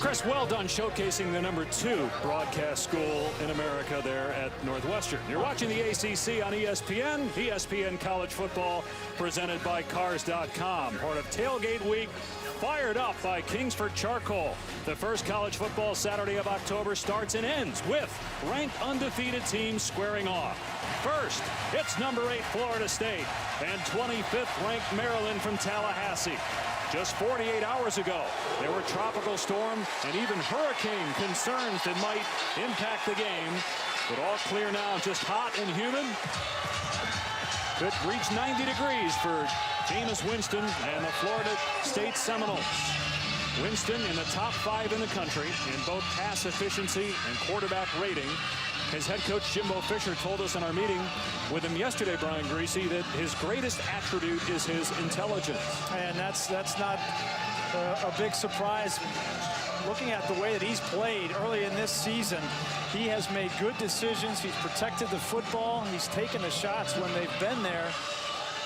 Chris, well done showcasing the #2 broadcast school in America there at Northwestern. You're watching the ACC on ESPN. ESPN College Football presented by Cars.com. Part of Tailgate Week, fired up by Kingsford Charcoal. The first college football Saturday of October starts and ends with ranked undefeated teams squaring off. First, it's #8 Florida State and 25th ranked Maryland from Tallahassee. Just 48 hours ago, there were tropical storm and even hurricane concerns that might impact the game. But all clear now, just hot and humid. Could reach 90 degrees for Jameis Winston and the Florida State Seminoles. Winston in the top 5 in the country in both pass efficiency and quarterback rating. His head coach Jimbo Fisher told us in our meeting with him yesterday, Brian Griese, that his greatest attribute is his intelligence. And that's not a big surprise. Looking at the way that he's played early in this season, he has made good decisions. He's protected the football. He's taken the shots when they've been there.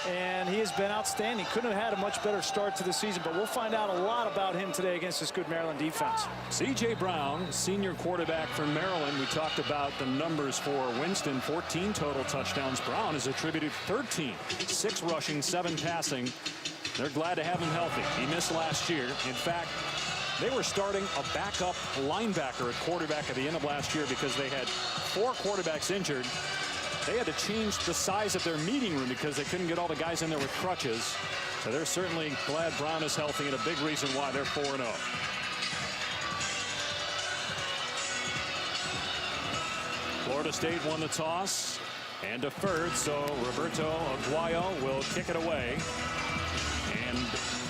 And he has been outstanding. Couldn't have had a much better start to the season, but we'll find out a lot about him today against this good Maryland defense. C.J. Brown, senior quarterback for Maryland. We talked about the numbers for Winston, 14 total touchdowns. Brown has attributed 13, 6 rushing, 7 passing. They're glad to have him healthy. He missed last year. In fact, they were starting a backup linebacker at quarterback at the end of last year because they had 4 quarterbacks injured. They had to change the size of their meeting room because they couldn't get all the guys in there with crutches. So they're certainly glad Brown is healthy, and a big reason why they're 4-0. Florida State won the toss and deferred, so Roberto Aguayo will kick it away. And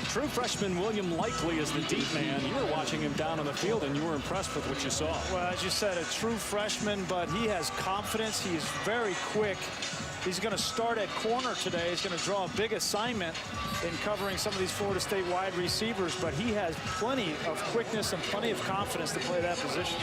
true freshman William Likely is the deep man. You were watching him down on the field, and you were impressed with what you saw. Well, as you said, a true freshman, but he has confidence. He is very quick. He's going to start at corner today. He's going to draw a big assignment in covering some of these Florida State wide receivers, but he has plenty of quickness and plenty of confidence to play that position.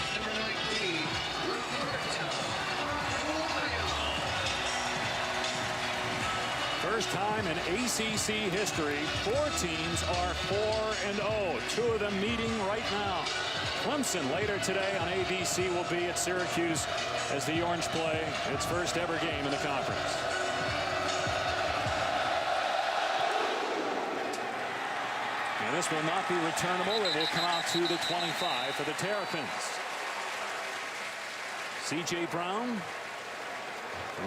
First time in ACC history, 4 teams are 4-0. 2 of them meeting right now. Clemson later today on ABC will be at Syracuse as the Orange play its first ever game in the conference. And this will not be returnable. It will come out to the 25 for the Terrapins. C.J. Brown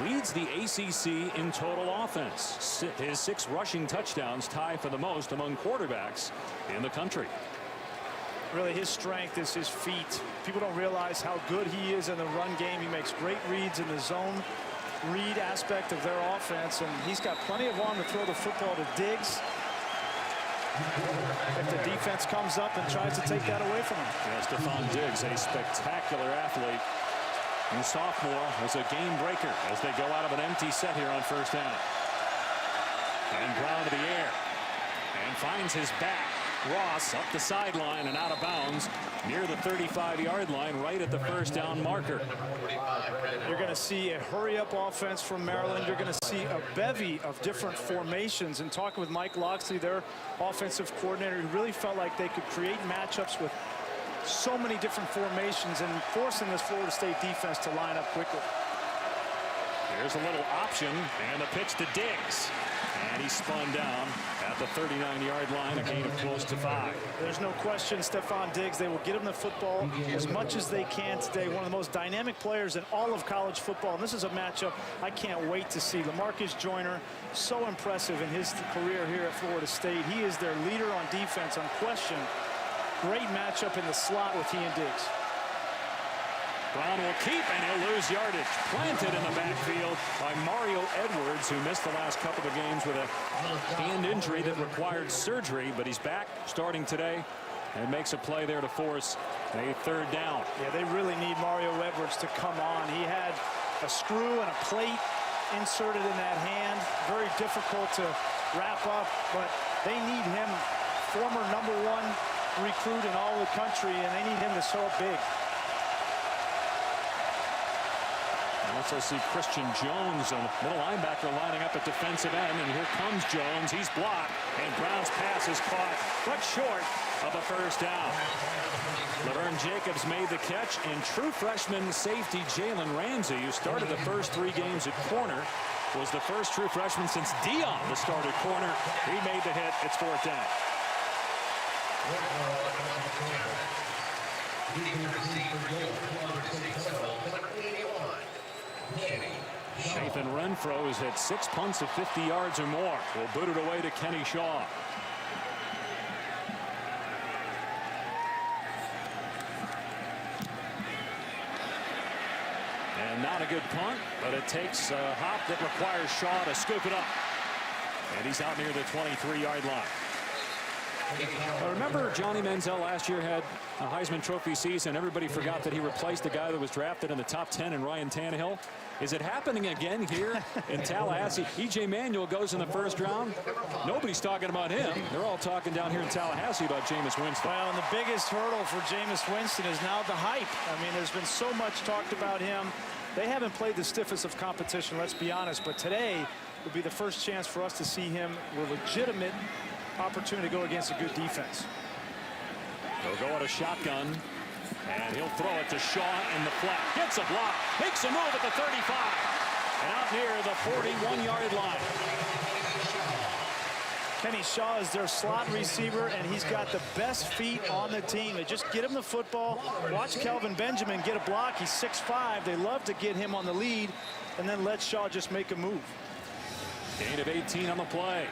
leads the ACC in total offense. His 6 rushing touchdowns tie for the most among quarterbacks in the country. Really, his strength is his feet. People don't realize how good he is in the run game. He makes great reads in the zone read aspect of their offense, and he's got plenty of arm to throw the football to Diggs if the defense comes up and tries to take that away from him. Yeah, Stephon Diggs, a spectacular athlete. And sophomore was a game breaker as they go out of an empty set here on first down. And Brown to the air and finds his back. Ross up the sideline and out of bounds near the 35-yard line, right at the first down marker. You're going to see a hurry-up offense from Maryland. You're going to see a bevy of different formations. And talking with Mike Locksley, their offensive coordinator, he really felt like they could create matchups with so many different formations and forcing this Florida State defense to line up quickly. Here's a little option and a pitch to Diggs. And he spun down at the 39-yard line, a gain of close to 5. There's no question, Stephon Diggs, they will get him the football as much as they can today. One of the most dynamic players in all of college football. And this is a matchup I can't wait to see. LaMarcus Joyner, so impressive in his career here at Florida State. He is their leader on defense, unquestioned. Great matchup in the slot with he and Diggs. Brown will keep, and he'll lose yardage. Planted in the backfield by Mario Edwards, who missed the last couple of games with a hand injury that required surgery, but he's back starting today and makes a play there to force a 3rd down. Yeah, they really need Mario Edwards to come on. He had a screw and a plate inserted in that hand. Very difficult to wrap up, but they need him. Former #1 recruit in all the country, and they need him to show up big. Also see Christian Jones, a middle linebacker, lining up at defensive end, and here comes Jones. He's blocked, and Brown's pass is caught but short of a first down. Laverne Jacobs made the catch, and true freshman safety Jalen Ramsey, who started the first 3 games at corner, was the first true freshman since Dion to start at corner. He made the hit. It's 4th down. Nathan Renfro has had 6 punts of 50 yards or more. Will boot it away to Kenny Shaw. And not a good punt, but it takes a hop that requires Shaw to scoop it up. And he's out near the 23-yard line. I remember Johnny Manziel last year had a Heisman Trophy season. Everybody forgot that he replaced the guy that was drafted in the top 10 in Ryan Tannehill. Is it happening again here in Tallahassee? E.J. Manuel goes in the 1st round. Nobody's talking about him. They're all talking down here in Tallahassee about Jameis Winston. Well, and the biggest hurdle for Jameis Winston is now the hype. I mean, there's been so much talked about him. They haven't played the stiffest of competition, let's be honest. But today would be the first chance for us to see him with a legitimate opportunity to go against a good defense. They'll go at a shotgun, and he'll throw it to Shaw in the flat. Gets a block, makes a move at the 35, and out near the 41-yard line. Kenny Shaw is their slot receiver, and he's got the best feet on the team. They just get him the football. Watch Kelvin Benjamin get a block. He's 6'5". They love to get him on the lead and then let Shaw just make a move. Gain of 18 on the play.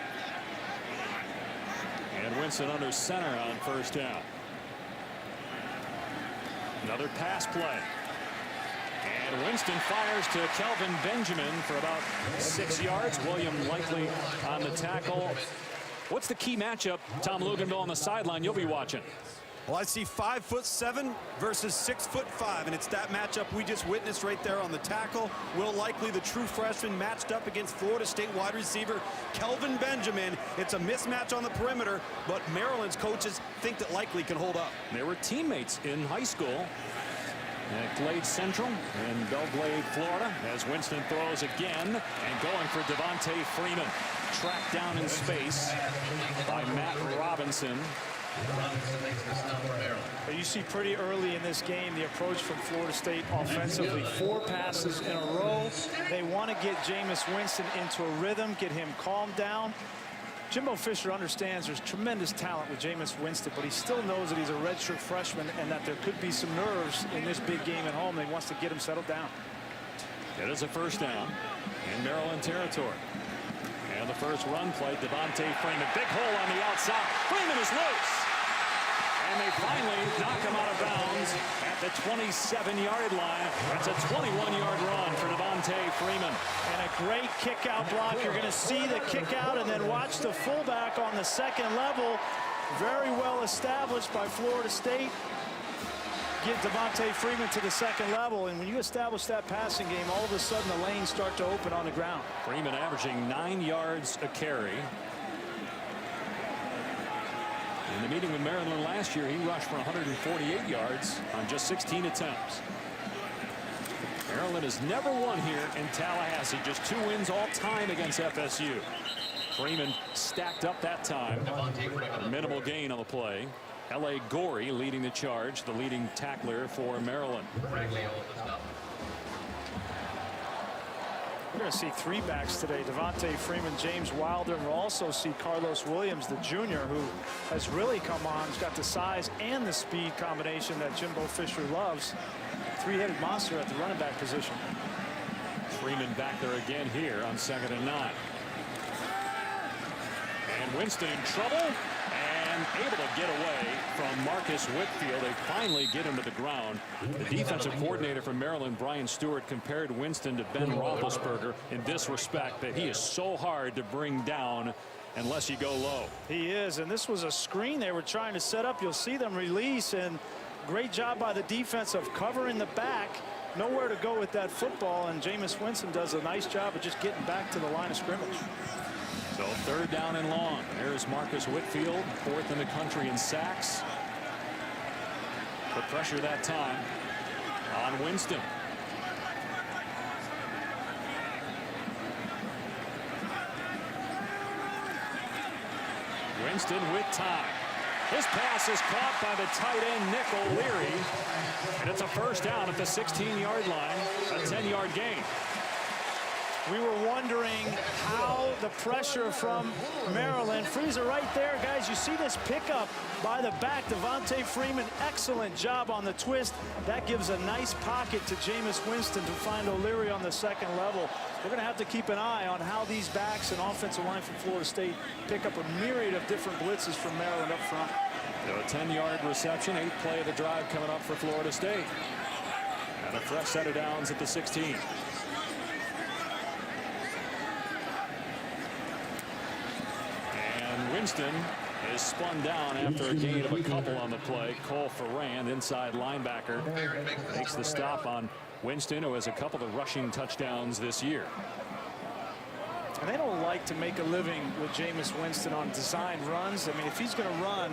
And Winston under center on 1st down. Another pass play. And Winston fires to Kelvin Benjamin for about 6 yards. William Likely on the tackle. What's the key matchup, Tom Luginbill, on the sideline you'll be watching? Well, I see 5'7" versus 6'5", and it's that matchup we just witnessed right there on the tackle. Will Likely, the true freshman, matched up against Florida State wide receiver Kelvin Benjamin. It's a mismatch on the perimeter, but Maryland's coaches think that Likely can hold up. They were teammates in high school at Glade Central in Belle Glade, Florida, as Winston throws again and going for Devontae Freeman. Tracked down in space by Matt Robinson. You see pretty early in this game the approach from Florida State offensively. 4 passes in a row. They want to get Jameis Winston into a rhythm, get him calmed down. Jimbo Fisher understands there's tremendous talent with Jameis Winston, but he still knows that he's a redshirt freshman and that there could be some nerves in this big game at home. He wants to get him settled down. It is a 1st down in Maryland territory. And the first run play, Devontae Freeman. Big hole on the outside. Freeman is loose. And they finally knock him out of bounds at the 27-yard line. That's a 21-yard run for Devontae Freeman. And a great kick-out block. You're going to see the kick-out and then watch the fullback on the 2nd level. Very well established by Florida State. Get Devontae Freeman to the 2nd level, and when you establish that passing game, all of a sudden the lanes start to open on the ground. Freeman averaging 9 yards a carry. In the meeting with Maryland last year, he rushed for 148 yards on just 16 attempts. Maryland has never won here in Tallahassee. Just 2 wins all time against FSU. Freeman stacked up that time. Minimal gain on the play. L.A. Gorey leading the charge, the leading tackler for Maryland. We're going to see 3 backs today. Devontae Freeman, James Wilder, and we'll also see Carlos Williams, the junior, who has really come on. He's got the size and the speed combination that Jimbo Fisher loves. 3-headed monster at the running back position. Freeman back there again here on 2nd and 9. And Winston in trouble and able to get away from Marcus Whitfield. They finally get him to the ground. The defensive coordinator from Maryland, Brian Stewart, compared Winston to Ben Roethlisberger in this respect, that he is so hard to bring down unless you go low. He is, and this was a screen they were trying to set up. You'll see them release, and great job by the defense of covering the back. Nowhere to go with that football, and Jameis Winston does a nice job of just getting back to the line of scrimmage. So 3rd down and long. There's Marcus Whitfield, 4th in the country in sacks. Put pressure that time on Winston. Winston with time. His pass is caught by the tight end, Nick O'Leary. And it's a first down at the 16-yard line, a 10-yard gain. We were wondering how the pressure from Maryland. Freezer right there, guys. You see this pickup by the back. Devontae Freeman, excellent job on the twist. That gives a nice pocket to Jameis Winston to find O'Leary on the second level. We're going to have to keep an eye on how these backs and offensive line from Florida State pick up a myriad of different blitzes from Maryland up front. A 10-yard reception, 8th play of the drive coming up for Florida State. And a fresh set of downs at the 16. Winston is spun down after a gain of a couple on the play. Cole Ferrand, inside linebacker, makes the stop on Winston, who has a couple of rushing touchdowns this year. And they don't like to make a living with Jameis Winston on designed runs. I mean, if he's going to run,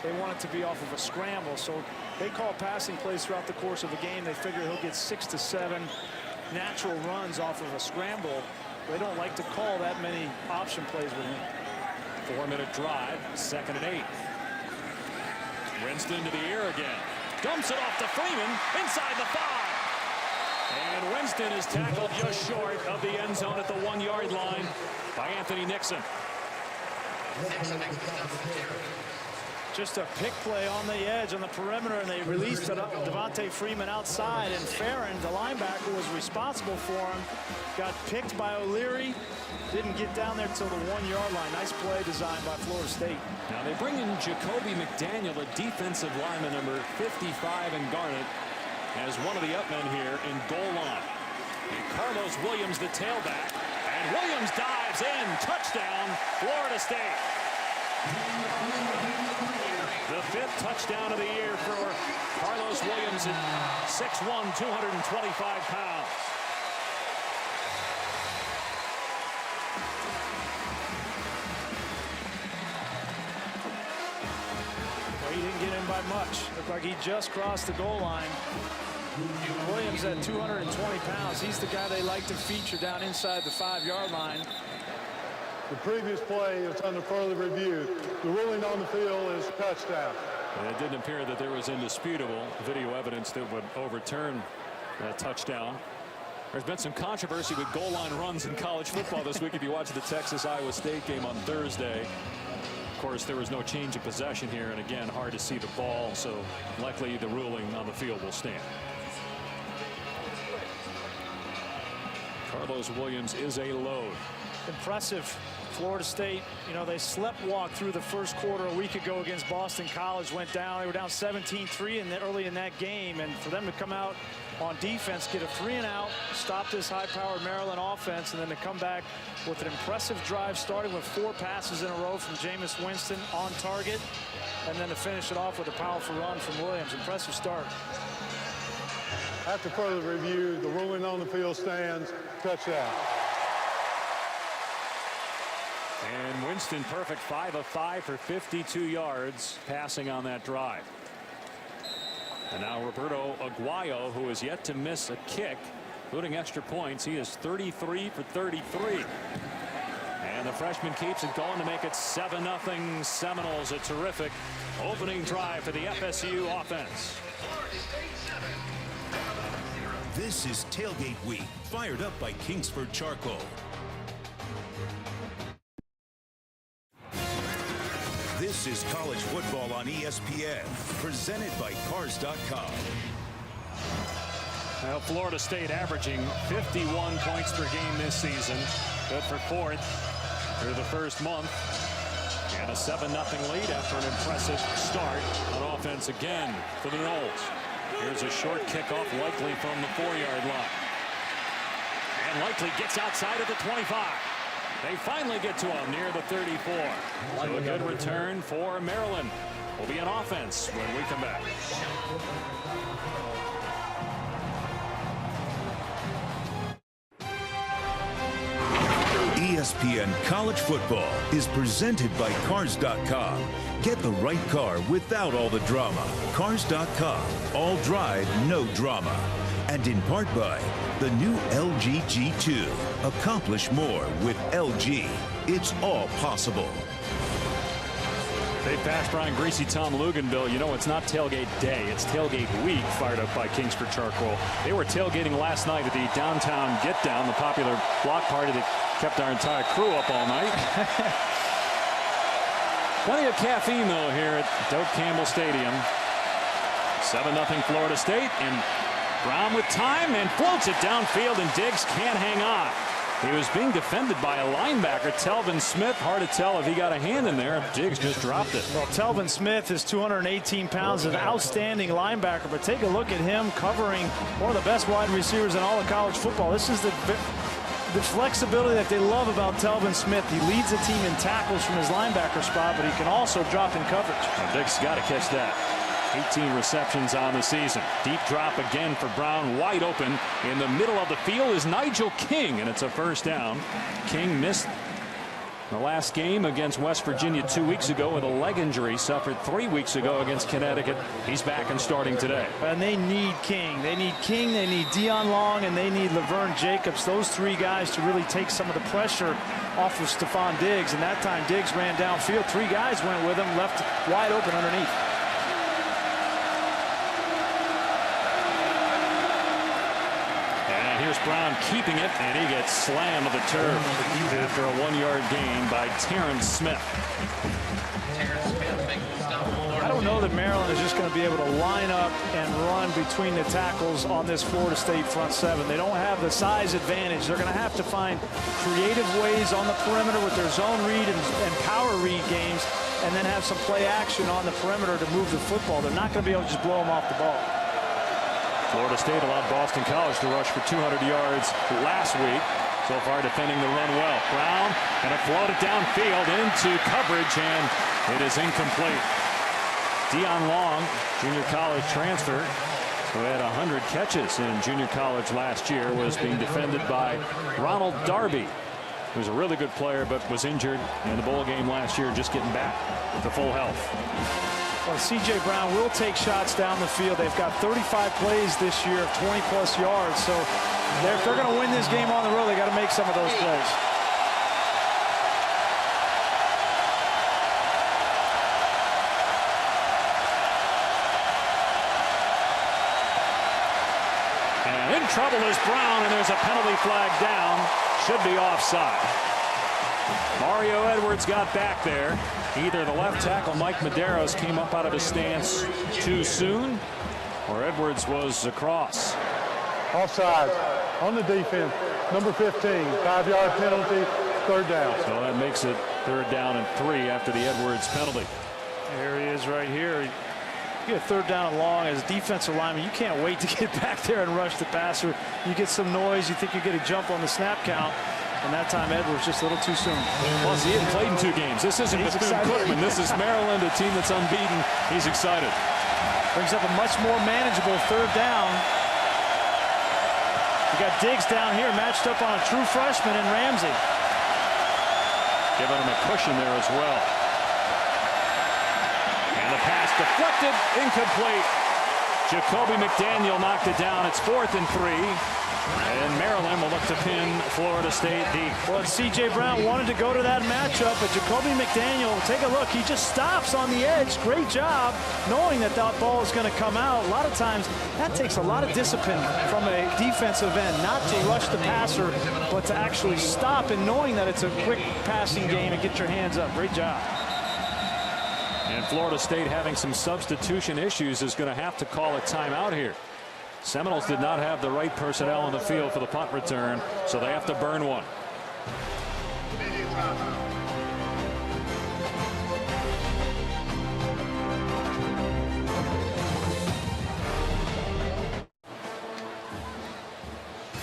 they want it to be off of a scramble. So they call passing plays throughout the course of a game. They figure he'll get 6 to 7 natural runs off of a scramble. They don't like to call that many option plays with him. 4-minute drive, 2nd and 8. Winston to the air again. Dumps it off to Freeman inside the 5. And Winston is tackled just short of the end zone at the 1-yard line by Anthony Nixon. Just a pick play on the edge on the perimeter, and they released Devontae Freeman outside, and Farron, the linebacker, was responsible for him. Got picked by O'Leary. Didn't get down there till the 1-yard line. Nice play designed by Florida State. Now they bring in Jacoby McDaniel, a defensive lineman, number 55 in Garnet, as one of the upmen here in goal line. And Carlos Williams, the tailback, and Williams dives in. Touchdown, Florida State. The 5th touchdown of the year for Carlos Williams at 6'1", 225 pounds. He didn't get in by much. Looked like he just crossed the goal line. Williams at 220 pounds. He's the guy they like to feature down inside the 5-yard line. The previous play is under further review. The ruling on the field is touchdown. And it didn't appear that there was indisputable video evidence that would overturn that touchdown. There's been some controversy with goal line runs in college football this week. If you watch the Texas-Iowa State game on Thursday, of course, there was no change of possession here, and again, hard to see the ball, so likely the ruling on the field will stand. Carlos Williams is a load. Impressive. Florida State, you know, they sleptwalked through the first quarter a week ago against Boston College. Went down. They were down 17-3 early in that game, and for them to come out on defense, get a 3-and-out, stop this high-powered Maryland offense, and then to come back with an impressive drive, starting with 4 passes in a row from Jameis Winston on target, and then to finish it off with a powerful run from Williams. Impressive start. After further review, the ruling on the field stands. Touchdown. And Winston perfect, 5 of 5 for 52 yards passing on that drive. And now Roberto Aguayo, who is yet to miss a kick, including extra points. He is 33 for 33. And the freshman keeps it going to make it 7-0 Seminoles. A terrific opening drive for the FSU offense. This is Tailgate Week, fired up by Kingsford Charcoal. This is college football on ESPN, presented by Cars.com. Well, Florida State averaging 51 points per game this season. Good for 4th through the first month. And a 7-0 lead after an impressive start on offense again for the Noles. Here's a short kickoff, likely from the 4-yard line. And likely gets outside of the 25. They finally get to him near the 34. So a good return for Maryland. Will be an offense when we come back. ESPN College Football is presented by Cars.com. Get the right car without all the drama. Cars.com. All drive, no drama. And in part by the new LG G2. Accomplish more with LG. It's all possible. Dave Pasch, Brian Greasy, Tom Luganville. You know, it's not tailgate day, it's tailgate week, fired up by Kingsford Charcoal. They were tailgating last night at the downtown Get Down, the popular block party that kept our entire crew up all night. Plenty of caffeine, though, here at Doak Campbell Stadium. 7-0 Florida State, and Brown with time and floats it downfield, and Diggs can't hang on. He was being defended by a linebacker, Telvin Smith. Hard to tell if he got a hand in there. Diggs just dropped it. Well, Telvin Smith is 218 pounds, an outstanding linebacker, but take a look at him covering one of the best wide receivers in all of college football. This is the flexibility that they love about Telvin Smith. He leads the team in tackles from his linebacker spot, but he can also drop in coverage. Well, Diggs got to catch that. 18 receptions on the season. Deep drop again for Brown, wide open. In the middle of the field is Nigel King, and it's a first down. King missed the last game against West Virginia 2 weeks ago with a leg injury, suffered 3 weeks ago against Connecticut. He's back and starting today. And they need King. They need King, they need Dion Long, and they need Laverne Jacobs. Those three guys to really take some of the pressure off of Stephon Diggs. And that time Diggs ran downfield. Three guys went with him, left wide open underneath. Here's Brown keeping it, and he gets slammed to the turf after a 1-yard gain by Terrence Smith. I don't know that Maryland is just going to be able to line up and run between the tackles on this Florida State front seven. They don't have the size advantage. They're going to have to find creative ways on the perimeter with their zone read and power read games, and then have some play action on the perimeter to move the football. They're not going to be able to just blow them off the ball. Florida State allowed Boston College to rush for 200 yards last week. So far defending the run well. Brown and a floated downfield into coverage, and it is incomplete. Dion Long, junior college transfer, who had 100 catches in junior college last year, was being defended by Ronald Darby, who's a really good player but was injured in the bowl game last year, just getting back to full health. Well, C.J. Brown will take shots down the field. They've got 35 plays this year of 20-plus yards. So if they're going to win this game on the road, they got to make some of those plays. And in trouble is Brown, and there's a penalty flag down. Should be offside. Mario Edwards got back there. Either the left tackle, Mike Medeiros, came up out of his stance too soon, or Edwards was across. Offside on the defense. Number 15, 5-yard penalty, third down. So that makes it third down and 3 after the Edwards penalty. There he is right here. You get a third down and long as a defensive lineman. You can't wait to get back there and rush the passer. You get some noise. You think you get a jump on the snap count. And that time Edwards just a little too soon. Plus, he hadn't played in 2 games. This isn't Bethune-Cookman. This is Maryland, a team that's unbeaten. He's excited. Brings up a much more manageable third down. You got Diggs down here matched up on a true freshman in Ramsey. Giving him a cushion there as well. And the pass deflected, incomplete. Jacoby McDaniel knocked it down. It's 4th and 3. And Maryland will look to pin Florida State deep. Well, C.J. Brown wanted to go to that matchup, but Jacoby McDaniel, take a look, he just stops on the edge. Great job knowing that that ball is going to come out. A lot of times that takes a lot of discipline from a defensive end, not to rush the passer, but to actually stop and knowing that it's a quick passing game and get your hands up. Great job. And Florida State, having some substitution issues, is going to have to call a timeout here. Seminoles did not have the right personnel on the field for the punt return, so they have to burn one.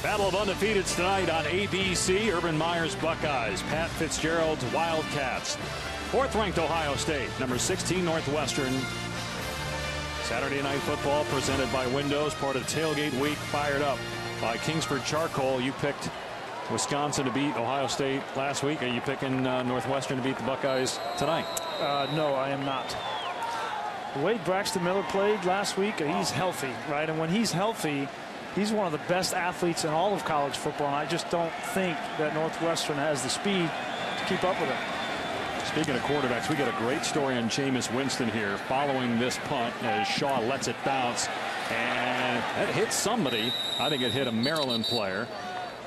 Battle of Undefeateds tonight on ABC. Urban Meyer's Buckeyes, Pat Fitzgerald's Wildcats. 4th-ranked Ohio State, number 16 Northwestern. Saturday Night Football presented by Windows, part of Tailgate Week, fired up by Kingsford Charcoal. You picked Wisconsin to beat Ohio State last week. Are you picking Northwestern to beat the Buckeyes tonight? No, I am not. The way Braxton Miller played last week, he's healthy, right? And when he's healthy, he's one of the best athletes in all of college football. And I just don't think that Northwestern has the speed to keep up with him. Speaking of quarterbacks, we got a great story on Jameis Winston here following this punt as Shaw lets it bounce. And that hit somebody. I think it hit a Maryland player.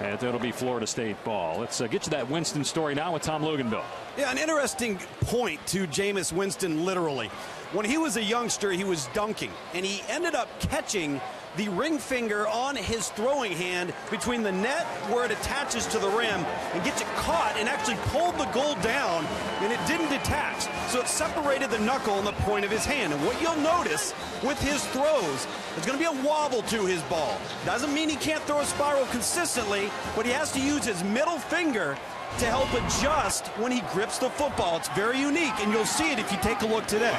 And it'll be Florida State ball. Let's get to that Winston story now with Tom Luginbill. Yeah, an interesting point to Jameis Winston, literally. When he was a youngster, he was dunking, and he ended up catching the ring finger on his throwing hand between the net where it attaches to the rim and gets it caught and actually pulled the goal down, and it didn't detach. So it separated the knuckle and the point of his hand. And what you'll notice with his throws, there's going to be a wobble to his ball. Doesn't mean he can't throw a spiral consistently, but he has to use his middle finger to help adjust when he grips the football. It's very unique, and you'll see it if you take a look today.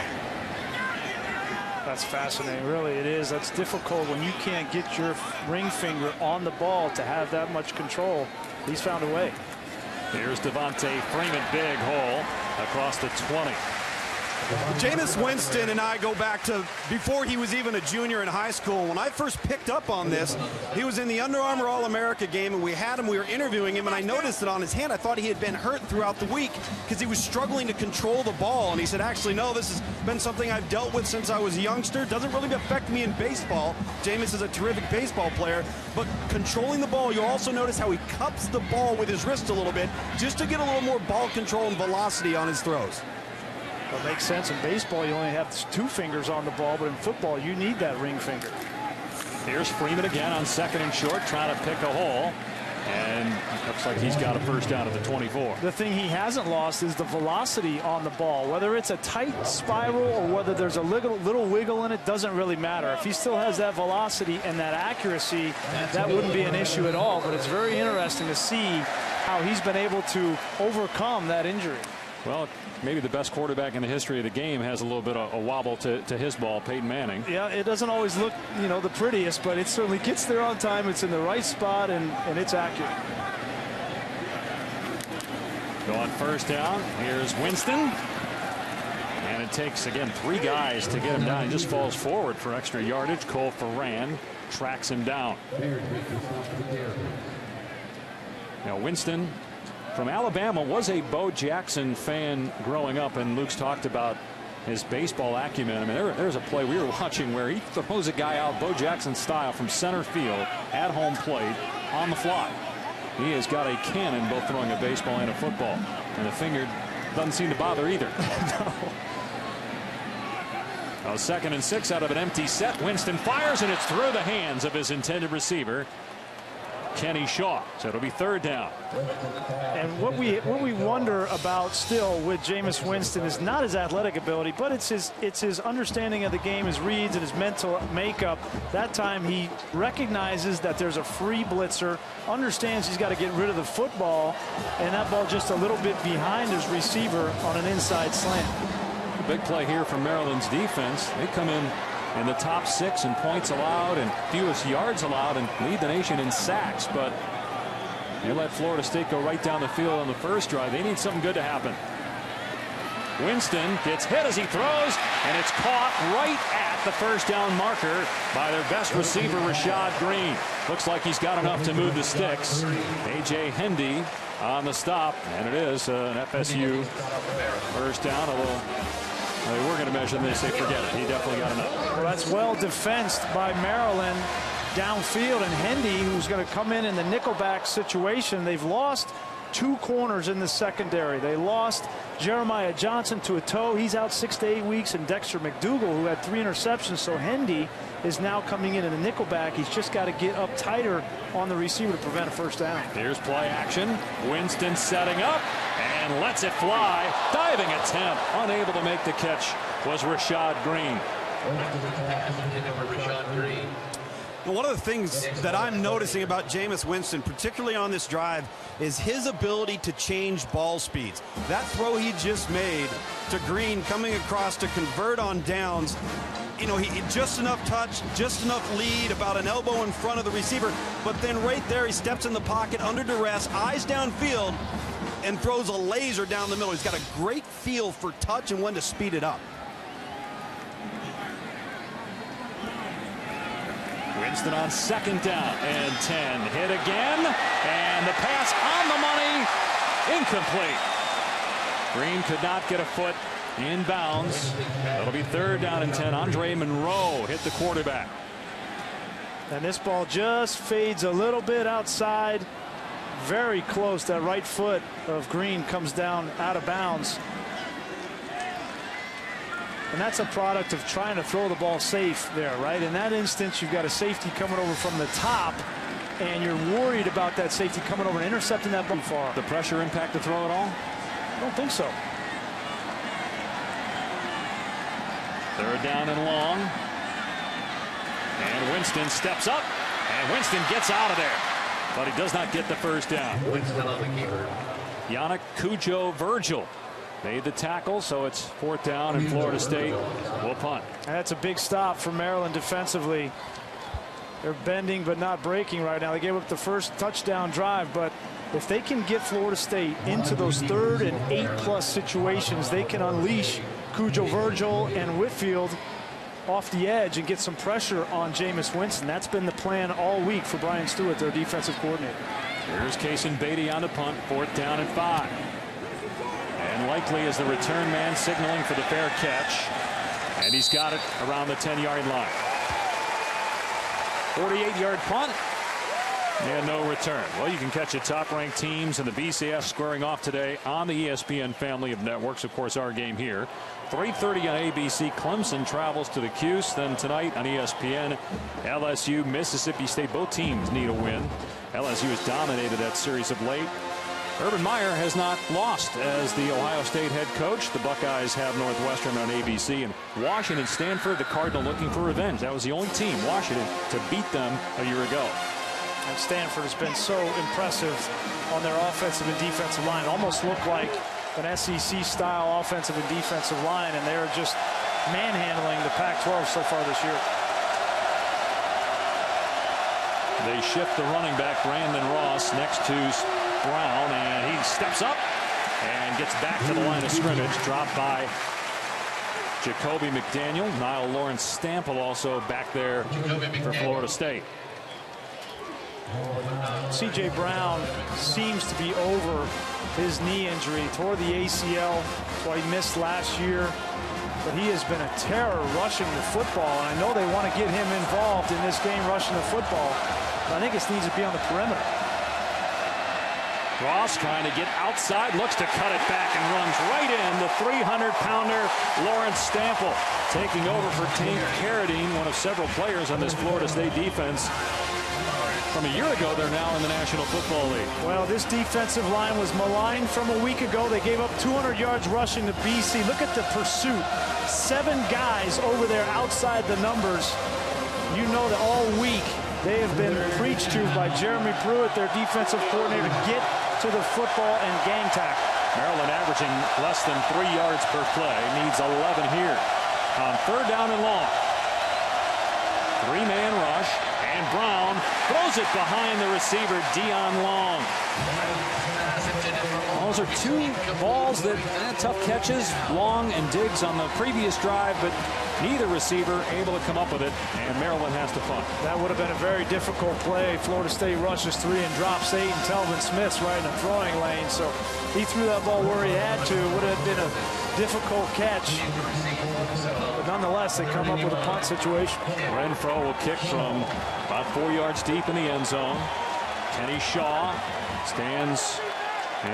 That's fascinating. Really, it is. That's difficult when you can't get your ring finger on the ball to have that much control. He's found a way. Here's Devontae Freeman, big hole across the 20. Jameis Winston and I go back to before he was even a junior in high school. When I first picked up on this, he was in the Under Armour All-America game, and we had him. We were interviewing him, and I noticed that on his hand. I thought he had been hurt throughout the week because he was struggling to control the ball. And he said, actually, no, this has been something I've dealt with since I was a youngster. Doesn't really affect me in baseball. Jameis is a terrific baseball player, but controlling the ball, you'll also notice how he cups the ball with his wrist a little bit just to get a little more ball control and velocity on his throws. Well, it makes sense. In baseball, you only have 2 fingers on the ball, but in football, you need that ring finger. Here's Freeman again on 2nd and short, trying to pick a hole. And looks like he's got a first down at the 24. The thing he hasn't lost is the velocity on the ball. Whether it's a tight spiral or whether there's a little wiggle in it, doesn't really matter. If he still has that velocity and that accuracy, that wouldn't be an issue at all. But it's very interesting to see how he's been able to overcome that injury. Well, maybe the best quarterback in the history of the game has a little bit of a wobble to his ball, Peyton Manning. Yeah, it doesn't always look, the prettiest, but it certainly gets there on time. It's in the right spot, and it's accurate. Going first down. Here's Winston. And it takes, again, 3 guys to get him down. He just falls forward for extra yardage. Cole Ferran tracks him down. Now, Winston from Alabama was a Bo Jackson fan growing up, and Luke's talked about his baseball acumen. I mean, there's a play we were watching where he throws a guy out Bo Jackson style from center field at home plate on the fly. He has got a cannon both throwing a baseball and a football, and the finger doesn't seem to bother either. No. Now 2nd and 6 out of an empty set. Winston fires, and it's through the hands of his intended receiver, Kenny Shaw. So it'll be 3rd down. And what we wonder about still with Jameis Winston is not his athletic ability, but it's his understanding of the game, his reads, and his mental makeup. That time he recognizes that there's a free blitzer, understands he's got to get rid of the football, and that ball just a little bit behind his receiver on an inside slant. Big play here from Maryland's defense. They come in the top 6 in points allowed and fewest yards allowed and lead the nation in sacks, but they let Florida State go right down the field on the first drive. They need something good to happen. Winston gets hit as he throws, and it's caught right at the first down marker by their best receiver, Rashad Green. Looks like he's got enough to move the sticks. A.J. Hendy on the stop, and it is an FSU first down. Although they were going to measure, and they say forget it. He definitely got enough. Well, that's well defensed by Maryland downfield, and Hendy, who's going to come in the nickelback situation. They've lost 2 corners in the secondary. They lost Jeremiah Johnson to a toe. He's out 6 to 8 weeks, and Dexter McDougal, who had 3 interceptions. So Hendy is now coming in the nickelback. He's just got to get up tighter on the receiver to prevent a first down. Here's play action. Winston setting up and lets it fly. Diving attempt. Unable to make the catch was Rashad Green. And one of the things that I'm noticing about Jameis Winston, particularly on this drive, is his ability to change ball speeds. That throw he just made to Green coming across to convert on downs, he just enough touch, just enough lead, about an elbow in front of the receiver, but then right there he steps in the pocket under duress, eyes downfield, and throws a laser down the middle. He's got a great feel for touch and when to speed it up. Winston on 2nd down and 10. Hit again, and the pass on the money, incomplete. Green could not get a foot in bounds. That'll be 3rd down and 10. Andre Monroe hit the quarterback. And this ball just fades a little bit outside. Very close. That right foot of Green comes down out of bounds. And that's a product of trying to throw the ball safe there, right? In that instance, you've got a safety coming over from the top, and you're worried about that safety coming over and intercepting that ball far. The pressure impact the throw at all? I don't think so. 3rd down and long. And Winston steps up, and Winston gets out of there. But he does not get the 1st down. Winston on the keeper. Yannick Cujo-Virgil made the tackle, so it's 4th down, and Florida State will punt. That's a big stop for Maryland defensively. They're bending but not breaking right now. They gave up the first touchdown drive, but if they can get Florida State into those 3rd and 8+ situations, they can unleash Cujo-Virgil and Whitfield off the edge and get some pressure on Jameis Winston. That's been the plan all week for Brian Stewart, their defensive coordinator. Here's Kaysen Beatty on the punt, 4th down and 5. And likely is the return man signaling for the fair catch. And he's got it around the 10-yard line. 48-yard punt. And no return. Well, you can catch the top-ranked teams in the BCS squaring off today on the ESPN family of networks. Of course, our game here. 3:30 on ABC. Clemson travels to the Cuse. Then tonight on ESPN, LSU, Mississippi State. Both teams need a win. LSU has dominated that series of late. Urban Meyer has not lost as the Ohio State head coach. The Buckeyes have Northwestern on ABC. And Washington, Stanford, the Cardinal looking for revenge. That was the only team, Washington, to beat them a year ago. And Stanford has been so impressive on their offensive and defensive line. Almost looked like an SEC-style offensive and defensive line, and they're just manhandling the Pac-12 so far this year. They shift the running back, Brandon Ross, next to Brown, and he steps up and gets back to the line of scrimmage. Dropped by Jacoby McDaniel. Niall Lawrence Stample also back there for Florida State. C.J. Brown seems to be over his knee injury. Tore the ACL, that's why he missed last year. But he has been a terror rushing the football, and I know they want to get him involved in this game rushing the football. But I think it needs to be on the perimeter. Ross trying to get outside, looks to cut it back and runs right in. The 300-pounder Lawrence Stample taking over for Tank Carradine, one of several players on this Florida State defense. From a year ago, they're now in the National Football League. Well, this defensive line was maligned from a week ago. They gave up 200 yards rushing to BC. Look at the pursuit. 7 guys over there outside the numbers. You know that all week they have been preached to by Jeremy Pruitt, their defensive coordinator, to get to the football and gang tackle. Maryland averaging less than 3 yards per play. Needs 11 here on 3rd down and long. 3-man rush. And Brown throws it behind the receiver, Dion Long. Those are 2 balls that tough catches, Long and Diggs on the previous drive, but neither receiver able to come up with it, and Maryland has to punt. That would have been a very difficult play. Florida State rushes 3 and drops 8, and Telvin Smith's right in the throwing lane, so he threw that ball where he had to. It would have been a difficult catch. But nonetheless, they come up with a punt situation. Renfro will kick from about 4 yards deep in the end zone. Kenny Shaw stands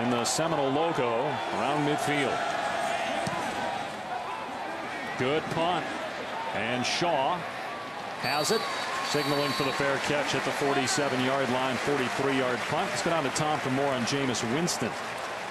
in the Seminole logo around midfield. Good punt. And Shaw has it, signaling for the fair catch at the 47-yard line. 43-yard punt. Let's go down to Tom for more on Jameis Winston.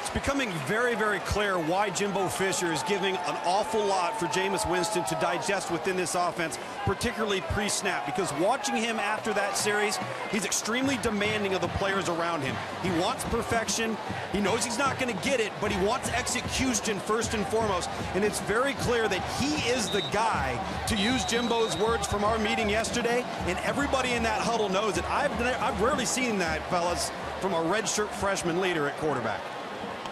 It's becoming very, very clear why Jimbo Fisher is giving an awful lot for Jameis Winston to digest within this offense, particularly pre-snap, because watching him after that series, he's extremely demanding of the players around him. He wants perfection. He knows he's not going to get it, but he wants execution first and foremost. And it's very clear that he is the guy, to use Jimbo's words from our meeting yesterday, and everybody in that huddle knows it. I've rarely seen that, fellas, from a redshirt freshman leader at quarterback.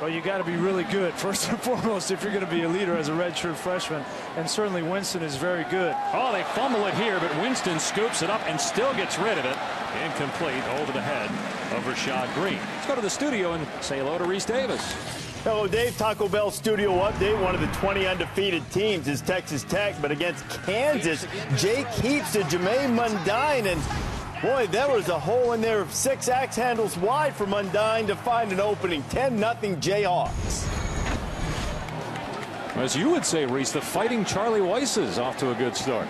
Well, you got to be really good, first and foremost, if you're going to be a leader as a redshirt freshman. And certainly Winston is very good. Oh, they fumble it here, but Winston scoops it up and still gets rid of it. Incomplete over the head of Rashad Green. Let's go to the studio and say hello to Reese Davis. Hello, Dave. Taco Bell Studio Update. One of the 20 undefeated teams is Texas Tech, but against Kansas, Jake Heaps to Jermaine Mundine, and boy, there was a hole in there 6 axe handles wide for Mundine to find an opening. 10-0 Jayhawks. As you would say, Reese, the Fighting Charlie Weiss is off to a good start.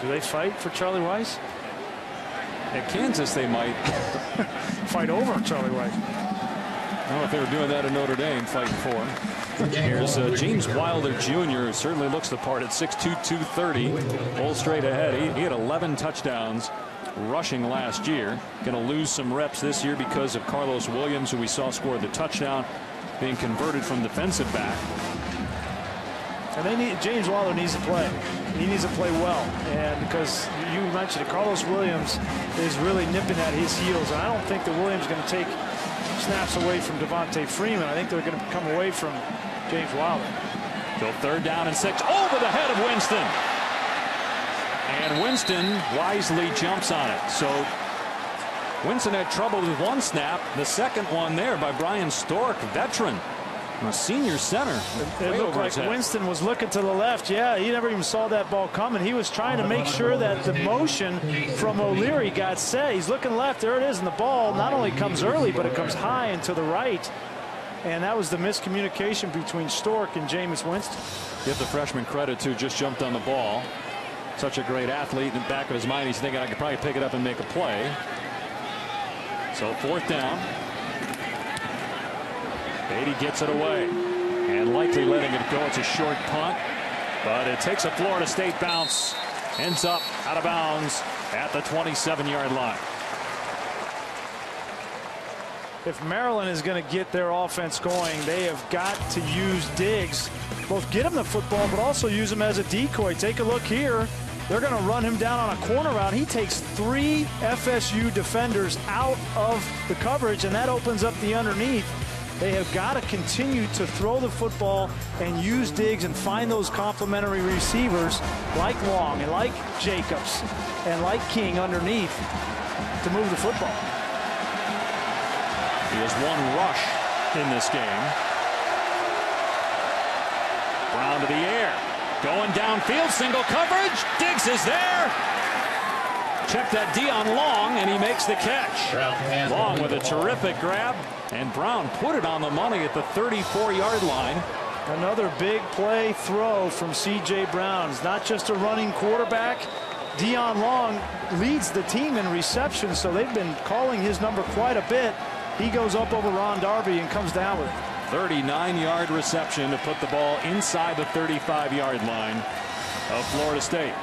Do they fight for Charlie Weiss? At Kansas, they might. Fight over Charlie Weiss. I don't know if they were doing that at Notre Dame, fighting for him. Here's James Wilder Jr. Certainly looks the part at 6'2", 230. Full straight ahead. He had 11 touchdowns rushing last year. Going to lose some reps this year because of Carlos Williams, who we saw score the touchdown, being converted from defensive back. And James Wilder needs to play. He needs to play well. And because you mentioned it, Carlos Williams is really nipping at his heels. And I don't think that Williams is going to take snaps away from Devontae Freeman. I think they're going to come away from James Wilder. So 3rd down and 6 over the head of Winston. And Winston wisely jumps on it. So Winston had trouble with 1 snap. The second one there by Brian Stork, veteran. A senior center. It looked like Winston was looking to the left. Yeah, he never even saw that ball coming. He was trying to make sure that the motion from O'Leary got set. He's looking left. There it is. And the ball not only comes early, but it comes high and to the right. And that was the miscommunication between Stork and Jameis Winston. Give the freshman credit, too. Just jumped on the ball. Such a great athlete. In the back of his mind, he's thinking, I could probably pick it up and make a play. So 4th down. Beatty gets it away and likely letting it go. It's a short punt, but it takes a Florida State bounce, ends up out of bounds at the 27-yard line. If Maryland is going to get their offense going, they have got to use Diggs. Both get him the football, but also use him as a decoy. Take a look here. They're going to run him down on a corner route. He takes 3 FSU defenders out of the coverage, and that opens up the underneath. They have got to continue to throw the football and use Diggs and find those complementary receivers like Long and like Jacobs and like King underneath to move the football. He has 1 rush in this game. Brown to the air. Going downfield, single coverage. Diggs is there. Check that Dion Long, and he makes the catch. Long with a terrific grab, and Brown put it on the money at the 34-yard line. Another big play throw from C.J. Brown. He's not just a running quarterback. Dion Long leads the team in reception, so they've been calling his number quite a bit. He goes up over Ron Darby and comes down with it. 39-yard reception to put the ball inside the 35-yard line of Florida State.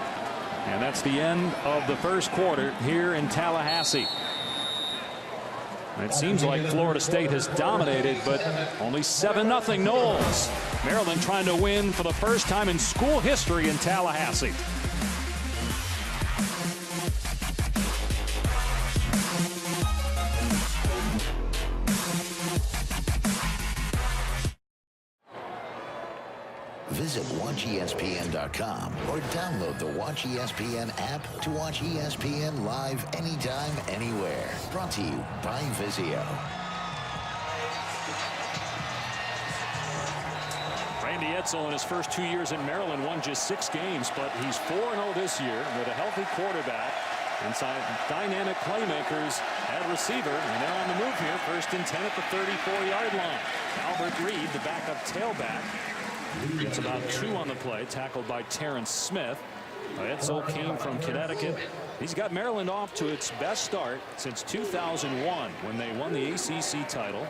And that's the end of the first quarter here in Tallahassee. It seems like Florida State has dominated, but only 7-0 Noles. Maryland trying to win for the first time in school history in Tallahassee. Visit WatchESPN.com or download the Watch ESPN app to watch ESPN live anytime, anywhere. Brought to you by Vizio. Randy Edsall in his first 2 years in Maryland won just 6 games, but he's 4-0 this year with a healthy quarterback inside dynamic playmakers at receiver, and they're on the move here. 1st and 10 at the 34-yard line. Albert Reed, the backup tailback, gets about 2 on the play, tackled by Terrence Smith. Edsall came from Connecticut. He's got Maryland off to its best start since 2001 when they won the ACC title.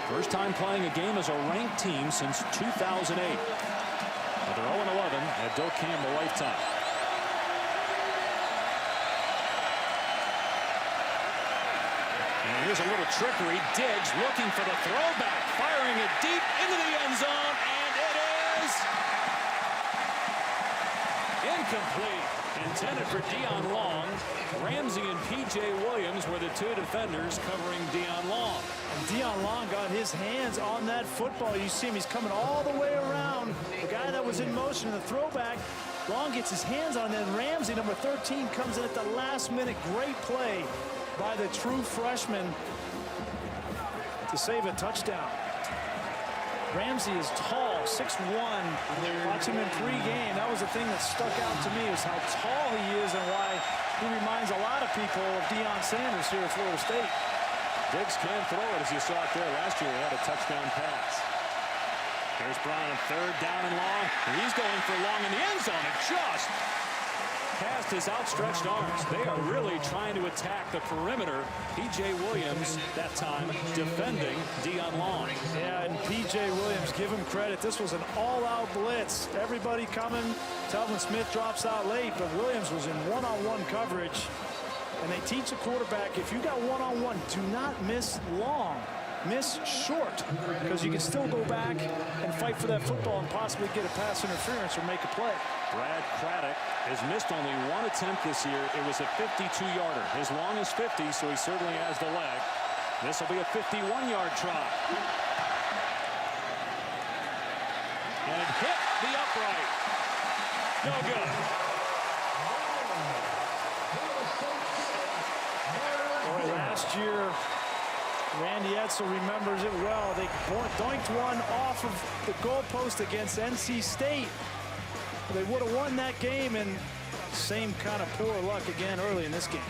First time playing a game as a ranked team since 2008. But they're 0-11 at Doak Campbell lifetime. And here's a little trickery. Diggs looking for the throwback, firing it deep into the end zone, and it is incomplete. Intended for Dion Long. Ramsey and P.J. Williams were the 2 defenders covering Dion Long. And Dion Long got his hands on that football. You see him, he's coming all the way around. The guy that was in motion in the throwback, Long gets his hands on it, and Ramsey, number 13, comes in at the last minute. Great play by the true freshman to save a touchdown. Ramsey is tall, 6'1". Watch him in pregame. That was the thing that stuck out to me, is how tall he is and why he reminds a lot of people of Deion Sanders here at Florida State. Diggs can throw it, as you saw it there last year. He had a touchdown pass. Here's Bryant, third down and long. And he's going for long in the end zone. And just past his outstretched arms. They are really trying to attack the perimeter. P.J. Williams, that time, defending Deion Long. Yeah, and P.J. Williams, give him credit. This was an all-out blitz. Everybody coming. Telvin Smith drops out late, but Williams was in one-on-one coverage. And they teach the quarterback, if you got one-on-one, do not miss long. Miss short, because you can still go back and fight for that football and possibly get a pass interference or make a play. Brad Craddock has missed only one attempt this year. It was a 52-yarder. His long is 50, so he certainly has the leg. This will be a 51-yard try. And it hit the upright. No good. Boy, last year, Randy Edsall remembers it well. They doinked one off of the goalpost against NC State. They would have won that game, and same kind of poor luck again early in this game.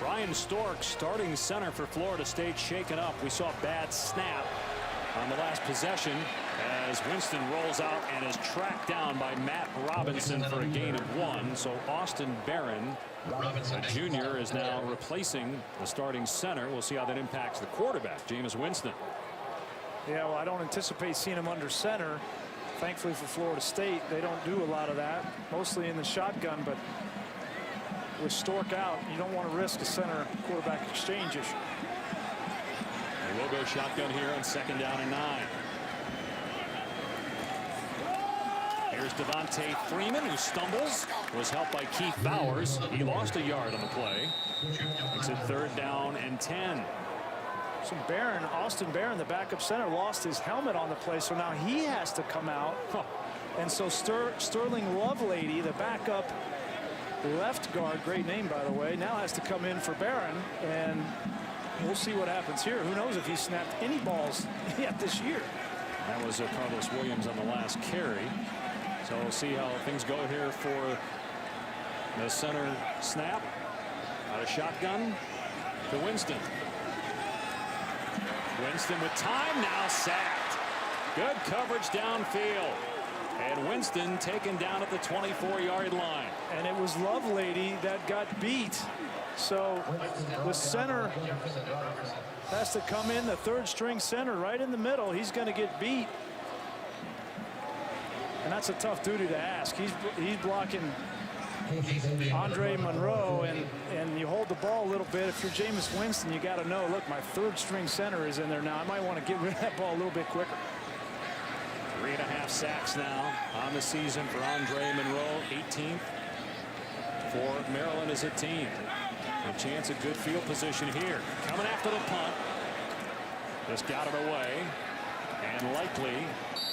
Brian Stork, starting center for Florida State, shaken up. We saw a bad snap on the last possession as Winston rolls out and is tracked down by Matt Robinson for a gain of 1. So Austin Barron, a junior, is now replacing the starting center. We'll see how that impacts the quarterback, Jameis Winston. Yeah, well, I don't anticipate seeing him under center. Thankfully for Florida State, they don't do a lot of that, mostly in the shotgun, but with Stork out, you don't want to risk a center quarterback exchange issue. They will go shotgun here on 2nd down and 9. Here's Devontae Freeman, who stumbles, was helped by Keith Bowers. He lost a yard on the play. Makes it 3rd down and 10. So Austin Barron, the backup center, lost his helmet on the play, so now he has to come out. And so Sterling Lovelady, the backup left guard, great name by the way, now has to come in for Barron, and we'll see what happens here. Who knows if he snapped any balls yet this year. That was Carlos Williams on the last carry. So we'll see how things go here for the center snap. Out of shotgun to Winston. Winston with time, now sacked. Good coverage downfield. And Winston taken down at the 24-yard line. And it was Lovelady that got beat. So the center has to come in, the 3rd string center right in the middle. He's going to get beat. And that's a tough duty to ask. He's blocking Andre Monroe, and you hold the ball a little bit. If you're Jameis Winston, you got to know, look, my 3rd string center is in there now. I might want to get rid of that ball a little bit quicker. 3.5 sacks now on the season for Andre Monroe, 18th for Maryland as a team. A chance at good field position here. Coming after the punt. Just got it away. And likely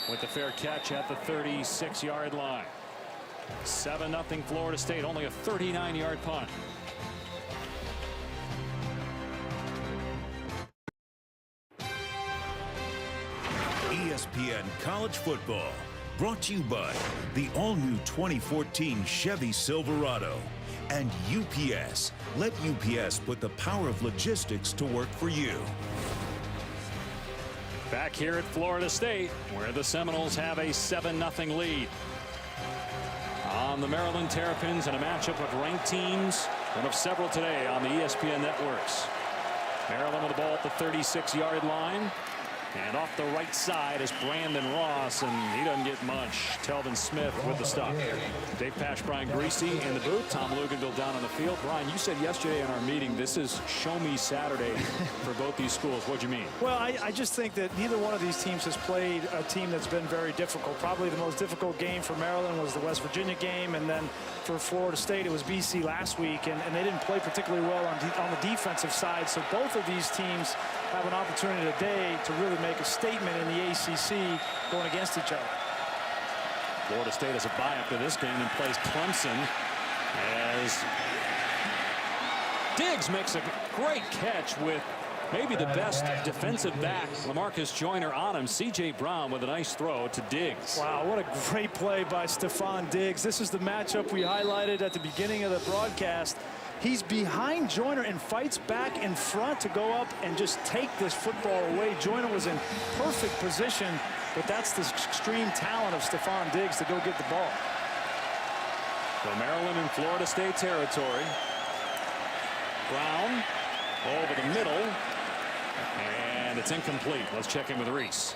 with the fair catch at the 36-yard line. 7-0 Florida State, only a 39-yard punt. ESPN College Football, brought to you by the all-new 2014 Chevy Silverado and UPS. Let UPS put the power of logistics to work for you. Back here at Florida State, where the Seminoles have a 7-0 lead. On the Maryland Terrapins, in a matchup of ranked teams, one of several today on the ESPN networks. Maryland with the ball at the 36-yard line. And off the right side is Brandon Ross, and he doesn't get much. Telvin Smith with the stop. Dave Pasch, Brian Greasy in the booth. Tom Luganville down on the field. Brian, you said yesterday in our meeting this is show me Saturday for both these schools. What'd you mean? Well, I just think that neither one of these teams has played a team that's been very difficult. Probably the most difficult game for Maryland was the West Virginia game, and then for Florida State it was BC last week, and they didn't play particularly well on the defensive side. So both of these teams have an opportunity today to really make a statement in the ACC going against each other. Florida State has a bye after this game and plays Clemson as Diggs makes a great catch with maybe the best defensive back, LaMarcus Joyner, on him. C.J. Brown with a nice throw to Diggs. Wow, what a great play by Stephon Diggs. This is the matchup we highlighted at the beginning of the broadcast. He's behind Joyner and fights back in front to go up and just take this football away. Joyner was in perfect position, but that's the extreme talent of Stephon Diggs to go get the ball. So Maryland in Florida State territory. Brown over the middle, and it's incomplete. Let's check in with Reese.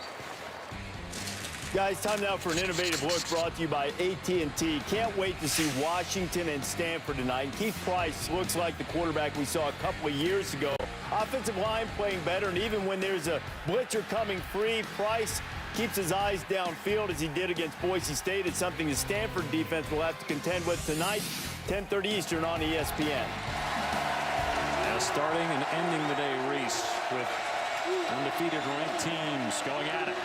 Guys, time now for an innovative look brought to you by AT&T. Can't wait to see Washington and Stanford tonight. Keith Price looks like the quarterback we saw a couple of years ago. Offensive line playing better, and even when there's a blitzer coming free, Price keeps his eyes downfield as he did against Boise State. It's something the Stanford defense will have to contend with tonight, 10:30 Eastern on ESPN. Starting and ending the day, Reese, with undefeated ranked teams going at it.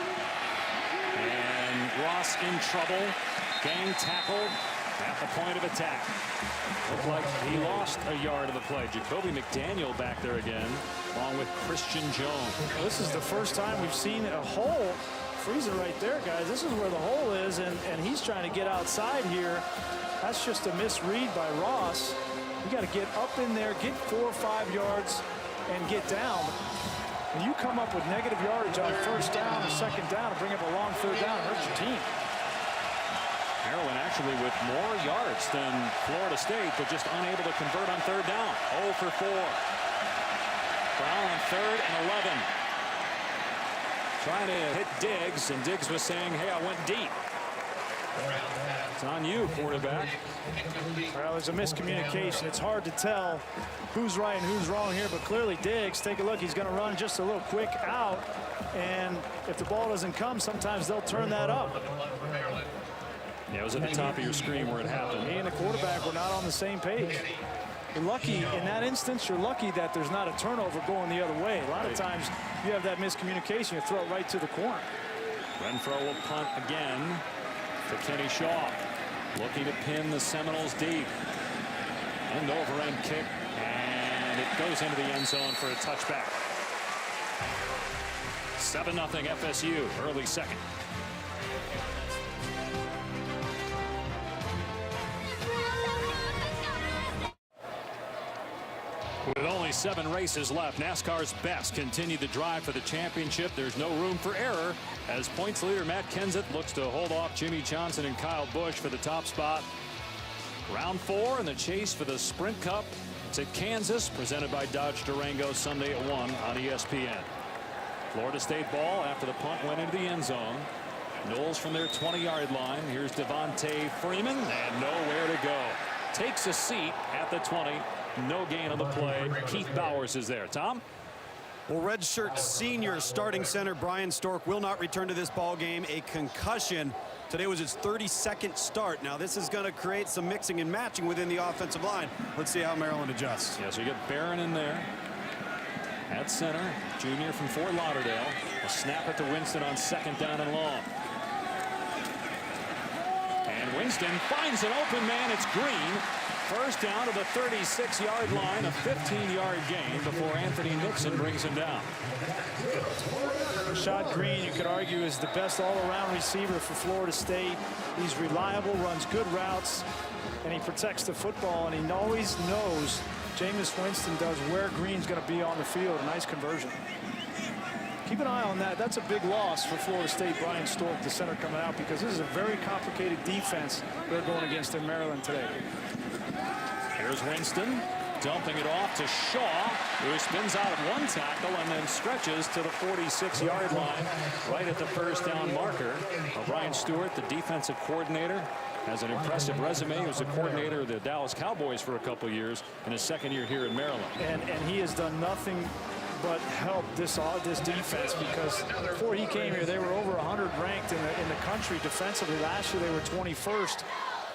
And Ross in trouble. Gang tackled at the point of attack. Looked like he lost a yard of the play. Jacoby McDaniel back there again, along with Christian Jones. This is the first time we've seen a hole. Freeze it right there, guys. This is where the hole is, and he's trying to get outside here. That's just a misread by Ross. You got to get up in there, get 4 or 5 yards, and get down. When you come up with negative yardage on first down or second down and bring up a long third down, it hurts your team. Maryland actually with more yards than Florida State, but just unable to convert on third down. 0 for 4. Brown on 3rd and 11. Trying to hit Diggs, and Diggs was saying, hey, I went deep. It's on you, quarterback. Well, there's a miscommunication. It's hard to tell who's right and who's wrong here, but clearly Diggs, take a look, he's going to run just a little quick out, and if the ball doesn't come, sometimes they'll turn that up. Yeah, it was at the top of your screen where it happened. He and the quarterback were not on the same page. You're lucky, in that instance, you're lucky that there's not a turnover going the other way. A lot of times you have that miscommunication, you throw it right to the corner. Renfro will punt again to Kenny Shaw. Looking to pin the Seminoles deep. End over end kick, and it goes into the end zone for a touchback. 7-0 FSU, early second. With only 7 races left, NASCAR's best continue the drive for the championship. There's no room for error as points leader Matt Kenseth looks to hold off Jimmy Johnson and Kyle Busch for the top spot. Round 4 in the chase for the Sprint Cup. It's at Kansas, presented by Dodge Durango, Sunday at 1 on ESPN. Florida State ball after the punt went into the end zone. Noles from their 20-yard line. Here's Devontae Freeman, and nowhere to go. Takes a seat at the 20. No gain on the play. Keith Bowers is there. Tom? Well, redshirt senior starting center Brian Stork will not return to this ball game. A concussion. Today was his 32nd start. Now this is going to create some mixing and matching within the offensive line. Let's see how Maryland adjusts. Yeah, so you get Barron in there at center. Junior from Fort Lauderdale. A snap it to Winston on 2nd down and long. And Winston finds an open man. It's Green. First down to the 36-yard line, a 15-yard gain before Anthony Nixon brings him down. Rashad Green, you could argue, is the best all-around receiver for Florida State. He's reliable, runs good routes, and he protects the football, and he always knows, Jameis Winston does, where Green's going to be on the field. A nice conversion. Keep an eye on that. That's a big loss for Florida State. Brian Stork, the center, coming out, because this is a very complicated defense they're going against in Maryland today. Here's Winston dumping it off to Shaw, who spins out of one tackle and then stretches to the 46-yard line right at the first down marker. Brian Stewart, the defensive coordinator, has an impressive resume. He was a coordinator of the Dallas Cowboys for a couple years in his 2nd year here in Maryland. And he has done nothing but help this defense, because before he came here, they were over 100 ranked in the country defensively. Last year, they were 21st.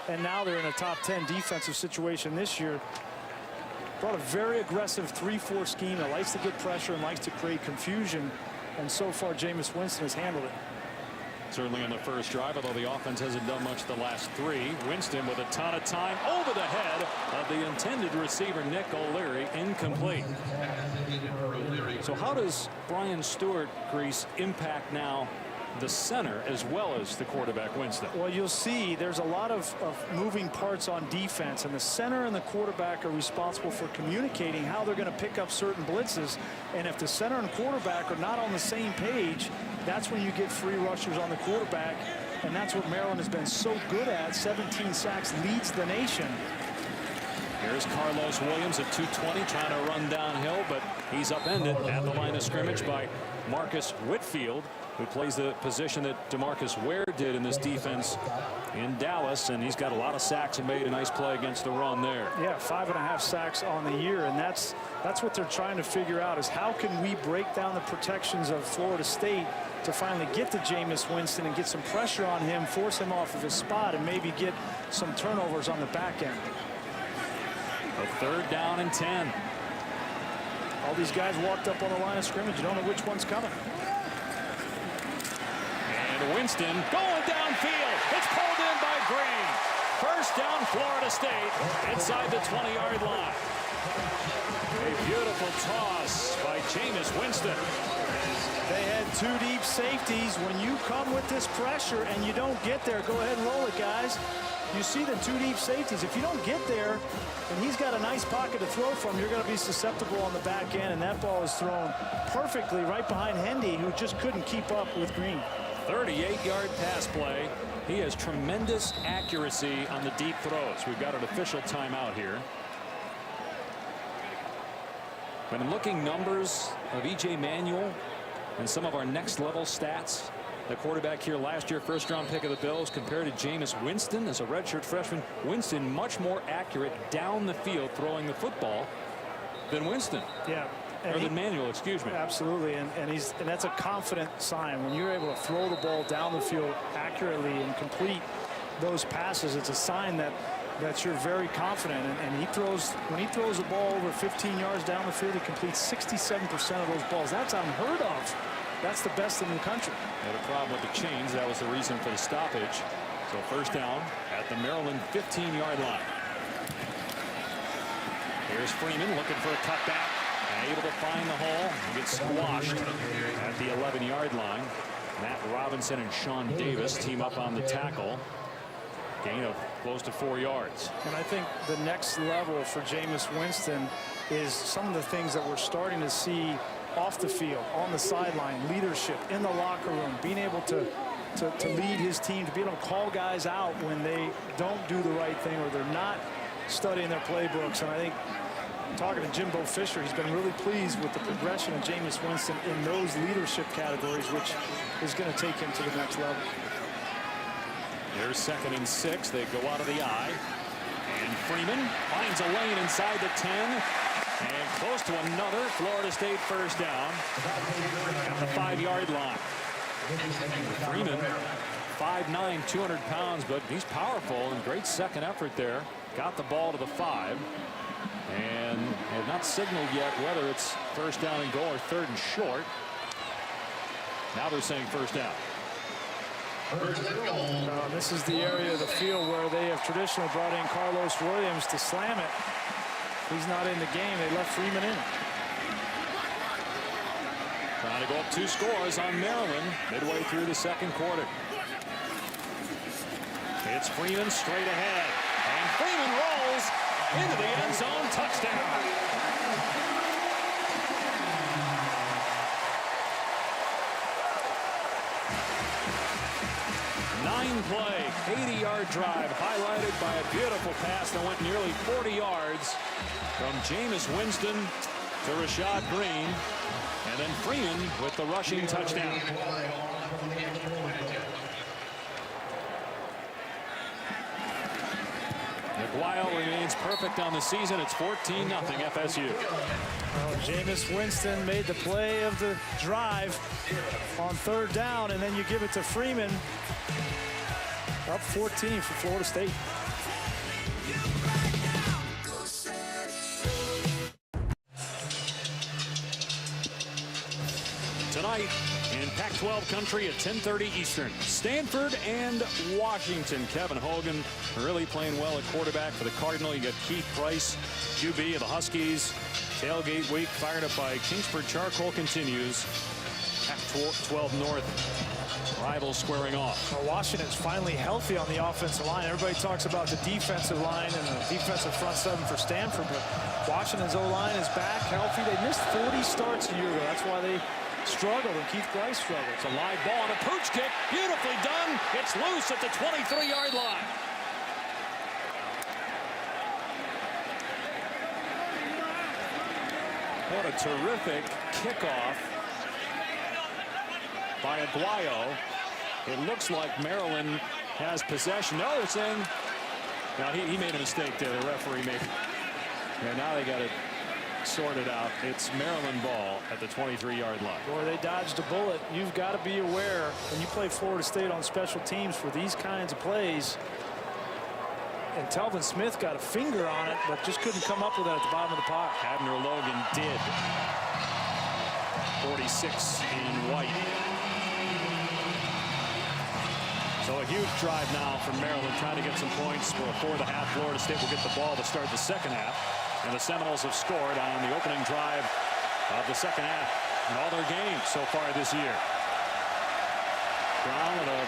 And now they're in a top 10 defensive situation this year. Brought a very aggressive 3-4 scheme that likes to get pressure and likes to create confusion. and so far Jameis Winston has handled it. Certainly on the first drive, although the offense hasn't done much the last three. Winston with a ton of time over the head of the intended receiver, Nick O'Leary, incomplete. So how does Brian Stewart, Grease, impact now the center as well as the quarterback Winston? Well, you'll see there's a lot of moving parts on defense, and the center and the quarterback are responsible for communicating how they're going to pick up certain blitzes. And if the center and quarterback are not on the same page, that's when you get free rushers on the quarterback, and that's what Maryland has been so good at. 17 sacks, leads the nation. Here's Carlos Williams at 220, trying to run downhill, but he's upended at the line of scrimmage by Marcus Whitfield, who plays the position that DeMarcus Ware did in this defense in Dallas, and he's got a lot of sacks and made a nice play against the run there. Yeah, 5.5 sacks on the year, and that's what they're trying to figure out, is how can we break down the protections of Florida State to finally get to Jameis Winston and get some pressure on him, force him off of his spot, and maybe get some turnovers on the back end. A 3rd down and 10. All these guys walked up on the line of scrimmage. You don't know which one's coming. And Winston going downfield. It's pulled in by Green. First down, Florida State inside the 20-yard line. A beautiful toss by Jameis Winston. They had 2 deep safeties. When you come with this pressure and you don't get there, go ahead and roll it, guys. You see the 2 deep safeties. If you don't get there, and he's got a nice pocket to throw from, you're going to be susceptible on the back end, and that ball is thrown perfectly right behind Hendy, who just couldn't keep up with Green. 38-yard pass play. He has tremendous accuracy on the deep throws. We've got an official timeout here. When looking numbers of E.J. Manuel and some of our next level stats, the quarterback here last year, 1st-round pick of the Bills, compared to Jameis Winston as a redshirt freshman. Winston much more accurate down the field throwing the football than Winston. Yeah. Or than Manuel, excuse me. Absolutely, and that's a confident sign. When you're able to throw the ball down the field accurately and complete those passes, it's a sign that you're very confident. And when he throws the ball over 15 yards down the field, he completes 67% of those balls. That's unheard of. That's the best in the country. Had a problem with the chains. That was the reason for the stoppage. So 1st down at the Maryland 15-yard line. Here's Freeman looking for a cutback. And able to find the hole. He gets squashed at the 11-yard line. Matt Robinson and Sean Davis team up on the tackle. Gain of close to 4 yards. And I think the next level for Jameis Winston is some of the things that we're starting to see off the field, on the sideline, leadership in the locker room, being able to lead his team, to be able to call guys out when they don't do the right thing or they're not studying their playbooks. And I think, talking to Jimbo Fisher, he's been really pleased with the progression of Jameis Winston in those leadership categories, which is going to take him to the next level. There's 2nd and 6. They go out of the eye. And Freeman finds a lane inside the 10. And close to another Florida State 1st down at the 5-yard line. Freeman, 5'9", 200 pounds, but he's powerful, and great second effort there. Got the ball to the 5. And have not signaled yet whether it's 1st down and goal or 3rd and short. Now they're saying 1st down. This is the area of the field where they have traditionally brought in Carlos Williams to slam it. He's not in the game. They left Freeman in. Trying to go up 2 scores on Maryland midway through the 2nd quarter. It's Freeman straight ahead. And Freeman rolls into the end zone. Touchdown. Nine-play, 80-yard drive, highlighted by a beautiful pass that went nearly 40 yards from Jameis Winston to Rashad Green, and then Freeman with the rushing touchdown. McGuile remains perfect on the season. It's 14-0 FSU. Jameis Winston made the play of the drive on 3rd down, and then you give it to Freeman. Up 14 for Florida State. To Tonight in Pac-12 country at 10:30 Eastern. Stanford and Washington. Kevin Hogan really playing well at quarterback for the Cardinal. You got Keith Price, QB of the Huskies. Tailgate week fired up by Kingsford Charcoal continues. Pac-12 North rivals squaring off. Well, Washington's finally healthy on the offensive line. Everybody talks about the defensive line and the defensive front seven for Stanford, but Washington's O-line is back healthy. They missed 40 starts a year ago. That's why they struggled, and Keith Price struggled. It's a live ball and a pooch kick. Beautifully done. It's loose at the 23-yard line. What a terrific kickoff by Aguayo. It looks like Maryland has possession. No, they're saying, now he made a mistake there. The referee made. Yeah, now they got it sorted out. It's Maryland ball at the 23-yard line. Boy, they dodged a bullet. You've got to be aware when you play Florida State on special teams for these kinds of plays. And Telvin Smith got a finger on it, but just couldn't come up with it at the bottom of the pocket. Abner Logan did. 46 in white. So a huge drive now from Maryland, trying to get some points before the half. Florida State will get the ball to start the second half. And the Seminoles have scored on the opening drive of the second half in all their games so far this year. Brown with a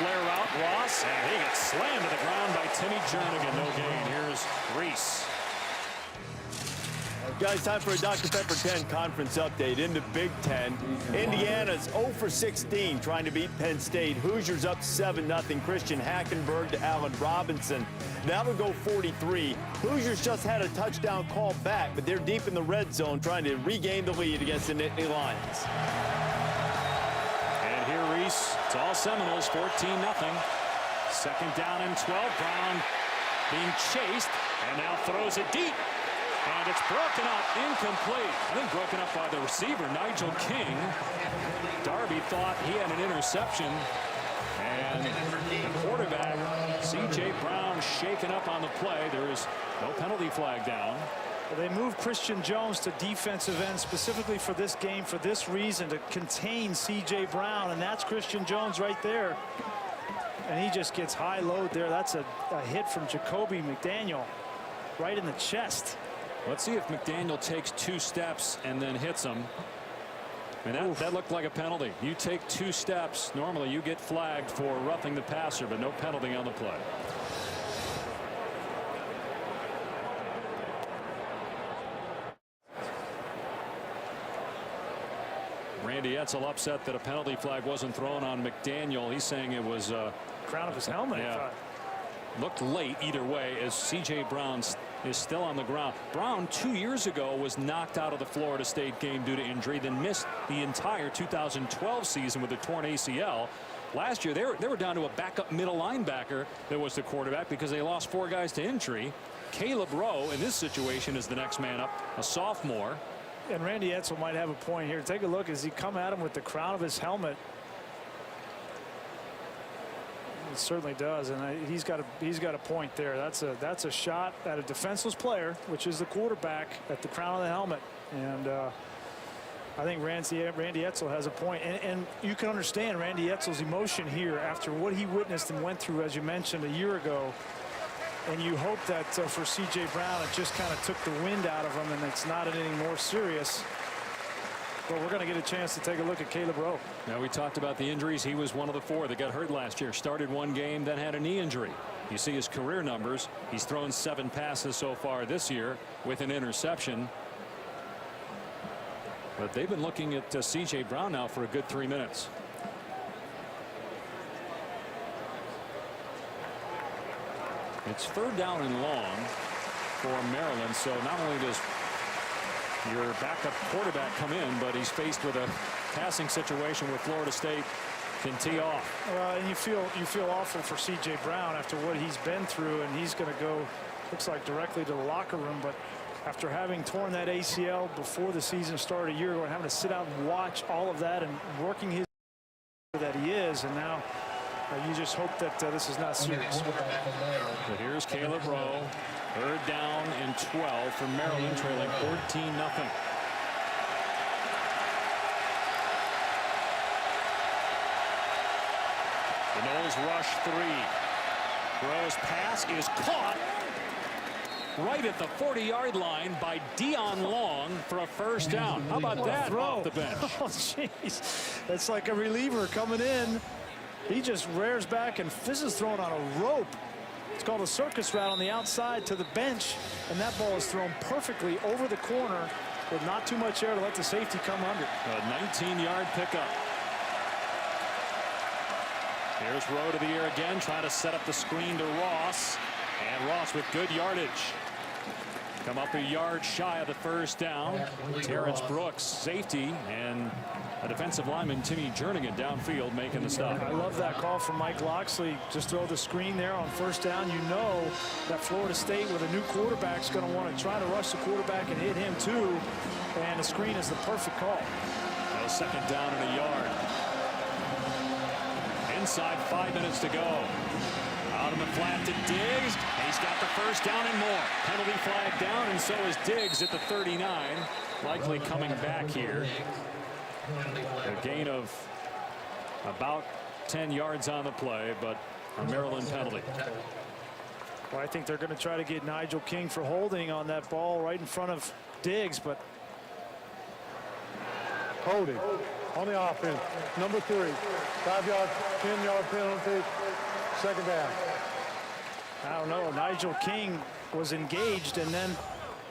flare route. Ross, and he gets slammed to the ground by Timmy Jernigan. No gain. Here's Reese. Guys, time for a Dr. Pepper 10 conference update. In the Big Ten, Indiana's 0 for 16 trying to beat Penn State. Hoosiers up 7-0. Christian Hackenberg to Allen Robinson. That would go 43. Hoosiers just had a touchdown call back, but they're deep in the red zone trying to regain the lead against the Nittany Lions. And here Reese, it's all Seminoles, 14-0. Second down and 12. Brown being chased and now throws it deep. And it's broken up, incomplete. I think broken up by the receiver, Nigel King. Darby thought he had an interception. And the quarterback, C.J. Brown, shaken up on the play. There is no penalty flag down. Well, they moved Christian Jones to defensive end specifically for this game, for this reason, to contain C.J. Brown. And that's Christian Jones right there. And he just gets high load there. That's a hit from Jacoby McDaniel right in the chest. Let's see if McDaniel takes 2 steps and then hits him. And that looked like a penalty. You take 2 steps, normally you get flagged for roughing the passer, but no penalty on the play. Randy Edsall upset that a penalty flag wasn't thrown on McDaniel. He's saying it was crown of his helmet. Yeah. Looked late either way as C.J. Brown is still on the ground. Brown 2 years ago was knocked out of the Florida State game due to injury, then missed the entire 2012 season with a torn ACL. Last year they were down to a backup middle linebacker that was the quarterback because they lost 4 guys to injury. Caleb Rowe in this situation is the next man up, a sophomore. And Randy Edsall might have a point here. Take a look as he come at him with the crown of his helmet. It certainly does, and he's got a point there. That's a shot at a defenseless player, which is the quarterback, at the crown of the helmet. And I think Randy Edsall has a point. And you can understand Randy Edsall's emotion here after what he witnessed and went through, as you mentioned, a year ago. And you hope that for C.J. Brown, it just kind of took the wind out of him, and it's not anything more serious. But we're going to get a chance to take a look at Caleb Rowe. Now, we talked about the injuries. He was one of the 4 that got hurt last year. Started 1 game, then had a knee injury. You see his career numbers. He's thrown 7 passes so far this year with an interception. But they've been looking at C.J. Brown now for a good 3 minutes. It's 3rd down and long for Maryland. So not only does your backup quarterback come in, but he's faced with a passing situation where Florida State can tee off. And you feel awful for C.J. Brown after what he's been through, and he's going to go, looks like, directly to the locker room. But after having torn that ACL before the season started a year ago and having to sit out and watch all of that and working his that he is, and now you just hope that this is not serious. But here's Caleb Rowe. 3rd down and 12 for Maryland, trailing 14-0. The Noles rush 3. Rowe's pass is caught right at the 40-yard line by Dion Long for a first down. How about that throw off the bench? Oh, jeez. That's like a reliever coming in. He just rears back, and this is thrown on a rope. It's called a circus route on the outside to the bench, and that ball is thrown perfectly over the corner with not too much air to let the safety come under. A 19-yard pickup. Here's Rowe to the air again, trying to set up the screen to Ross. And Ross with good yardage. Come up a yard shy of the first down. Terrence Brooks, safety, and a defensive lineman, Timmy Jernigan, downfield making the stop. I love that call from Mike Locksley. Just throw the screen there on first down. You know that Florida State with a new quarterback is going to want to try to rush the quarterback and hit him too. And the screen is the perfect call. A second down and a yard. Inside 5 minutes to go. Out on the flat to Diggs. He's got the first down and more. Penalty flag down, and so is Diggs at the 39. Likely coming back here. A gain of about 10 yards on the play, but a Maryland penalty. Well, I think they're going to try to get Nigel King for holding on that ball right in front of Diggs, but Holding on the offense. Number 3. 5-yard, 10-yard penalty. Second down. I don't know. Nigel King was engaged, and then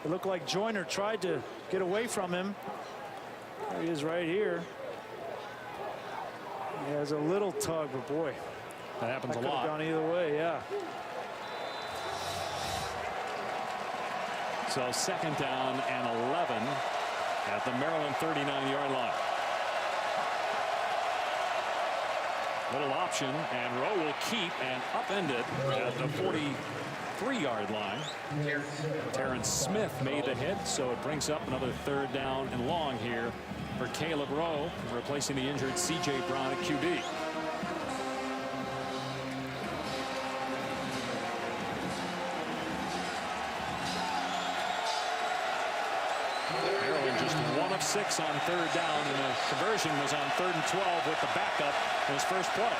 it looked like Joyner tried to get away from him. There he is right here. He has a little tug, but boy, that happens a could have lot. gone either way, yeah. So second down and 11 at the Maryland 39-yard line. Little option, and Rowe will keep and upend it at the 43-yard line. Terrence Smith made the hit, so it brings up another third down and long here for Caleb Rowe, replacing the injured C.J. Brown at QB. Maryland just 1 of 6 on third down, and the conversion was on 3rd and 12 with the backup in his first play.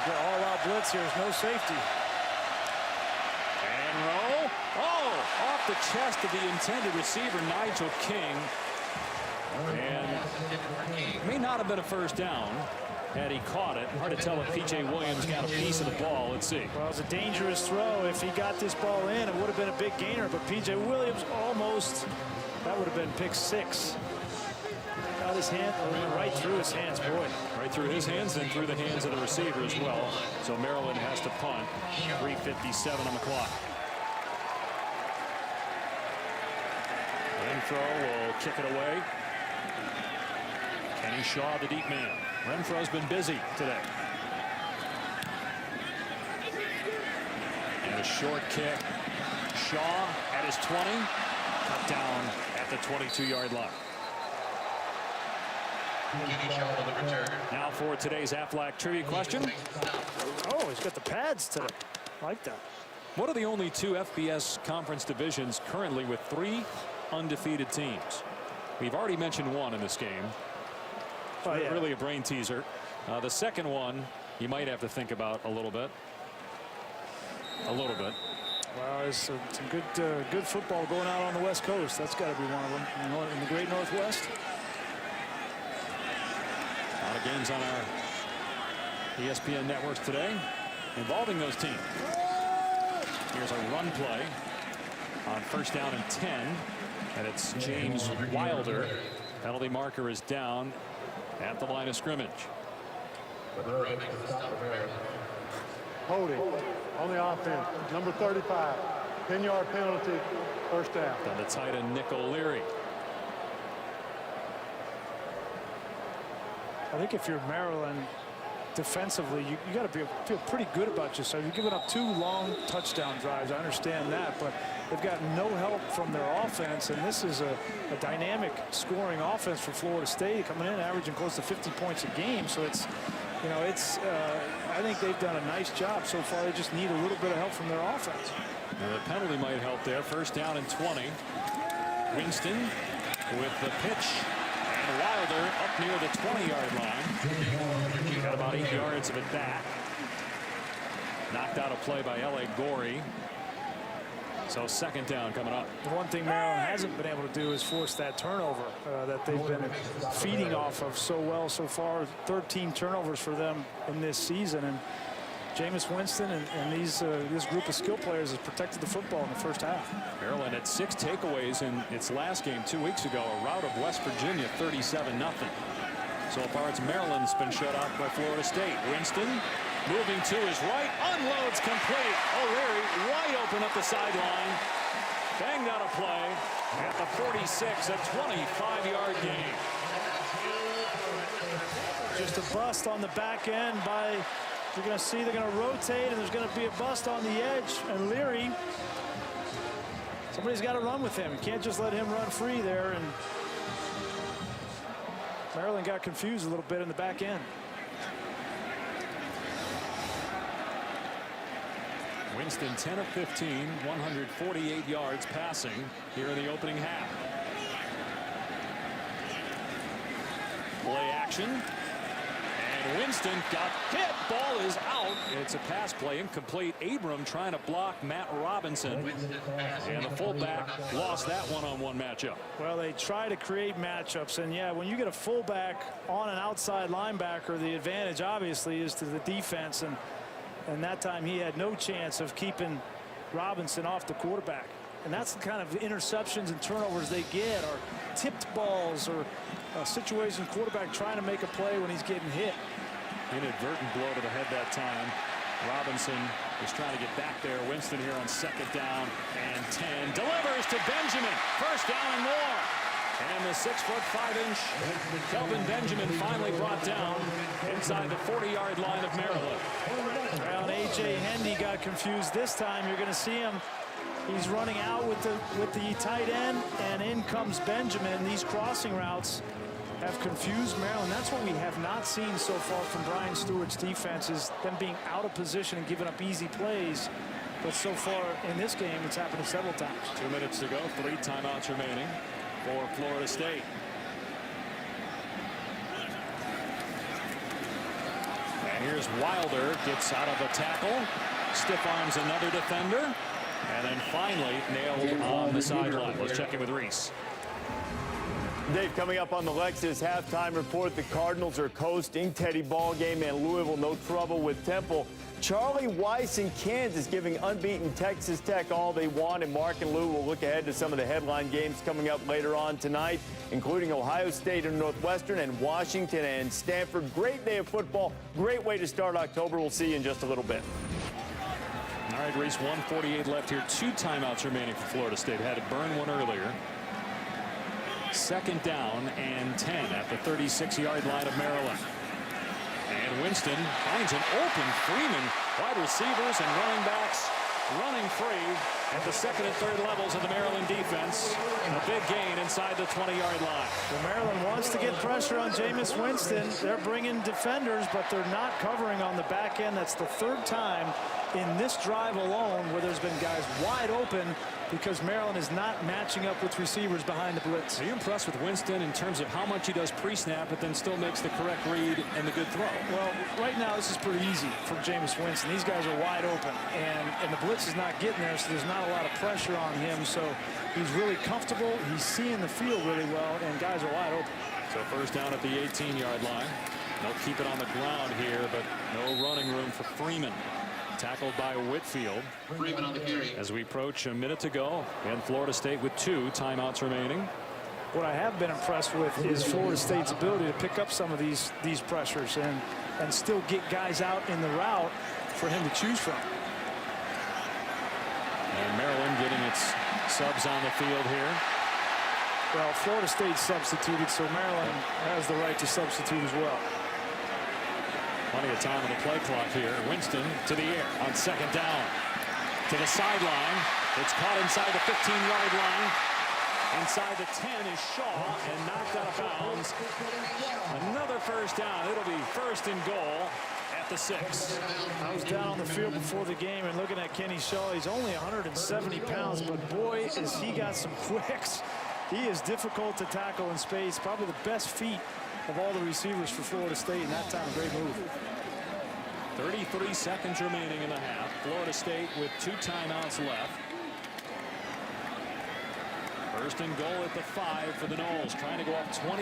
All-out blitz here is no safety. And Rowe, off the chest of the intended receiver, Nigel King. And may not have been a first down had he caught it. Hard to tell if P.J. Williams got a piece of the ball. Let's see. Well, it was a dangerous throw. If he got this ball in, it would have been a big gainer, but P.J. Williams almost, that would have been pick 6. Got his hand right through his hands, boy. Right through his hands, then through the hands of the receiver as well. So Maryland has to punt. 3:57 on the clock. Renfro will kick it away. Kenny Shaw, the deep man. Renfro's been busy today. And a short kick. Shaw at his 20. Cut down at the 22-yard line. Now for today's Aflac trivia question. Oh, he's got the pads today. I like that. What are the only 2 FBS conference divisions currently with 3 undefeated teams? We've already mentioned one in this game. Oh, yeah. Really a brain teaser. The second one you might have to think about a little bit. Well, there's some good football going out on the West Coast. That's got to be one of them. In the Great Northwest. A lot of games on our ESPN networks today involving those teams. Here's a run play on first down and 10, and it's James Wilder. Penalty marker is down at the line of scrimmage. Holding on the offense. Number 35. 10-yard penalty. First down. On the tight end, Nick O'Leary. I think if you're Maryland defensively, you got to feel pretty good about yourself. You've given up 2 long touchdown drives. I understand that, but they've got no help from their offense, and this is a dynamic scoring offense for Florida State, coming in averaging close to 50 points a game. So it's, I think they've done a nice job so far. They just need a little bit of help from their offense. Now the penalty might help there. First down and 20. Winston with the pitch. And Wilder up near the 20-yard line. Got about 8 yards of it back. Knocked out a play by L.A. Gorey. So second down coming up. The one thing Maryland hasn't been able to do is force that turnover that they've been feeding off of so well so far. 13 turnovers for them in this season. And Jameis Winston and this group of skill players has protected the football in the first half. Maryland had 6 takeaways in its last game 2 weeks ago. A rout of West Virginia, 37-0. So far, it's Maryland's been shut out by Florida State. Winston moving to his right, unloads complete. O'Leary wide open up the sideline. Banged out a play at the 46, a 25-yard gain. Just a bust on the back end by, you're going to see they're going to rotate, and there's going to be a bust on the edge. And Leary, somebody's got to run with him. You can't just let him run free there. And Maryland got confused a little bit in the back end. Winston 10 of 15, 148 yards passing here in the opening half. Play action. And Winston got hit. Ball is out. It's a pass play incomplete. Abram trying to block Matt Robinson. And the fullback lost that one-on-one matchup. Well, they try to create matchups. And, yeah, when you get a fullback on an outside linebacker, the advantage obviously is to the defense. And that time he had no chance of keeping Robinson off the quarterback. And that's the kind of interceptions and turnovers they get, or tipped balls, or a situation quarterback trying to make a play when he's getting hit. Inadvertent blow to the head that time. Robinson is trying to get back there. Winston here on second down and 10. Delivers to Benjamin. First down and more. And the 6'5" Kelvin Benjamin finally brought down inside the 40-yard line of Maryland. Well, A.J. Hendy got confused this time. You're going to see him. He's running out with the tight end, and in comes Benjamin. These crossing routes have confused Maryland. That's what we have not seen so far from Brian Stewart's defense, is them being out of position and giving up easy plays. But so far in this game, it's happened several times. 2 minutes to go, 3 timeouts remaining for Florida State. And here's Wilder, gets out of a tackle, stiff arms another defender, and then finally nailed on the sideline. Let's check in with Reese. Dave, coming up on the Lexus halftime report, the Cardinals are coasting. Teddy Ballgame and Louisville no trouble with Temple. Charlie Weiss in Kansas giving unbeaten Texas Tech all they want, and Mark and Lou will look ahead to some of the headline games coming up later on tonight, including Ohio State and Northwestern and Washington and Stanford. Great day of football. Great way to start October. We'll see you in just a little bit. All right, Reese, 1:48 left here. 2 timeouts remaining for Florida State. Had to burn one earlier. Second down and 10 at the 36-yard line of Maryland. And Winston finds an open Freeman. Wide receivers and running backs running free at the second and third levels of the Maryland defense. A big gain inside the 20-yard line. Well, Maryland wants to get pressure on Jameis Winston. They're bringing defenders, but they're not covering on the back end. That's the 3rd time in this drive alone where there's been guys wide open because Maryland is not matching up with receivers behind the blitz. Are you impressed with Winston in terms of how much he does pre-snap but then still makes the correct read and the good throw? Well, right now this is pretty easy for Jameis Winston. These guys are wide open, and the blitz is not getting there, so there's not a lot of pressure on him. So he's really comfortable. He's seeing the field really well, and guys are wide open. So first down at the 18-yard line. They'll keep it on the ground here, but no running room for Freeman. Tackled by Whitfield. Freeman on the carry. As we approach a minute to go, and Florida State with 2 timeouts remaining. What I have been impressed with is Florida State's ability to pick up some of these pressures and still get guys out in the route for him to choose from. And Maryland getting its subs on the field here. Well, Florida State substituted, so Maryland has the right to substitute as well. Plenty of time on the play clock here. Winston to the air on second down. To the sideline. It's caught inside the 15-yard line. Inside the 10 is Shaw and knocked out of bounds. Another first down. It'll be first and goal at the 6. I was down on the field before the game and looking at Kenny Shaw. He's only 170 pounds, but boy, has he got some quicks. He is difficult to tackle in space. Probably the best feet of all the receivers for Florida State, and that time a great move. 33 seconds remaining in the half. Florida State with 2 timeouts left. First and goal at the 5 for the Noles, trying to go up 21-0.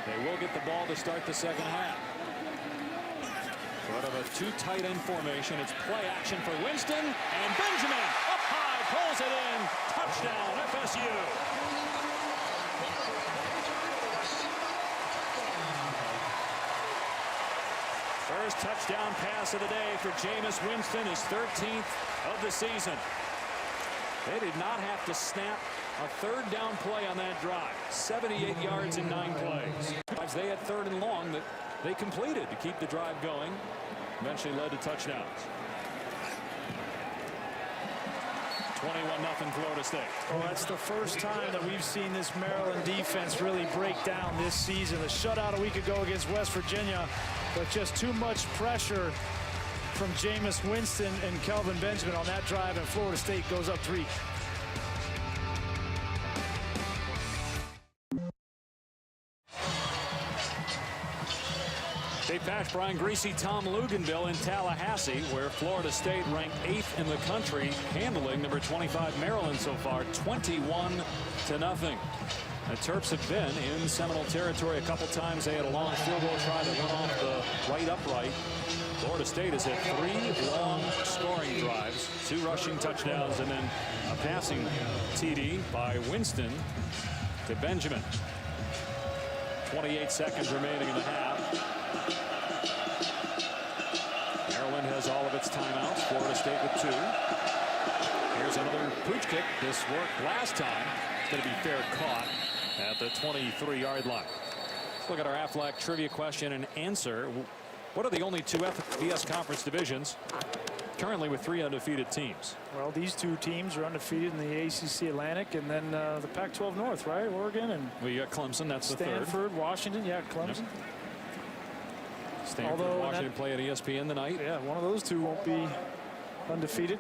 They will get the ball to start the second half. Sort of a 2 tight end formation. It's play action for Winston, and Benjamin up high, pulls it in. Touchdown, FSU. First touchdown pass of the day for Jameis Winston, his 13th of the season. They did not have to snap a third down play on that drive. 78 yards in 9 plays. They had 3rd and long that they completed to keep the drive going. Eventually led to touchdowns. 21-0 Florida State. Well, that's the first time that we've seen this Maryland defense really break down this season. A shutout a week ago against West Virginia, but just too much pressure from Jameis Winston and Kelvin Benjamin on that drive, and Florida State goes up 3. Dave Pasch, Brian Griese, Tom Luginbill in Tallahassee, where Florida State ranked 8th in the country, handling number 25 Maryland so far, 21-0. The Terps have been in Seminole territory a couple times. They had a long field goal try that went off the right upright. Florida State has had 3 long scoring drives, 2 rushing touchdowns, and then a passing TD by Winston to Benjamin. 28 seconds remaining in the half. Maryland has all of its timeouts. Florida State with 2. Here's another pooch kick. This worked last time. It's going to be fair caught at the 23-yard line. Let's look at our Aflac trivia question and answer. What are the only 2 FBS conference divisions currently with 3 undefeated teams? Well, these 2 teams are undefeated in the ACC Atlantic, and then the Pac-12 North, right? Oregon and we got Clemson. That's the 3rd. Stanford, Washington. Yeah, Clemson. Yep. Stanford, Washington play at ESPN tonight. Yeah, one of those 2 won't be undefeated.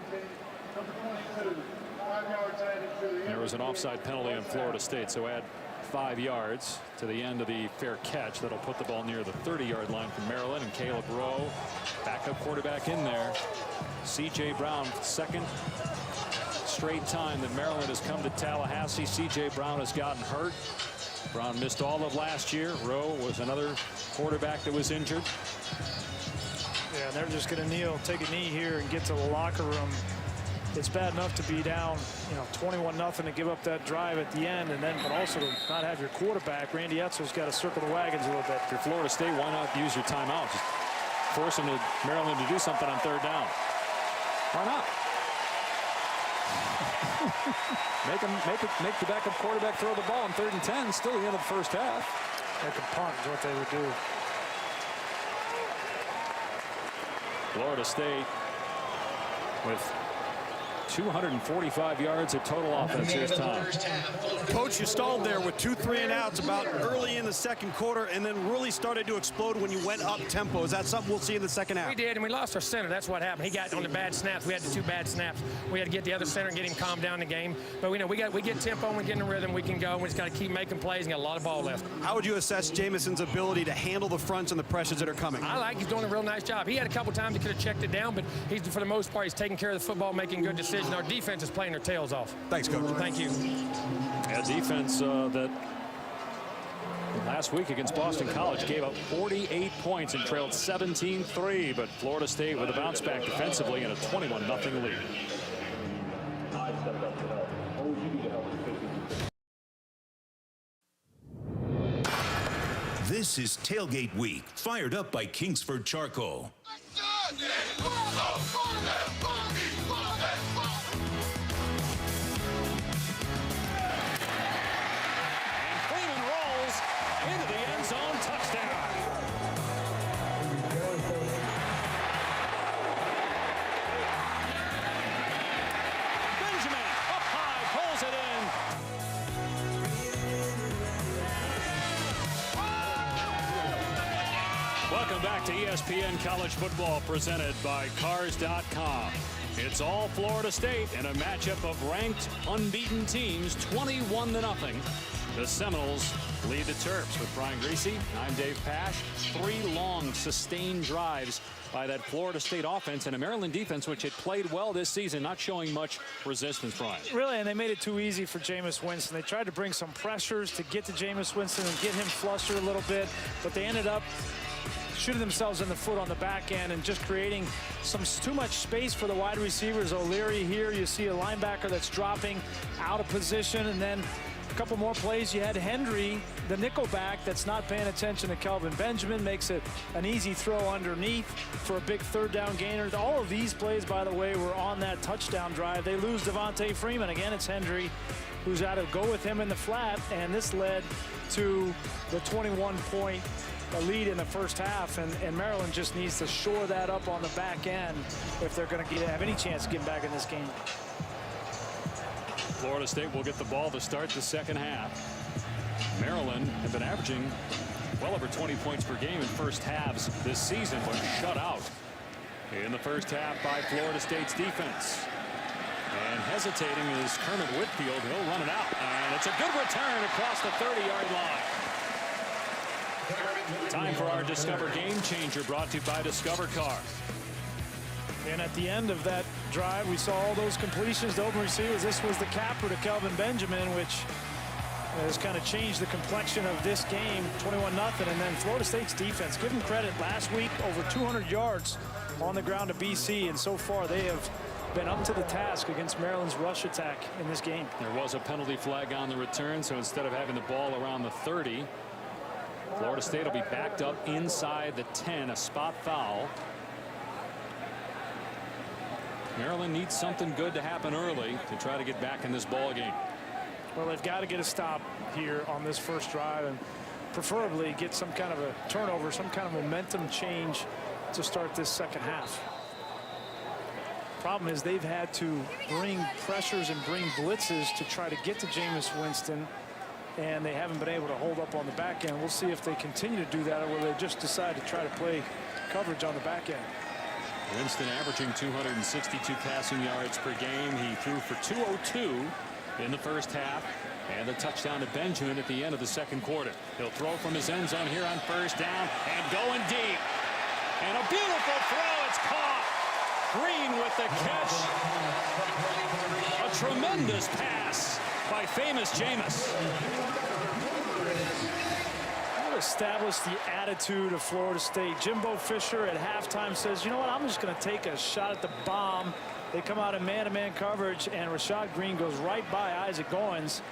There was an offside penalty on Florida State, so add 5 yards to the end of the fair catch. That'll put the ball near the 30-yard line for Maryland, and Caleb Rowe, backup quarterback in there. C.J. Brown, 2nd straight time that Maryland has come to Tallahassee. C.J. Brown has gotten hurt. Brown missed all of last year. Rowe was another quarterback that was injured. Yeah, and they're just going to take a knee here and get to the locker room. It's bad enough to be down, 21-0 to give up that drive at the end, and then but also to not have your quarterback. Randy Edsall's got to circle the wagons a little bit. If you're Florida State, why not use your timeout? Just force them to Maryland to do something on 3rd down. Why not? make the backup quarterback throw the ball on 3rd and 10. Still the end of the first half. Make a punt is what they would do. Florida State with 245 yards of total offense. Here's Tom. Coach, you stalled there with 2 3-and-outs about early in the 2nd quarter, and then really started to explode when you went up tempo. Is that something we'll see in the second half? We did, and we lost our center. That's what happened. He got on the bad snaps. We had the 2 bad snaps. We had to get the other center and get him calmed down in the game. But we get tempo and we get in the rhythm. We can go. We just got to keep making plays and got a lot of ball left. How would you assess Jamison's ability to handle the fronts and the pressures that are coming? He's doing a real nice job. He had a couple times he could have checked it down, but he's, for the most part, he's taking care of the football, making good decisions. Our defense is playing their tails off. Thanks, Coach. Thank you. A defense that last week against Boston College gave up 48 points and trailed 17-3, but Florida State with a bounce back defensively and a 21-0 lead. This is Tailgate Week, fired up by Kingsford Charcoal. Into the end zone, touchdown. Benjamin up high, pulls it in. Welcome back to ESPN College Football, presented by Cars.com. It's all Florida State in a matchup of ranked, unbeaten teams, 21-0. The Seminoles lead the Terps. With Brian Griese, I'm Dave Pasch. 3 long, sustained drives by that Florida State offense and a Maryland defense which had played well this season, not showing much resistance, Brian. Really, and they made it too easy for Jameis Winston. They tried to bring some pressures to get to Jameis Winston and get him flustered a little bit, but they ended up shooting themselves in the foot on the back end and just creating too much space for the wide receivers. O'Leary here, you see a linebacker that's dropping out of position, and then a couple more plays. You had Hendry, the nickelback, that's not paying attention to Kelvin Benjamin, makes it an easy throw underneath for a big 3rd down gainer. All of these plays, by the way, were on that touchdown drive. They lose Devontae Freeman. Again, it's Hendry who's out to go with him in the flat, and this led to the 21-point lead in the first half, and Maryland just needs to shore that up on the back end if they're going to have any chance of getting back in this game. Florida State will get the ball to start the second half. Maryland have been averaging well over 20 points per game in first halves this season, but shut out in the first half by Florida State's defense. And hesitating is Kermit Whitfield. He'll run it out, and it's a good return across the 30-yard line. Time for our Discover Game Changer, brought to you by Discover Car. And at the end of that drive, we saw all those completions to open receivers. This was the capper to Kelvin Benjamin, which has kind of changed the complexion of this game, 21-0. And then Florida State's defense, give them credit, last week over 200 yards on the ground to BC, and so far they have been up to the task against Maryland's rush attack in this game. There was a penalty flag on the return, so instead of having the ball around the 30, Florida State will be backed up inside the 10, a spot foul. Maryland needs something good to happen early to try to get back in this ball game. Well, they've got to get a stop here on this first drive and preferably get some kind of a turnover, some kind of momentum change to start this second half. Problem is they've had to bring pressures and bring blitzes to try to get to Jameis Winston, and they haven't been able to hold up on the back end. We'll see if they continue to do that or whether they just decide to try to play coverage on the back end. Winston averaging 262 passing yards per game. He threw for 202 in the first half, and the touchdown to Benjamin at the end of the second quarter. He'll throw from his end zone here on first down and going deep. And a beautiful throw. It's caught. Green with the catch. A tremendous pass by famous Jameis. Established the attitude of Florida State. Jimbo Fisher at halftime says, you know what, I'm just going to take a shot at the bomb. They come out in man-to-man coverage, and Rashad Green goes right by Isaac Goins.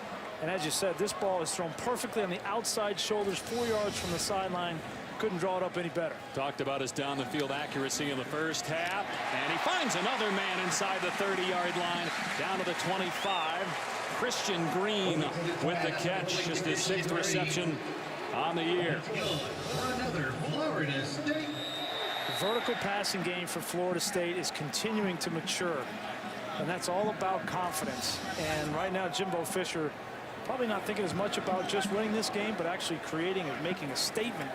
And as you said, this ball is thrown perfectly on the outside shoulders, 4 yards from the sideline. Couldn't draw it up any better. Talked about his down-the-field accuracy in the first half, and he finds another man inside the 30-yard line, down to the 25. Christian Green with the catch, just his 6th reception on the year. The vertical passing game for Florida State is continuing to mature, and that's all about confidence. And right now, Jimbo Fisher probably not thinking as much about just winning this game, but actually creating and making a statement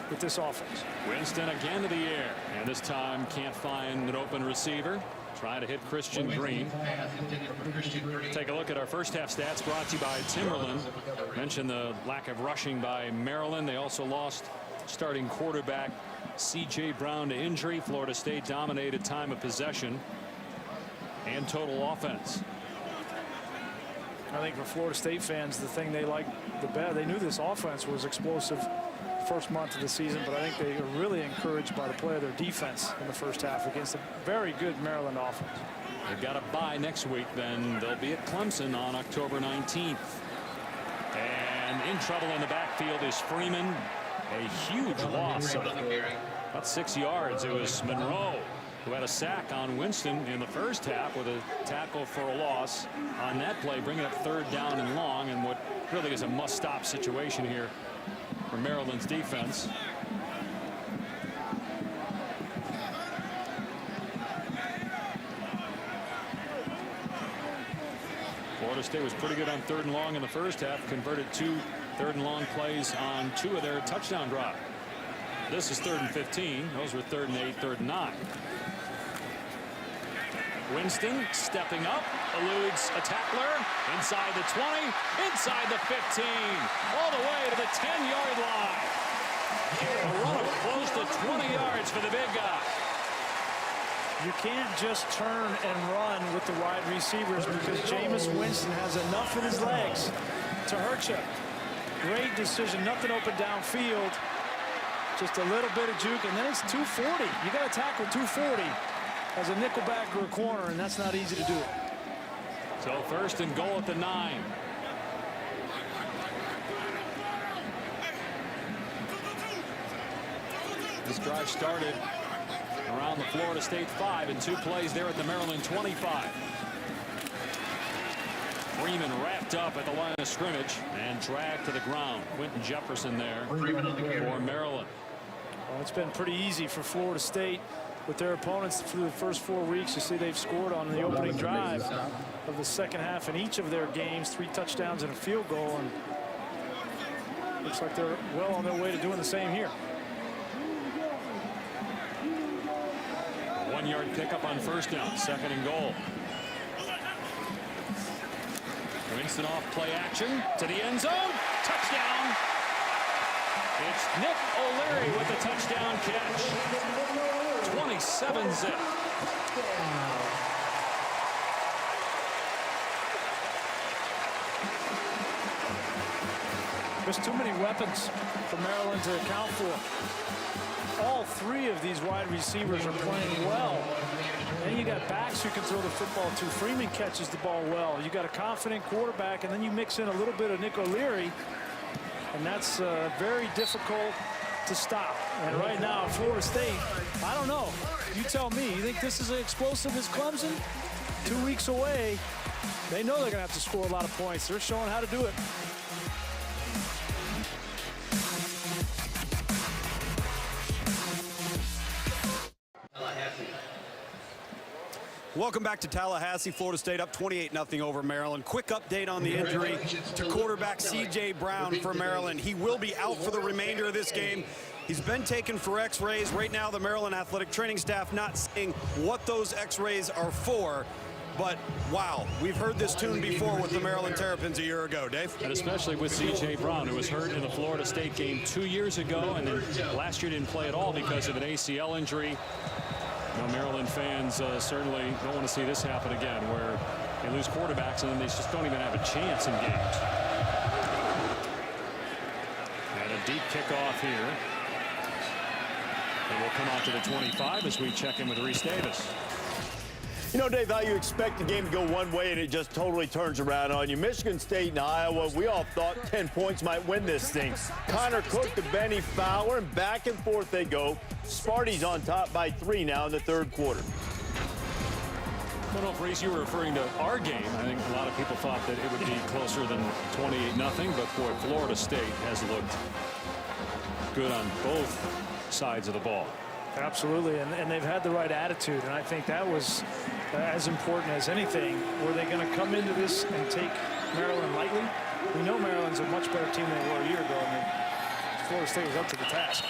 with this offense. Winston again to the air, and this time can't find an open receiver. Trying to hit Christian Green. Take a look at our first half stats, brought to you by Timberland. Mentioned the lack of rushing by Maryland. They also lost starting quarterback C.J. Brown to injury. Florida State dominated time of possession and total offense. I think for Florida State fans, the thing they like the best, they knew this offense was explosive first month of the season, but I think they are really encouraged by the play of their defense in the first half against a very good Maryland offense. They've got a bye next week, then they'll be at Clemson on October 19th. And in trouble in the backfield is Freeman. A huge loss of about 6 yards. It was Monroe who had a sack on Winston in the first half with a tackle for a loss on that play, bringing up 3rd down and long, and what really is a must-stop situation here for Maryland's defense. Florida State was pretty good on 3rd and long in the first half, converted 2 3rd and long plays on 2 of their touchdown drives. This is 3rd and 15. Those were 3rd and 8, 3rd and 9. Winston stepping up, eludes a tackler, inside the 20, inside the 15, all the way to the 10-yard line. A run of close to 20 yards for the big guy. You can't just turn and run with the wide receivers because Jameis Winston has enough in his legs to hurt you. Great decision, nothing open downfield. Just a little bit of juke, and then it's 240. You got to tackle 240 as a nickelback or a corner, and that's not easy to do. So first and goal at the 9. This drive started around the Florida State 5 and 2 plays there at the Maryland 25. Freeman wrapped up at the line of scrimmage and dragged to the ground. Quentin Jefferson there for Maryland. Well, it's been pretty easy for Florida State with their opponents through the first 4 weeks. You see they've scored on the opening drive of the second half in each of their games, 3 touchdowns and a field goal, and looks like they're well on their way to doing the same here. 1-yard pickup on first down, second and goal. Winston off play action to the end zone. Touchdown. It's Nick O'Leary with the touchdown catch. 27-zip. There's too many weapons for Maryland to account for. All 3 of these wide receivers are playing well. Then you got backs who can throw the football to. Freeman catches the ball well. You got a confident quarterback, and then you mix in a little bit of Nick O'Leary, and that's very difficult to stop. And right now, Florida State, I don't know. You tell me. You think this is as explosive as Clemson? 2 weeks away. They know they're going to have to score a lot of points. They're showing how to do it. Welcome back to Tallahassee. Florida State up 28-0 over Maryland. Quick update on the injury to quarterback C.J. Brown for Maryland. He will be out for the remainder of this game. He's been taken for x-rays. Right now, the Maryland athletic training staff not saying what those x-rays are for. But, wow, we've heard this tune before with the Maryland Terrapins a year ago, Dave. And especially with C.J. Brown, who was hurt in the Florida State game 2 years ago, and then last year didn't play at all because of an ACL injury. You know, Maryland fans certainly don't want to see this happen again, where they lose quarterbacks and then they just don't even have a chance in games. And a deep kickoff here. And we'll come out to the 25 as we check in with Reese Davis. You know, Dave, how you expect the game to go one way and it just totally turns around on you. Michigan State and Iowa, we all thought 10 points might win this thing. Connor Cook to Benny Fowler, and back and forth they go. Sparty's on top by 3 now in the third quarter. I don't know if, Reese, you were referring to our game. I think a lot of people thought that it would be closer than 28-0, but boy, Florida State has looked good on both sides of the ball. Absolutely, and they've had the right attitude, and I think that was as important as anything. Were they going to come into this and take Maryland lightly? We know Maryland's a much better team than they were a year ago, and Florida State was up to the task.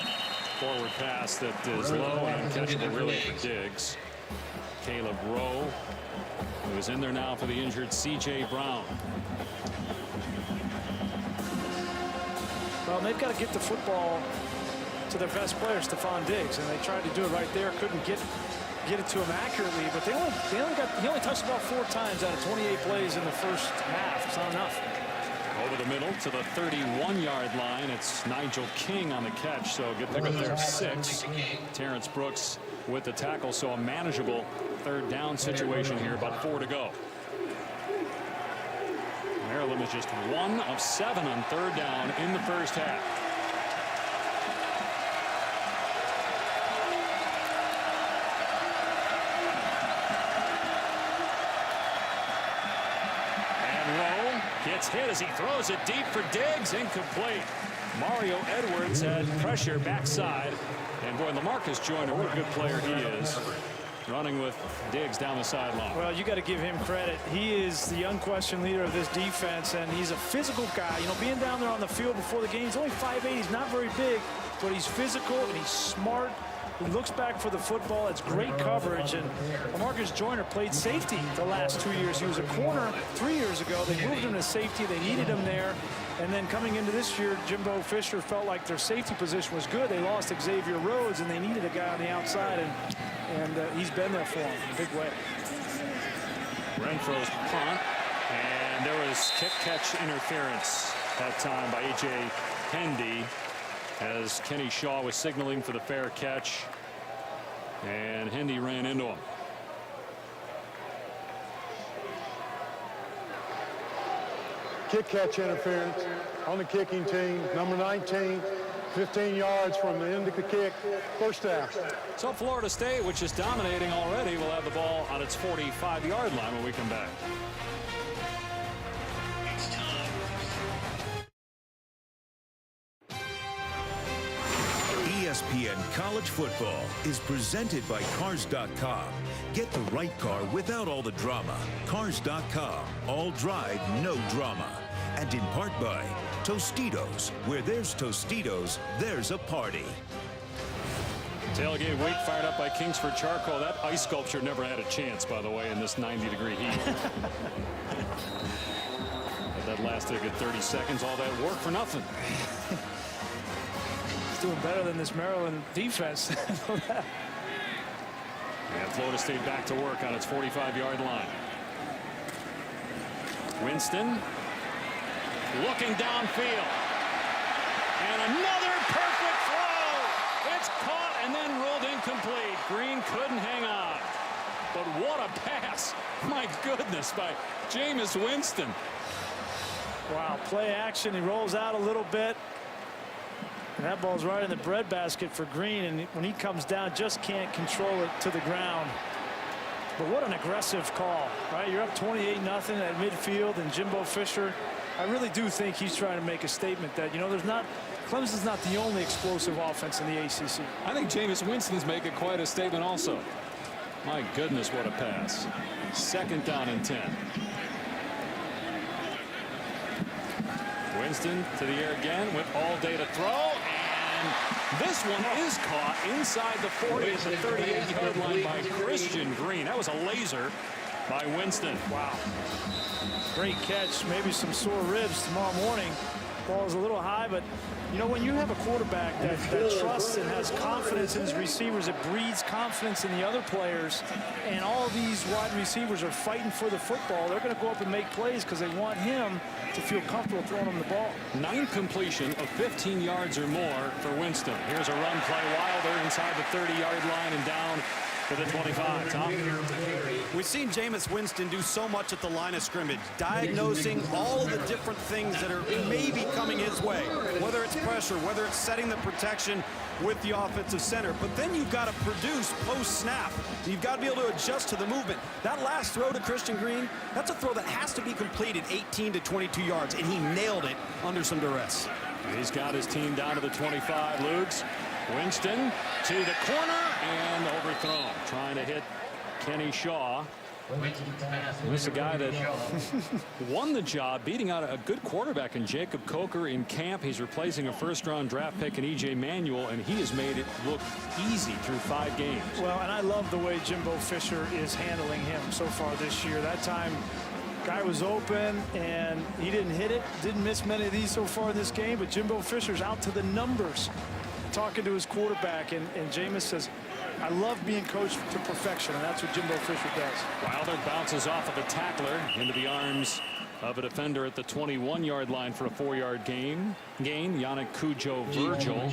Forward pass that is low and uncatchable really for Diggs. Caleb Rowe, who is in there now for the injured C.J. Brown. Well, they've got to get the football to their best player, Stephon Diggs, and they tried to do it right there. Couldn't get it to him accurately, but he only touched the ball 4 times out of 28 plays in the first half. It's not enough. Over the middle to the 31-yard line. It's Nigel King on the catch, so good pickup there, 6. Terrence Brooks with the tackle, so a manageable third down situation here, about 4 to go. Maryland was just 1 of 7 on third down in the first half. Gets hit as he throws it deep for Diggs, incomplete. Mario Edwards had pressure backside, and boy, LaMarcus Joyner, what a good player he is, running with Diggs down the sideline. Well, you got to give him credit. He is the unquestioned leader of this defense, and he's a physical guy. You know, being down there on the field before the game, he's only 5'8", he's not very big, but he's physical and he's smart. He looks back for the football. It's great coverage. And Marcus Joyner played safety the last 2 years. He was a corner 3 years ago. They moved him to safety. They needed him there. And then coming into this year, Jimbo Fisher felt like their safety position was good. They lost Xavier Rhodes, and they needed a guy on the outside. And he's been there for him in a big way. Renfro's punt. And there was kick-catch interference that time by A.J. Hendy as Kenny Shaw was signaling for the fair catch. And Hendy ran into him. Kick catch interference on the kicking team. Number 19, 15 yards from the end of the kick. First down. So Florida State, which is dominating already, will have the ball on its 45-yard line when we come back. ESPN College Football is presented by Cars.com. Get the right car without all the drama. Cars.com. All drive, no drama. And in part by Tostitos. Where there's Tostitos, there's a party. Tailgate week fired up by Kingsford Charcoal. That ice sculpture never had a chance, by the way, in this 90-degree heat. But that lasted a good 30 seconds. All that work for nothing. Doing better than this Maryland defense. And Florida State back to work on its 45-yard line. Winston looking downfield. And another perfect throw. It's caught and then ruled incomplete. Green couldn't hang on. But what a pass. My goodness, by Jameis Winston. Wow, play action. He rolls out a little bit. And that ball's right in the breadbasket for Green, and when he comes down, just can't control it to the ground. But what an aggressive call, right? You're up 28-0 at midfield, and Jimbo Fisher, I really do think he's trying to make a statement that, you know, Clemson's not the only explosive offense in the ACC. I think Jameis Winston's making quite a statement also. My goodness, what a pass. 2nd down and 10. Winston to the air again with all day to throw, and this one is caught inside the 40 at the 38-yard line by Christian Green. That was a laser by Winston. Wow. Great catch. Maybe some sore ribs tomorrow morning. Ball is a little high, but you know, when you have a quarterback that trusts and has confidence in his receivers, it breeds confidence in the other players, and all these wide receivers are fighting for the football. They're going to go up and make plays because they want him to feel comfortable throwing him the ball. 9 completion of 15 yards or more for Winston. Here's a run play. Wilder inside the 30-yard line and down to the 25. Tom? We've seen Jameis Winston do so much at the line of scrimmage, diagnosing all of the different things that are maybe coming his way, whether it's pressure, whether it's setting the protection with the offensive center. But then you've got to produce post-snap. You've got to be able to adjust to the movement. That last throw to Christian Green, that's a throw that has to be completed 18 to 22 yards, and he nailed it under some duress. He's got his team down to the 25. Luke's Winston to the corner and overthrown. Trying to hit Kenny Shaw. This is a guy that won the job beating out a good quarterback in Jacob Coker in camp. He's replacing a first-round draft pick in E.J. Manuel, and he has made it look easy through 5 games. Well, and I love the way Jimbo Fisher is handling him so far this year. That time, guy was open, and he didn't hit it. Didn't miss many of these so far in this game, but Jimbo Fisher's out to the numbers, talking to his quarterback, and Jameis says, I love being coached to perfection, and that's what Jimbo Fisher does. Wilder bounces off of a tackler into the arms of a defender at the 21-yard line for a 4-yard gain. Yannick Cujo-Virgil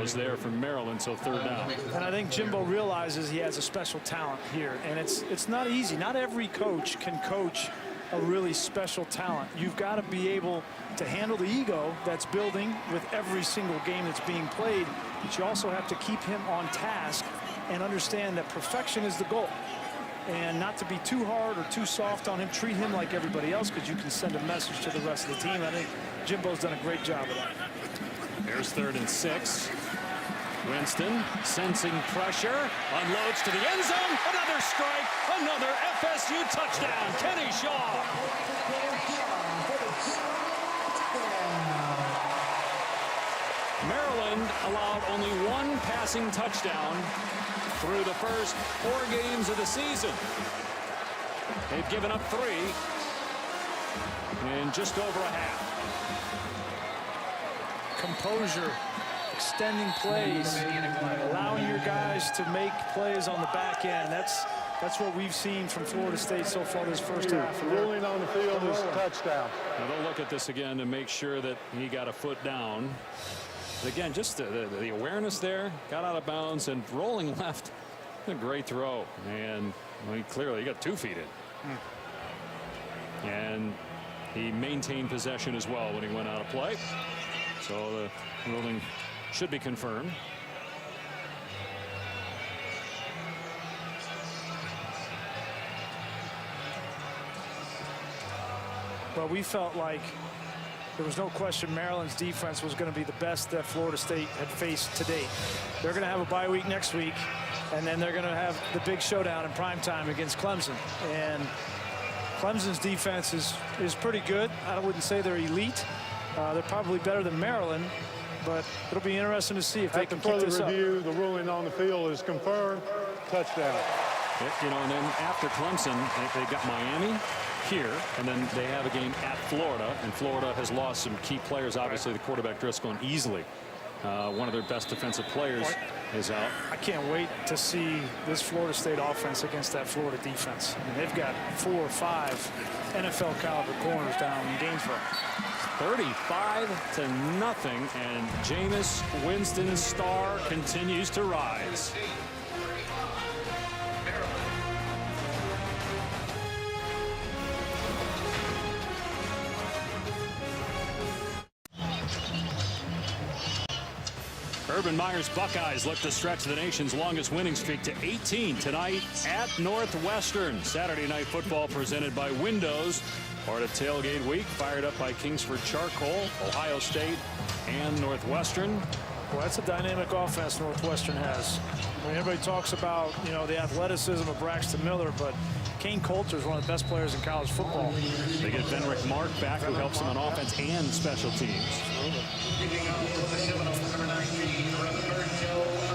was there from Maryland, so 3rd down. And I think Jimbo realizes he has a special talent here, and it's not easy. Not every coach can coach a really special talent. You've got to be able to handle the ego that's building with every single game that's being played, but you also have to keep him on task and understand that perfection is the goal, and not to be too hard or too soft on him. Treat him like everybody else, because you can send a message to the rest of the team. I think Jimbo's done a great job of that. Here's 3rd and 6. Winston sensing pressure, unloads to the end zone. Another strike, another FSU touchdown. Kenny Shaw. Maryland Maryland allowed only one passing touchdown through the first 4 games of the season. They've given up 3 in just over a half. Composure, extending plays, allowing your guys to make plays on the back end. That's what we've seen from Florida State so far this first half. Ruling on the field is a touchdown. Now they'll look at this again to make sure that he got a foot down. But again, just the awareness there, got out of bounds and rolling left. A great throw, and he clearly got 2 feet in. And he maintained possession as well when he went out of play. So the ruling should be confirmed. Well, we felt like there was no question Maryland's defense was going to be the best that Florida State had faced to date. They're going to have a bye week next week, and then they're going to have the big showdown in primetime against Clemson. And Clemson's defense is pretty good. I wouldn't say they're elite. They're probably better than Maryland, but it'll be interesting to see if they can keep this up. Review, the ruling on the field is confirmed. Touchdown. You know, and then after Clemson, they got Miami here, and then they have a game at Florida, and Florida has lost some key players. Obviously, the quarterback Driscoll, and easily one of their best defensive players is out. I can't wait to see this Florida State offense against that Florida defense. I mean, they've got 4 or 5 NFL caliber corners down in Gainesville. 35-0, and Jameis Winston's star continues to rise. Urban Meyer's Buckeyes look to stretch the nation's longest winning streak to 18 tonight at Northwestern. Saturday Night Football presented by Windows. Part of Tailgate Week, fired up by Kingsford Charcoal, Ohio State, and Northwestern. Well, that's a dynamic offense Northwestern has. I mean, everybody talks about, you know, the athleticism of Braxton Miller, but Kane Coulter is one of the best players in college football. They get Benrick Mark back, who helps them on offense and special teams.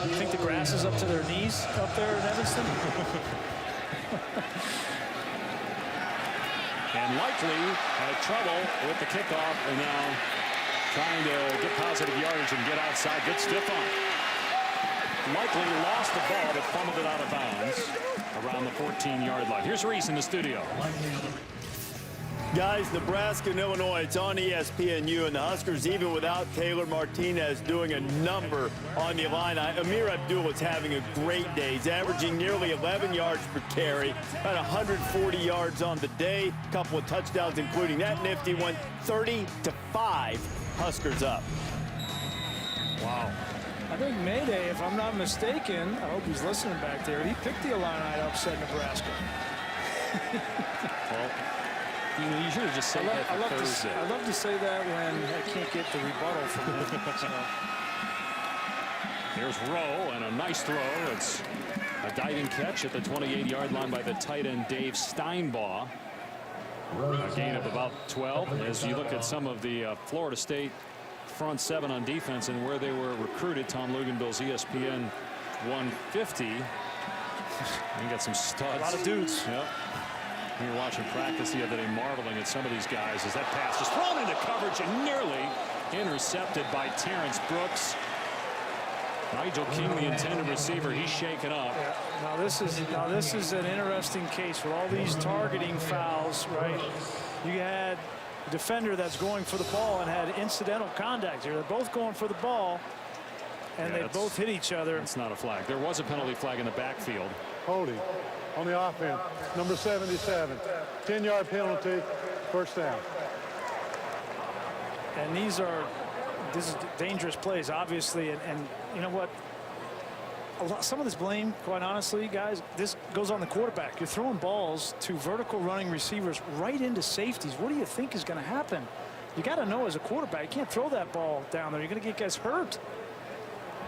You think the grass is up to their knees up there in Evanston? And likely had trouble with the kickoff, and now trying to get positive yardage and get outside. Good stiff arm. Likely lost the ball, but fumbled it out of bounds around the 14-yard line. Here's Reese in the studio. Guys, Nebraska and Illinois, it's on ESPNU, and the Huskers, even without Taylor Martinez, doing a number on the line. Amir Abdul is having a great day. He's averaging nearly 11 yards per carry, about 140 yards on the day, a couple of touchdowns, including that nifty one. 30-5, Huskers up. Wow. I think Mayday, if I'm not mistaken, I hope he's listening back there, he picked the Illini to upset Nebraska. Well, you should have just said that for Thursday. I love to say that when I can't get the rebuttal from him. So. Here's Rowe, and a nice throw. It's a diving catch at the 28-yard line by the tight end Dave Steinbaugh. A gain of about 12. As you look at some of the Florida State front 7 on defense and where they were recruited, Tom Luganbill's ESPN 150. You got some studs. A lot of dudes. Yep. We were watching practice the other day, marveling at some of these guys as that pass is thrown into coverage and nearly intercepted by Terrence Brooks. Nigel King, the intended receiver, he's shaken up. Yeah. Now this is an interesting case with all these targeting fouls, right? You had a defender that's going for the ball and had incidental contact here. They're both going for the ball, and they both hit each other. It's not a flag. There was a penalty flag in the backfield. Holding on the offense. Number 77. 10-yard penalty. First down. And this is dangerous plays, obviously. And you know what? Some of this blame, quite honestly, guys, this goes on the quarterback. You're throwing balls to vertical running receivers right into safeties. What do you think is going to happen? You got to know as a quarterback, you can't throw that ball down there. You're going to get guys hurt.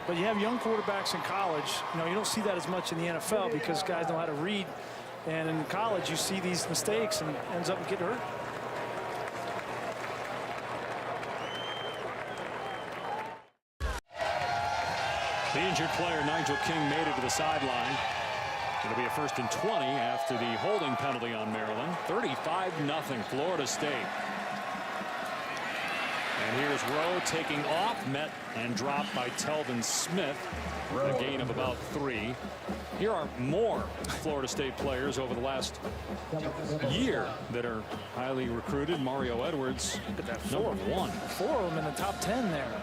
But you have young quarterbacks in college. You know, you don't see that as much in the NFL because guys know how to read. And in college, you see these mistakes and ends up getting hurt. The injured player, Nigel King, made it to the sideline. It'll be a 1st and 20 after the holding penalty on Maryland. 35-0 Florida State. And here's Rowe taking off, met and dropped by Telvin Smith. A gain of about 3. Here are more Florida State players over the last year that are highly recruited. Mario Edwards, number 1. 4 of them in the top 10 there.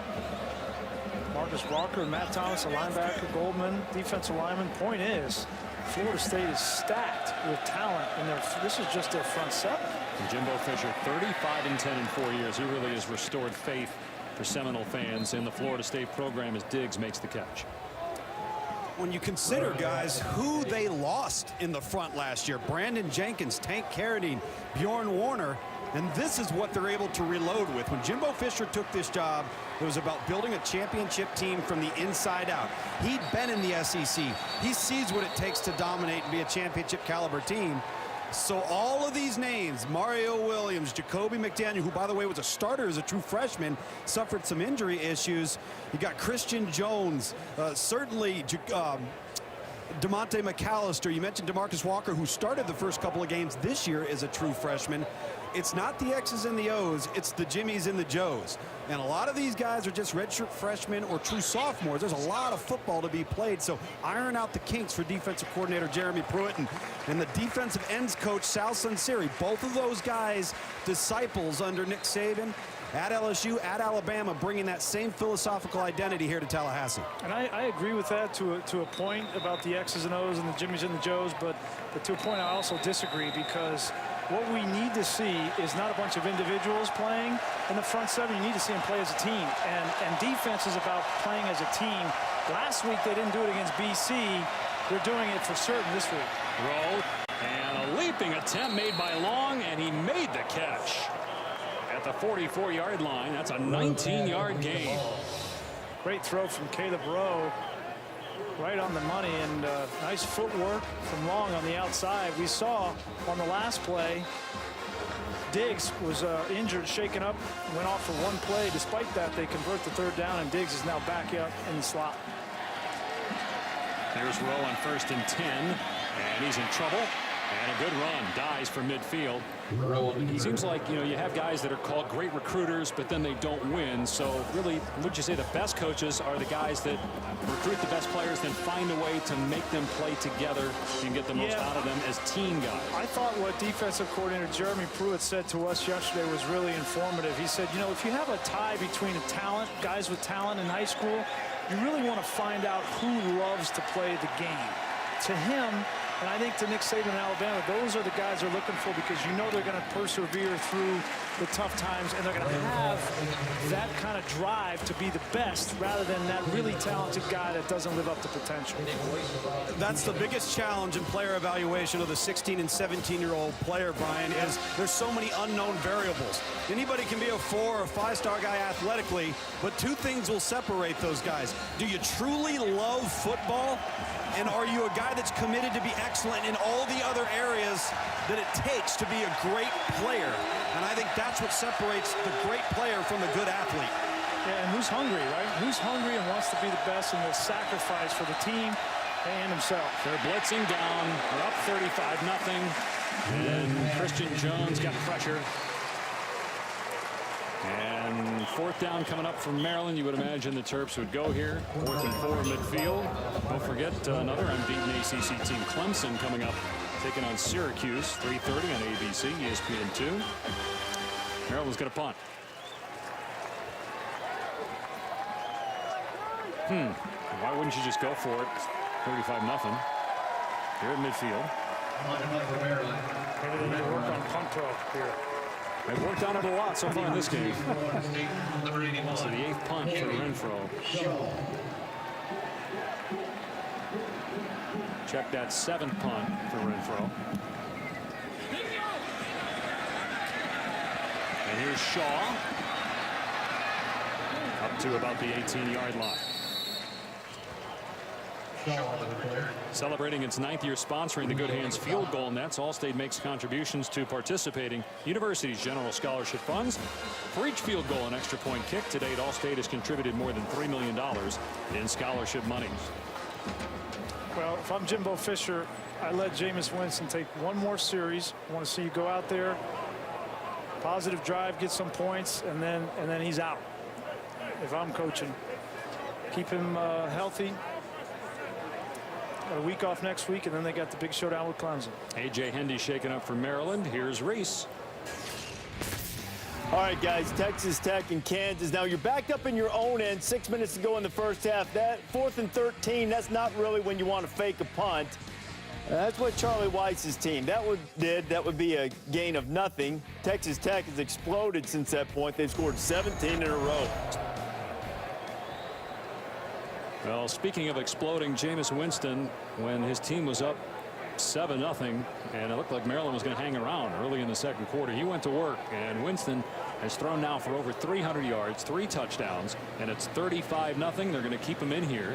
Marcus Walker, Matt Thomas, a linebacker, Goldman, defensive lineman. Point is, Florida State is stacked with talent, and this is just their front 7. And Jimbo Fisher, 35-10 in 4 years. He really has restored faith for Seminole fans in the Florida State program as Diggs makes the catch. When you consider, guys, who they lost in the front last year, Brandon Jenkins, Tank Carradine, Bjorn Warner, and this is what they're able to reload with. When Jimbo Fisher took this job, it was about building a championship team from the inside out. He'd been in the SEC. He sees what it takes to dominate and be a championship caliber team. So all of these names, Mario Williams, Jacoby McDaniel, who, by the way, was a starter as a true freshman, suffered some injury issues. You got Christian Jones, certainly DeMonte McAllister. You mentioned DeMarcus Walker, who started the first couple of games this year as a true freshman. It's not the X's and the O's, it's the Jimmies and the Joes. And a lot of these guys are just redshirt freshmen or true sophomores. There's a lot of football to be played, so iron out the kinks for defensive coordinator Jeremy Pruitt and the defensive ends coach Sal Sunseri. Both of those guys, disciples under Nick Saban at LSU, at Alabama, bringing that same philosophical identity here to Tallahassee. And I agree with that to a point about the X's and O's and the Jimmies and the Joes, but to a point I also disagree, because what we need to see is not a bunch of individuals playing in the front 7. You need to see them play as a team. And defense is about playing as a team. Last week they didn't do it against BC. They're doing it for certain this week. Rowe, and a leaping attempt made by Long, and he made the catch at the 44-yard line. That's a 19-yard gain. Great throw from Caleb Rowe. Right on the money, and nice footwork from Long on the outside. We saw on the last play, Diggs was injured, shaken up, went off for one play. Despite that, they convert the 3rd down, and Diggs is now back up in the slot. Here's Rowe on 1st and 10, and he's in trouble. And a good run, dies for midfield. It seems like, you have guys that are called great recruiters, but then they don't win. So really, would you say the best coaches are the guys that recruit the best players, then find a way to make them play together and get the most out of them as team guys? I thought what defensive coordinator Jeremy Pruitt said to us yesterday was really informative. He said, if you have a tie between guys with talent in high school, you really want to find out who loves to play the game. To him, and I think to Nick Saban in Alabama, those are the guys they're looking for, because they're going to persevere through the tough times, and they're going to have that kind of drive to be the best, rather than that really talented guy that doesn't live up to potential. That's the biggest challenge in player evaluation of the 16 and 17-year-old player, Brian, is there's so many unknown variables. Anybody can be a 4 or 5-star guy athletically, but 2 things will separate those guys. Do you truly love football? And are you a guy that's committed to be excellent in all the other areas that it takes to be a great player? And I think that's what separates the great player from the good athlete. Yeah, and who's hungry, right? Who's hungry and wants to be the best and will sacrifice for the team and himself. They're blitzing down. They're up 35-0. And Christian Jones got pressure. And 4th down coming up from Maryland. You would imagine the Terps would go here. 4th and 4 midfield. Don't forget another unbeaten ACC team, Clemson, coming up, taking on Syracuse. 3:30 on ABC, ESPN2. Maryland's going to punt. Why wouldn't you just go for it? 35-0. Here at midfield. Maybe they need to work on punt pro here. They've worked on it a lot so far in this game. So the 8th punt for Renfro. Check that 7th punt for Renfro. And here's Shaw. Up to about the 18-yard line. Celebrating its 9th year sponsoring the Good Hands Field Goal Nets, Allstate makes contributions to participating universities' general scholarship funds. For each field goal and extra point kick to date, Allstate has contributed more than $3 million in scholarship monies. Well, if I'm Jimbo Fisher, I let Jameis Winston take one more series. I want to see you go out there, positive drive, get some points, and then he's out. If I'm coaching, keep him healthy. Got a week off next week, and then they got the big showdown with Clemson. A.J. Hendy shaken up for Maryland. Here's Reese. All right, guys, Texas Tech and Kansas. Now, you're backed up in your own end, 6 minutes to go in the first half. That 4th and 13, that's not really when you want to fake a punt. That's what Charlie Weiss's team did. That would be a gain of nothing. Texas Tech has exploded since that point. They've scored 17 in a row. Well, speaking of exploding, Jameis Winston, when his team was up 7-0, and it looked like Maryland was going to hang around early in the second quarter, he went to work, and Winston has thrown now for over 300 yards, 3 touchdowns, and it's 35-0. They're going to keep him in here.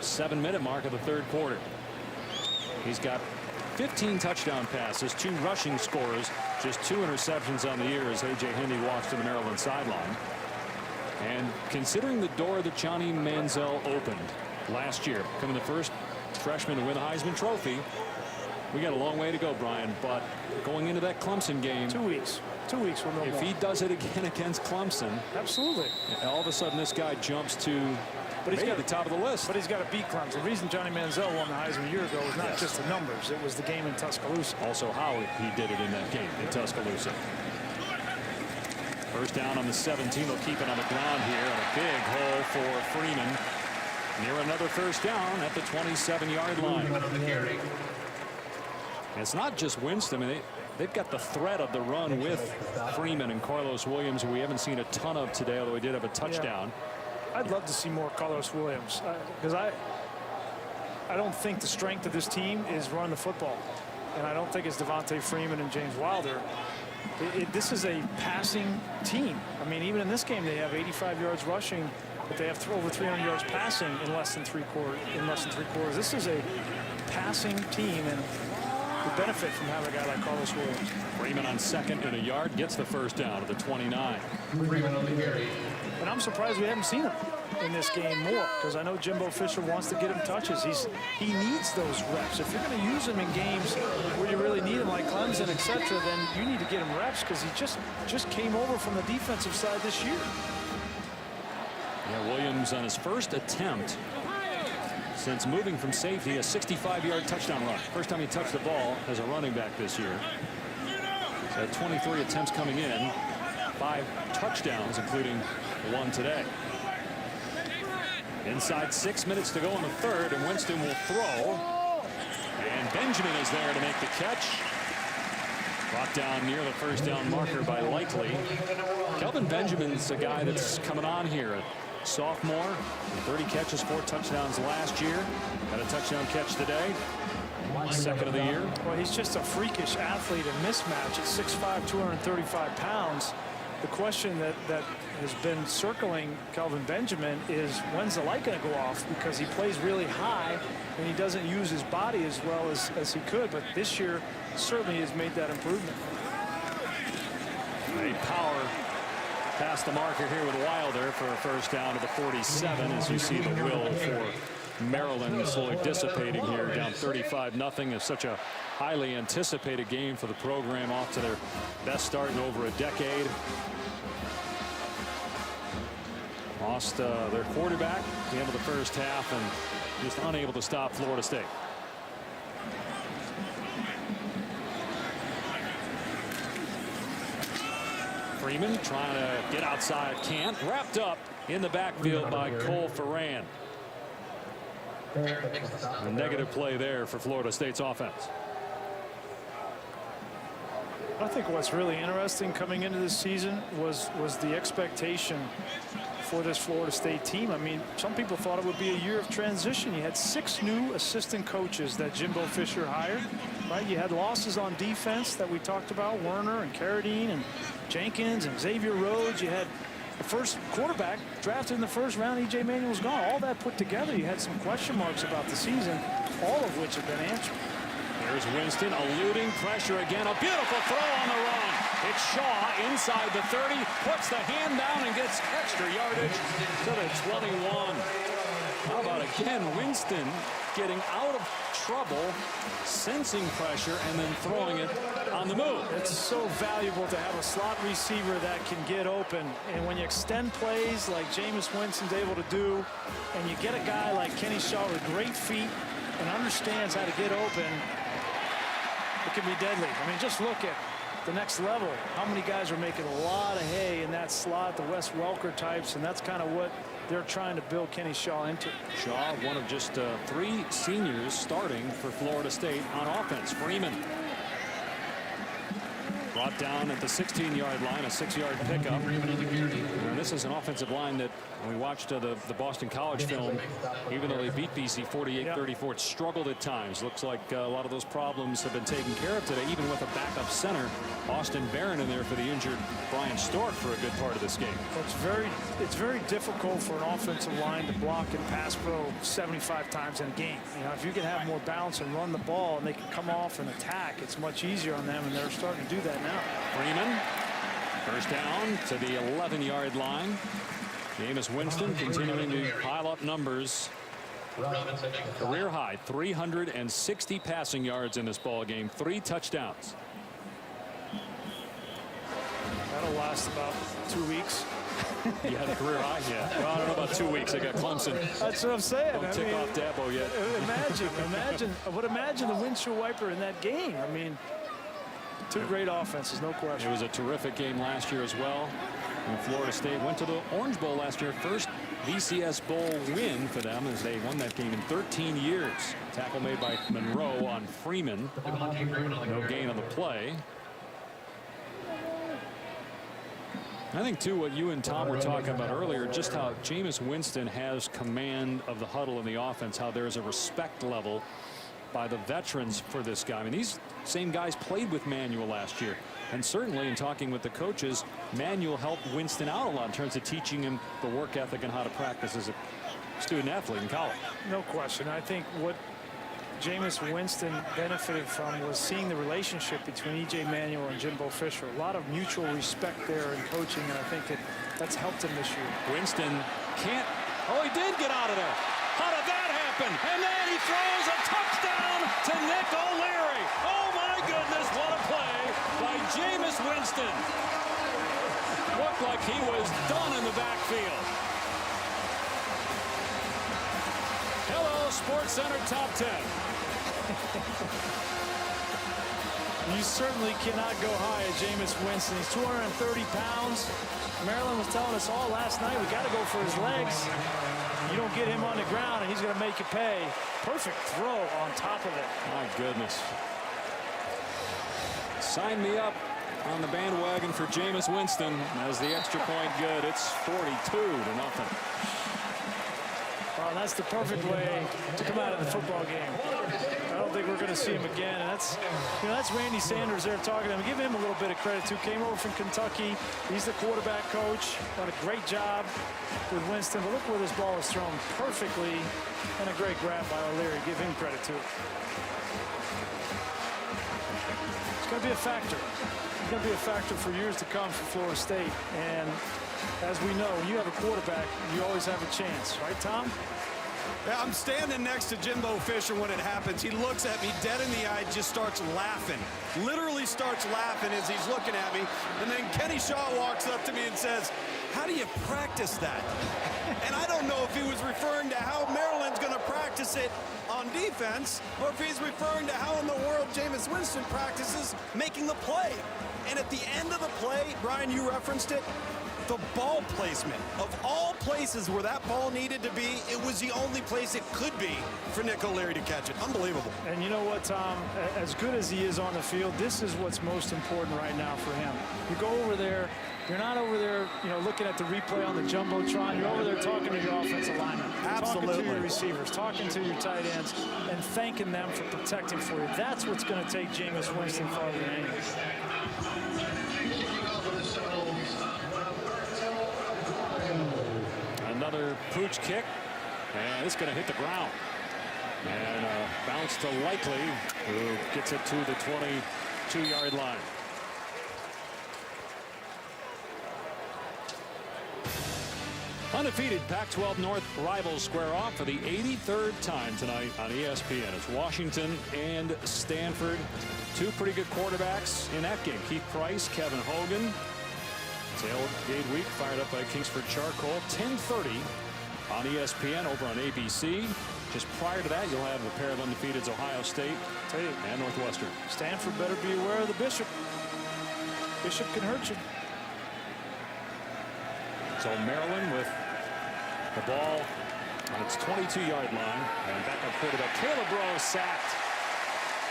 7-minute mark of the third quarter. He's got 15 touchdown passes, 2 rushing scores, just 2 interceptions on the year as A.J. Hendy walks to the Maryland sideline. And considering the door that Johnny Manziel opened last year, becoming the first freshman to win the Heisman Trophy, we got a long way to go, Brian. But going into that Clemson game, 2 weeks. 2 weeks will know if more. he does it again against Clemson, Absolutely. all of a sudden this guy jumps to maybe at the top of the list. But he's got to beat Clemson. The reason Johnny Manziel won the Heisman a year ago was not just the numbers. It was the game in Tuscaloosa. Also how he did it in that game in Tuscaloosa. First down on the 17. They'll keep it on the ground here. And a big hole for Freeman. Near another first down at the 27-yard line. And it's not just Winston. I mean, they've got the threat of the run with Freeman and Carlos Williams, who we haven't seen a ton of today, although he did have a touchdown. Yeah. I'd love to see more Carlos Williams because I don't think the strength of this team is run the football. And I don't think it's Devontae Freeman and James Wilder. This is a passing team. I mean, even in this game, they have 85 yards rushing, but they have over 300 yards passing in less than three quarters. This is a passing team, and we benefit from having a guy like Carlos Williams. Freeman on 2nd and a yard gets the first down at the 29. And I'm surprised we haven't seen him in this game more, because I know Jimbo Fisher wants to get him touches. He needs those reps. If you're going to use him in games where you really need him, like Clemson, etc., then you need to get him reps, because he just came over from the defensive side this year. Yeah, Williams on his first attempt since moving from safety, a 65-yard touchdown run. First time he touched the ball as a running back this year. He's had 23 attempts coming in, 5 touchdowns, including 1 today. Inside 6 minutes to go in the third, and Winston will throw. And Benjamin is there to make the catch. Brought down near the first down marker by Likely. Kelvin Benjamin's a guy that's coming on here. A sophomore, 30 catches, 4 touchdowns last year. Got a touchdown catch today. 2nd of the year. Well, he's just a freakish athlete and mismatch at 6'5", 235 pounds. The question that has been circling Kelvin Benjamin is, when's the light going to go off? Because he plays really high and he doesn't use his body as well as he could. But this year certainly has made that improvement. A power past the marker here with Wilder for a first down to the 47, as you see the will for Maryland slowly dissipating here, down 35-0. It's such a highly anticipated game for the program, off to their best start in over a decade. Lost their quarterback at the end of the first half and just unable to stop Florida State. Freeman trying to get outside, can't. Wrapped up in the backfield by Cole Ferran. A negative play there for Florida State's offense. I think what's really interesting coming into this season was the expectation for this Florida State team. I mean, some people thought it would be a year of transition. You had 6 new assistant coaches that Jimbo Fisher hired, right? You had losses on defense that we talked about, Werner and Carradine and Jenkins and Xavier Rhodes. You had the first quarterback drafted in the first round, E.J. Manuel's gone. All that put together, you had some question marks about the season, all of which have been answered. There's Winston eluding pressure again. A beautiful throw on the run. It's Shaw inside the 30, puts the hand down and gets extra yardage to the 21. How about again, Winston getting out of trouble, sensing pressure, and then throwing it on the move. It's so valuable to have a slot receiver that can get open. And when you extend plays like Jameis Winston's able to do, and you get a guy like Kenny Shaw with great feet and understands how to get open, it can be deadly. I mean, just look at the next level. How many guys are making a lot of hay in that slot, the Wes Welker types, and that's kind of what they're trying to build Kenny Shaw into. Shaw, one of just 3 seniors starting for Florida State on offense. Freeman brought down at the 16-yard line, a 6-yard pickup. And this is an offensive line that, when we watched the Boston College film, even though they beat BC 48-34, it struggled at times. Looks like a lot of those problems have been taken care of today, even with a backup center, Austin Barron, in there for the injured Brian Stork for a good part of this game. It's very difficult for an offensive line to block and pass pro 75 times in a game. You know, if you can have more balance and run the ball and they can come off and attack, it's much easier on them, and they're starting to do that now. Freeman, first down to the 11-yard line. Jameis Winston continuing to pile up numbers. Career high, 360 passing yards in this ball game, 3 touchdowns. That'll last about 2 weeks. You had a career high? Yeah. Well, I don't know about 2 weeks. They got Clemson. That's what I'm saying. Don't tick off Dabo yet. Imagine the windshield wiper in that game. I mean, 2 great offenses, no question. It was a terrific game last year as well. And Florida State went to the Orange Bowl last year. First BCS Bowl win for them, as they won that game in 13 years. Tackle made by Monroe on Freeman. No gain on the play. I think, too, what you and Tom were talking about earlier, just how Jameis Winston has command of the huddle in the offense, how there's a respect level by the veterans for this guy. I mean, these same guys played with Manuel last year. And certainly in talking with the coaches, Manuel helped Winston out a lot in terms of teaching him the work ethic and how to practice as a student athlete in college. No question. I think what Jameis Winston benefited from was seeing the relationship between E.J. Manuel and Jimbo Fisher. A lot of mutual respect there in coaching, and I think that's helped him this year. Winston can't. Oh, he did get out of there. How did that happen? And then he throws a touchdown to Nick O'Leary. Oh, my goodness, what a play by Jameis Winston. Looked like he was done in the backfield. Hello, SportsCenter Top 10. You certainly cannot go high at Jameis Winston. He's 230 pounds. Maryland was telling us all last night, we got to go for his legs. You don't get him on the ground, and he's going to make you pay. Perfect throw on top of it. My goodness. Sign me up on the bandwagon for Jameis Winston as the extra point good. It's 42-0. Well, that's the perfect way to come out of the football game. I don't think we're going to see him again. And that's Randy Sanders there talking to him. Give him a little bit of credit, too. Came over from Kentucky. He's the quarterback coach. Done a great job with Winston. But look where this ball is thrown perfectly. And a great grab by O'Leary. Give him credit, too. It's going to be a factor. It's going to be a factor for years to come for Florida State. And as we know, when you have a quarterback, you always have a chance. Right, Tom? Yeah, I'm standing next to Jimbo Fisher when it happens. He looks at me dead in the eye, just starts laughing. Literally starts laughing as he's looking at me. And then Kenny Shaw walks up to me and says, "How do you practice that?" And I don't know if he was referring to how Maryland's going to practice it on defense, or if he's referring to how in the world Jameis Winston practices making the play. And at the end of the play, Brian, you referenced it, the ball placement. Of all places where that ball needed to be, it was the only place it could be for Nick O'Leary to catch it. Unbelievable. And you know what, Tom? As good as he is on the field, this is what's most important right now for him. You go over there, you're not over there, looking at the replay on the Jumbotron. You're over there talking to your offensive linemen. Absolutely. Talking to your receivers, talking to your tight ends, and thanking them for protecting for you. That's what's going to take Jameis Winston farther than anything. another Pooch kick, and it's going to hit the ground. And bounce to Likely, who gets it to the 22-yard line. Undefeated Pac-12 North rivals square off for the 83rd time tonight on ESPN. It's Washington and Stanford. Two pretty good quarterbacks in that game. Keith Price, Kevin Hogan. Tailgate week fired up by Kingsford Charcoal. 10:30 on ESPN over on ABC. Just prior to that, you'll have a pair of undefeateds, Ohio State and Northwestern. Stanford better be aware of the Bishop. Bishop can hurt you. So Maryland with the ball on its 22-yard line. And backup quarterback Caleb Rowe sacked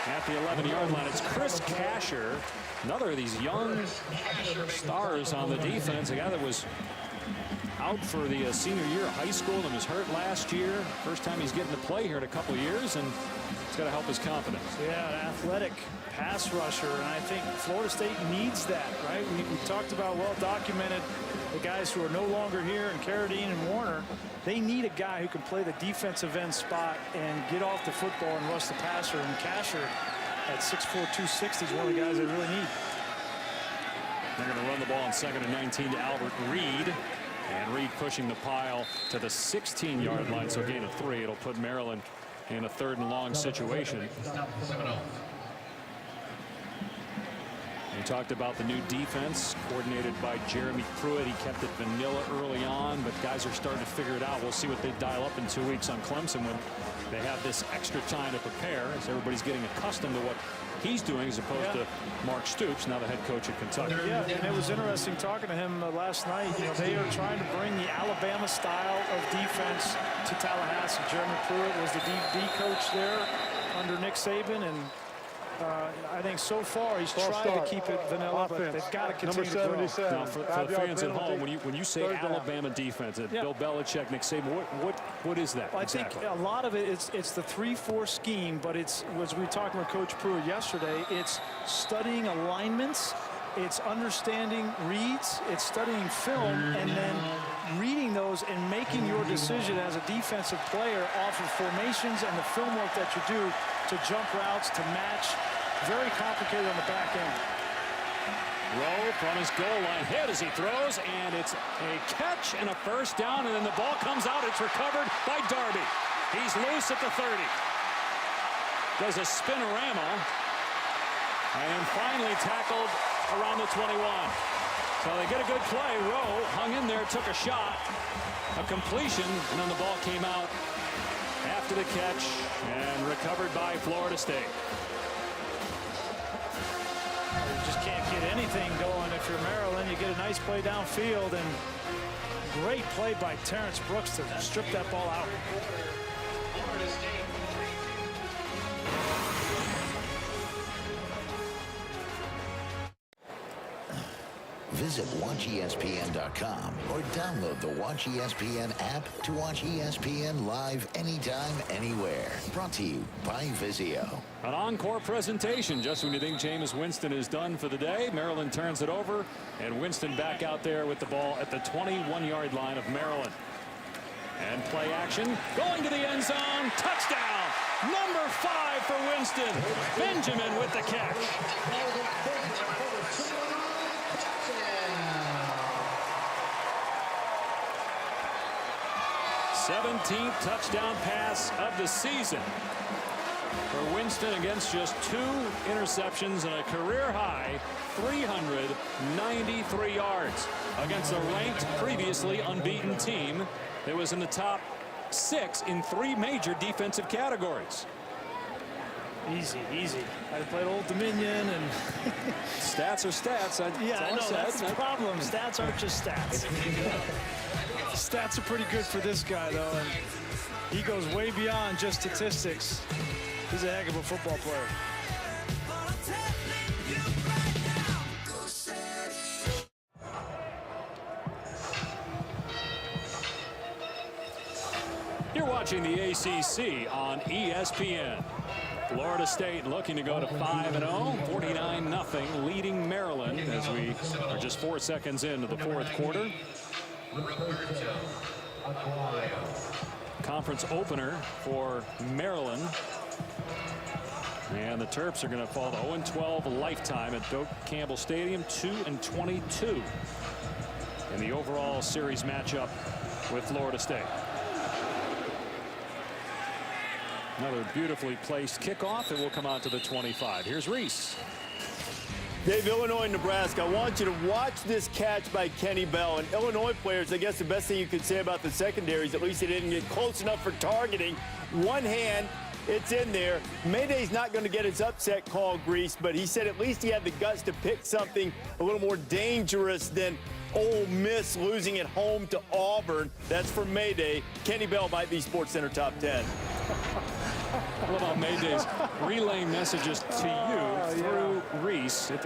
at the 11-yard line. It's Chris Kasher, another of these young stars on the defense. A guy that was out for the senior year of high school and was hurt last year. First time he's getting to play here in a couple of years, and it's got to help his confidence. Yeah, an athletic pass rusher, and I think Florida State needs that, right? We talked about, well documented, the guys who are no longer here, and Carradine and Warner. They need a guy who can play the defensive end spot and get off the football and rush the passer. And Kasher at 6'4", 260 is one of the guys they really need. They're going to run the ball on 2nd and 19 to Albert Reed. And Reed pushing the pile to the 16-yard line, so a gain of 3. It'll put Maryland in a 3rd and long situation. We talked about the new defense coordinated by Jeremy Pruitt. He kept it vanilla early on, but guys are starting to figure it out. We'll see what they dial up in 2 weeks on Clemson when they have this extra time to prepare, as everybody's getting accustomed to what he's doing as opposed to Mark Stoops, now the head coach at Kentucky. Yeah, and it was interesting talking to him last night. You know, they are trying to bring the Alabama style of defense to Tallahassee. Jeremy Pruitt was the D coach there under Nick Saban, and I think so far he's trying to keep it vanilla, but they've got to continue to grow. Now, for the fans at home, when you say Alabama defense, Bill Belichick, Nick Saban, what is that? Well, exactly? I think a lot of it, it's the 3-4 scheme, but it's, as we talked with Coach Pruitt yesterday, it's studying alignments, it's understanding reads, it's studying film, and then reading those and making your decision as a defensive player off of formations and the film work that you do to jump routes, to match. Very complicated on the back end. Rowe from his goal line hit as he throws, and it's a catch and a first down, and then the ball comes out. It's recovered by Darby. He's loose at the 30. Does a spinorama, and then finally tackled around the 21. So they get a good play. Rowe hung in there, took a shot, a completion, and then the ball came out after the catch and recovered by Florida State. You just can't get anything going if you're Maryland. You get a nice play downfield, and great play by Terrence Brooks to strip that ball out. Visit WatchESPN.com or download the Watch ESPN app to watch ESPN live anytime, anywhere. Brought to you by Vizio. An encore presentation just when you think Jameis Winston is done for the day. Maryland turns it over, and Winston back out there with the ball at the 21-yard line of Maryland. And play action, going to the end zone, touchdown! Number 5 for Winston. Benjamin with the catch. 17th touchdown pass of the season for Winston against just 2 interceptions and a career-high 393 yards against a ranked, previously unbeaten team that was in the top 6 in 3 major defensive categories. Easy, easy. I played Old Dominion, and stats are stats. Yeah, I know, that's the problem. Stats aren't just stats. Stats are pretty good for this guy, though, and he goes way beyond just statistics. He's a heck of a football player. You're watching the ACC on ESPN. Florida State looking to go to 5-0, 49-0, leading Maryland as we are just 4 seconds into the 4th quarter. conference opener for Maryland. And the Terps are going to fall to 0-12 lifetime at Doak Campbell Stadium, 2-22 in the overall series matchup with Florida State. Another beautifully placed kickoff. It will come out to the 25. Here's Reese. Dave, Illinois, Nebraska. I want you to watch this catch by Kenny Bell. And Illinois players, I guess the best thing you could say about the secondary is at least they didn't get close enough for targeting. One hand, it's in there. Mayday's not going to get his upset call, Grease, but he said at least he had the guts to pick something a little more dangerous than Ole Miss losing at home to Auburn. That's for Mayday. Kenny Bell might be SportsCenter top 10. What about Mayday's relaying messages to you through Reese? We've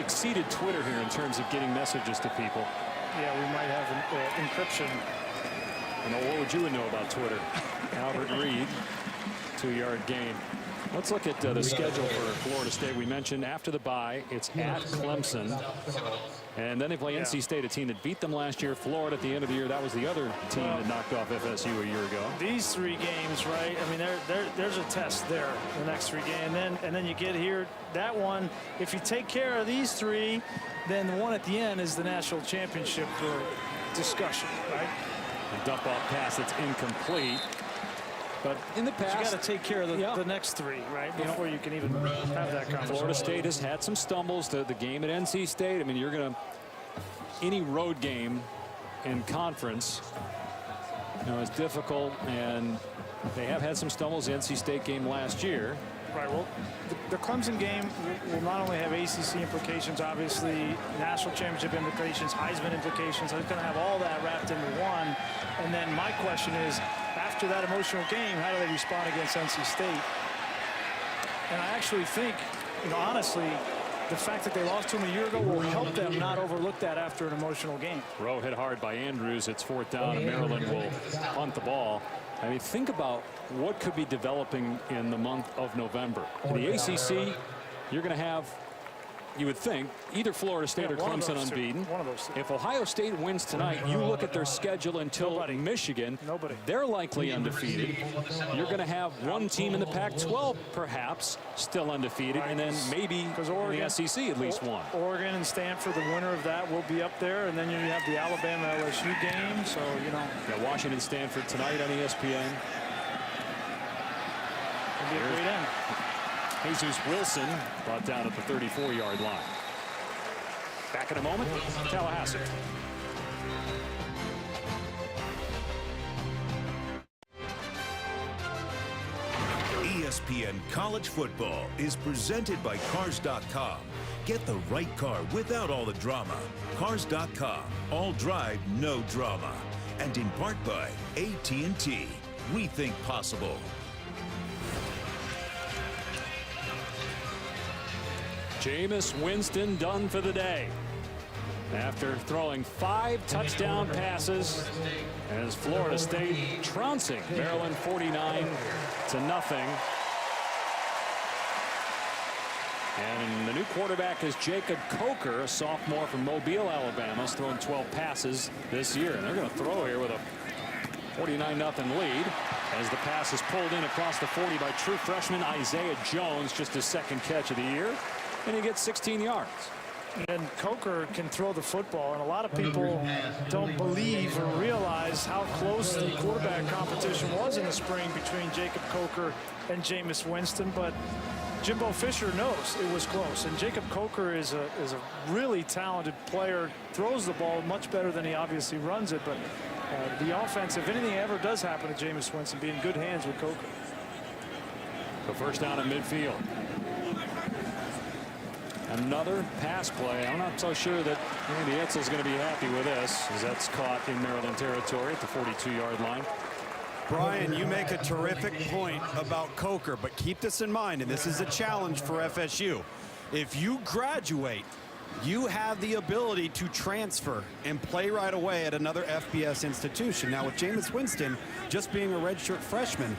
exceeded Twitter here in terms of getting messages to people. Yeah, we might have encryption. You know, what would you know about Twitter? Albert Reed, 2-yard gain. Let's look at the schedule for Florida State. We mentioned after the bye, it's at Clemson. And then they play NC State, a team that beat them last year. Florida at the end of the year, that was the other team that knocked off FSU a year ago. These 3 games, right? I mean, there's a test there, the next 3 games. And then you get here, that one, if you take care of these 3, then the one at the end is the national championship discussion, right? A dump off pass that's incomplete. But in the past, you got to take care of the next 3, right? Before you can even have that conversation. Florida State has had some stumbles. The game at NC State, I mean, you're going to, any road game in conference, you know, is difficult, and they have had some stumbles. The NC State game last year. Right. Well, the Clemson game will not only have ACC implications, obviously, national championship implications, Heisman implications. It's going to have all that wrapped into one. And then my question is, after that emotional game, how do they respond against NC State? And I actually think, you know, honestly, the fact that they lost to them a year ago will help them not overlook that after an emotional game. Rowe hit hard by Andrews. It's 4th down, and Maryland will punt the ball. I mean, think about what could be developing in the month of November. In the ACC, you're going to have, you would think, either Florida State or Clemson unbeaten. One of those two. If Ohio State wins tonight, you look at their schedule until Michigan. They're likely undefeated. You're going to have one team in the Pac-12, perhaps, still undefeated, and then maybe in the SEC at least one. Oregon and Stanford, the winner of that, will be up there, and then you have the Alabama-LSU game. So, you know. Yeah, Washington-Stanford tonight on ESPN. It'll be a great end. Jesus Wilson brought down at the 34-yard line. Back in a moment, Tallahassee. ESPN College Football is presented by Cars.com. Get the right car without all the drama. Cars.com. All drive, no drama. And in part by AT&T. Rethink possible. Jameis Winston done for the day. After throwing 5 touchdown passes as Florida State trouncing Maryland 49-0. And the new quarterback is Jacob Coker, a sophomore from Mobile, Alabama. He's thrown 12 passes this year, and they're going to throw here with a 49-0 lead as the pass is pulled in across the 40 by true freshman Isaiah Jones, just his 2nd catch of the year, and he gets 16 yards. And Coker can throw the football, and a lot of people don't believe or realize how close the quarterback competition was in the spring between Jacob Coker and Jameis Winston, but Jimbo Fisher knows it was close, and Jacob Coker is a really talented player, throws the ball much better than he obviously runs it, but the offense, if anything ever does happen to Jameis Winston, be in good hands with Coker. The first down at midfield. Another pass play. I'm not so sure that Andy Etzel's going to be happy with this, as that's caught in Maryland territory at the 42-yard line. Brian, you make a terrific point about Coker, but keep this in mind, and this is a challenge for FSU. If you graduate, you have the ability to transfer and play right away at another FBS institution. Now, with Jameis Winston just being a redshirt freshman,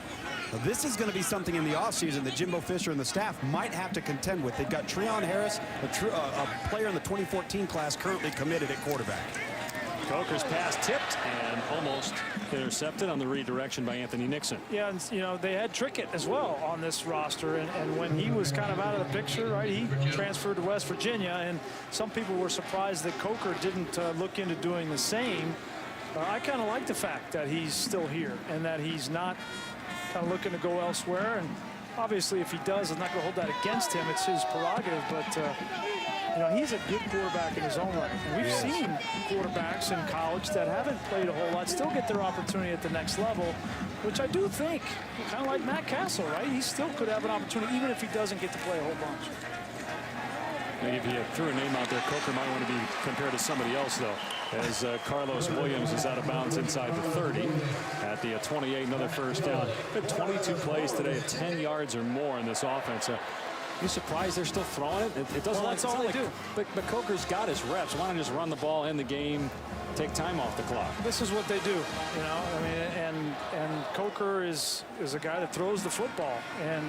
this is going to be something in the offseason that Jimbo Fisher and the staff might have to contend with. They've got Treon Harris, a player in the 2014 class, currently committed at quarterback. Coker's pass tipped and almost intercepted on the redirection by Anthony Nixon. Yeah, and you know, they had Trickett as well on this roster, and when he was kind of out of the picture, right, he transferred to West Virginia, and some people were surprised that Coker didn't look into doing the same. I kind of like the fact that he's still here and that he's not kind of looking to go elsewhere. And obviously, if he does, I'm not going to hold that against him. It's his prerogative, but you know, he's a good quarterback in his own right. And we've seen quarterbacks in college that haven't played a whole lot still get their opportunity at the next level, which I do think, kind of like Matt Castle, right? He still could have an opportunity, even if he doesn't get to play a whole bunch. Maybe if you threw a name out there, Coker might want to be compared to somebody else, though, as Carlos Williams is out of bounds inside the 30 at the 28. Another first down. 22 plays today at 10 yards or more in this offense. You surprised they're still throwing it? It doesn't. Well, that's all they do. But Coker's got his reps. Why not just run the ball, end the game, take time off the clock? This is what they do, you know. I mean, and Coker is a guy that throws the football, and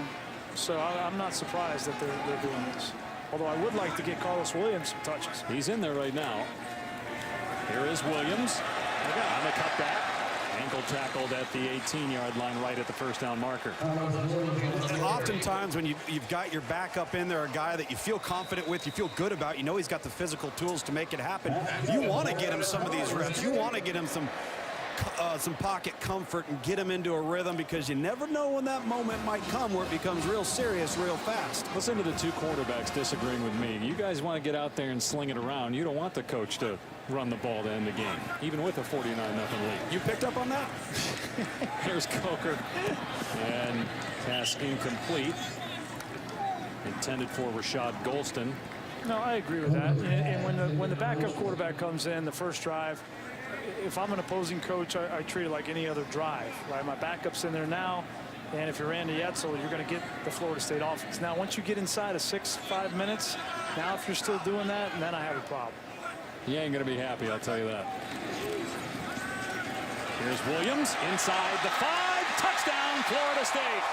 so I'm not surprised that they're doing this. Although I would like to get Carlos Williams some touches. He's in there right now. Here is Williams on the cutback. Ankle tackled at the 18-yard line right at the first down marker. Oftentimes when you've got your backup in there, a guy that you feel confident with, you feel good about, you know he's got the physical tools to make it happen. You want to get him some of these reps. You want to get him some pocket comfort and get him into a rhythm, because you never know when that moment might come where it becomes real serious real fast. Listen to the two quarterbacks disagreeing with me. You guys want to get out there and sling it around. You don't want the coach to run the ball to end the game, even with a 49-0 lead. You picked up on that? Here's Coker, and pass incomplete. Intended for Rashad Golston. No, I agree with that. And when the backup quarterback comes in the first drive, if I'm an opposing coach, I treat it like any other drive, right? My backup's in there now, and if you're Randy Edsall, you're going to get the Florida State offense. Now, once you get inside of 5 minutes, now if you're still doing that, then I have a problem. He ain't going to be happy, I'll tell you that. Here's Williams inside the 5. Touchdown, Florida State.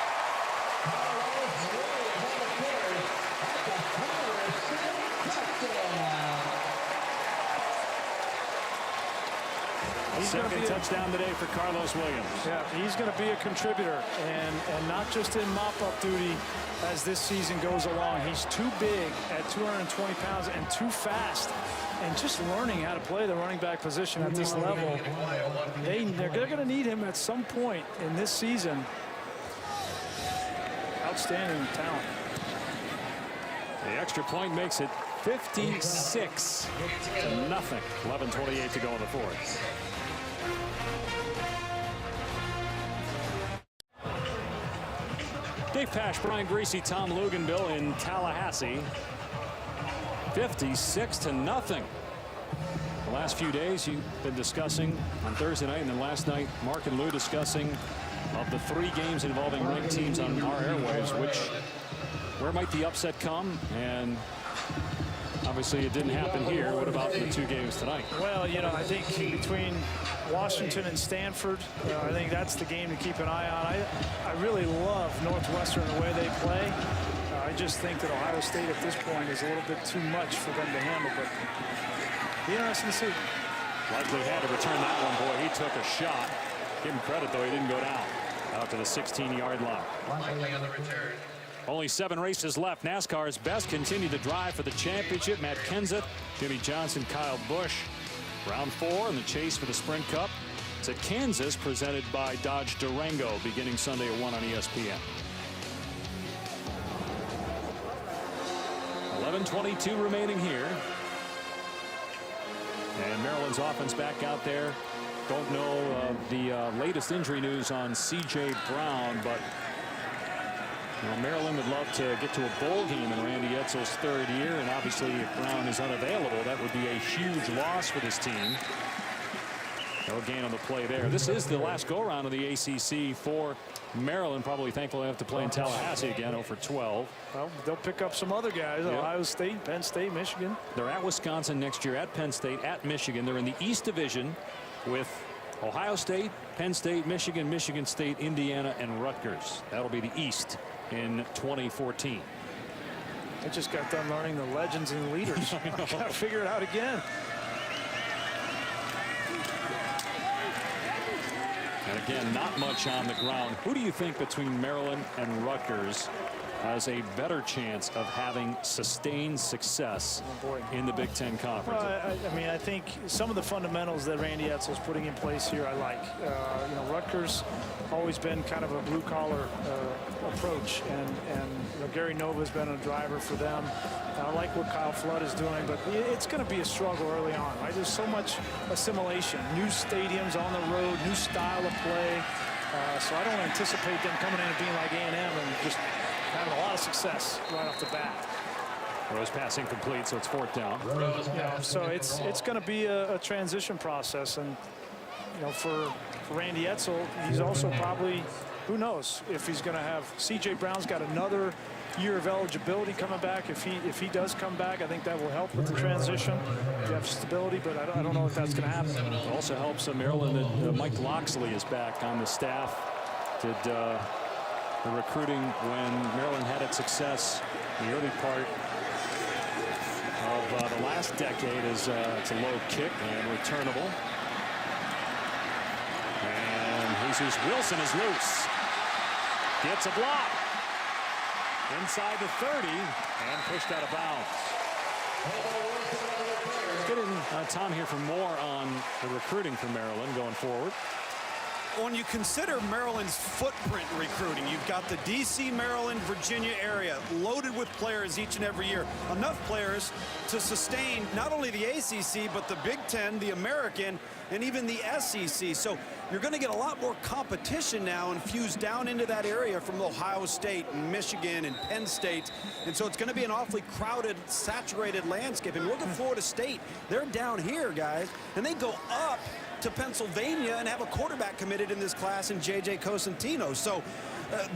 Second touchdown today for Carlos Williams. Yeah, he's going to be a contributor, and not just in mop-up duty as this season goes along. He's too big at 220 pounds and too fast, and just learning how to play the running back position at this level. They're going to need him at some point in this season. Outstanding talent. The extra point makes it 56-0. 11:28 to go in the fourth. Dave Pasch, Brian Griese, Tom Luganville in Tallahassee. 56-0. The last few days you've been discussing on Thursday night, and then last night Mark and Lou discussing of the 3 games involving ranked teams on our airwaves, where might the upset come? And obviously it didn't happen here. What about the 2 games tonight? Well, you know, I think between Washington and Stanford, I think that's the game to keep an eye on. I really love Northwestern the way they play. I just think that Ohio State at this point is a little bit too much for them to handle, but be interesting to see. Likely had to return that one, boy. He took a shot. Give him credit, though. He didn't go down. Out to the 16-yard line. Likely on the return. Only 7 races left. NASCAR's best continue to drive for the championship. Matt Kenseth, Jimmy Johnson, Kyle Busch. Round 4 in the chase for the Sprint Cup. It's at Kansas, presented by Dodge Durango, beginning Sunday at 1 on ESPN. 11:22 remaining here. And Maryland's offense back out there. Don't know the latest injury news on C.J. Brown, but you know, Maryland would love to get to a bowl game in Randy Edsall's 3rd year, and obviously if Brown is unavailable, that would be a huge loss for this team. No gain on the play there. This is the last go-around of the ACC for Maryland. Probably thankful they have to play in Tallahassee again, 0-for-12. Well, they'll pick up some other guys. Yep. Ohio State, Penn State, Michigan. They're at Wisconsin next year, at Penn State, at Michigan. They're in the East Division with Ohio State, Penn State, Michigan, Michigan State, Indiana, and Rutgers. That'll be the East in 2014. I just got done learning the legends and leaders. Got to figure it out again. And again, not much on the ground. Who do you think between Maryland and Rutgers has a better chance of having sustained success in the Big Ten Conference? Well, I mean, I think some of the fundamentals that Randy Edsall's putting in place here, I like. You know, Rutgers always been kind of a blue-collar approach, and you know, Gary Nova's been a driver for them. I like what Kyle Flood is doing, but it's going to be a struggle early on, right? There's so much assimilation, new stadiums on the road, new style of play. So I don't anticipate them coming in and being like A&M and just having a lot of success right off the bat. Rose passing complete, so it's 4th down. Yeah, so it's going to be a transition process, and you know, for Randy Edsall, he's also probably, who knows if he's going to have. C.J. Brown's got another year of eligibility coming back. If he does come back, I think that will help with the transition. You have stability, but I don't know if that's going to happen. It also helps Maryland that Mike Loxley is back on the staff. Did the recruiting when Maryland had its success in the early part of the last decade. It's a low kick and returnable. And Jesus Wilson is loose. Gets a block. Inside the 30 and pushed out of bounds. Let's get in Tom here for more on the recruiting for Maryland going forward. When you consider Maryland's footprint recruiting, you've got the D.C., Maryland, Virginia area loaded with players each and every year. Enough players to sustain not only the ACC, but the Big Ten, the American, and even the SEC. So you're going to get a lot more competition now infused down into that area from Ohio State and Michigan and Penn State. And so it's going to be an awfully crowded, saturated landscape. And look at Florida State. They're down here, guys, and they go up to Pennsylvania and have a quarterback committed in this class in J.J. Cosentino. So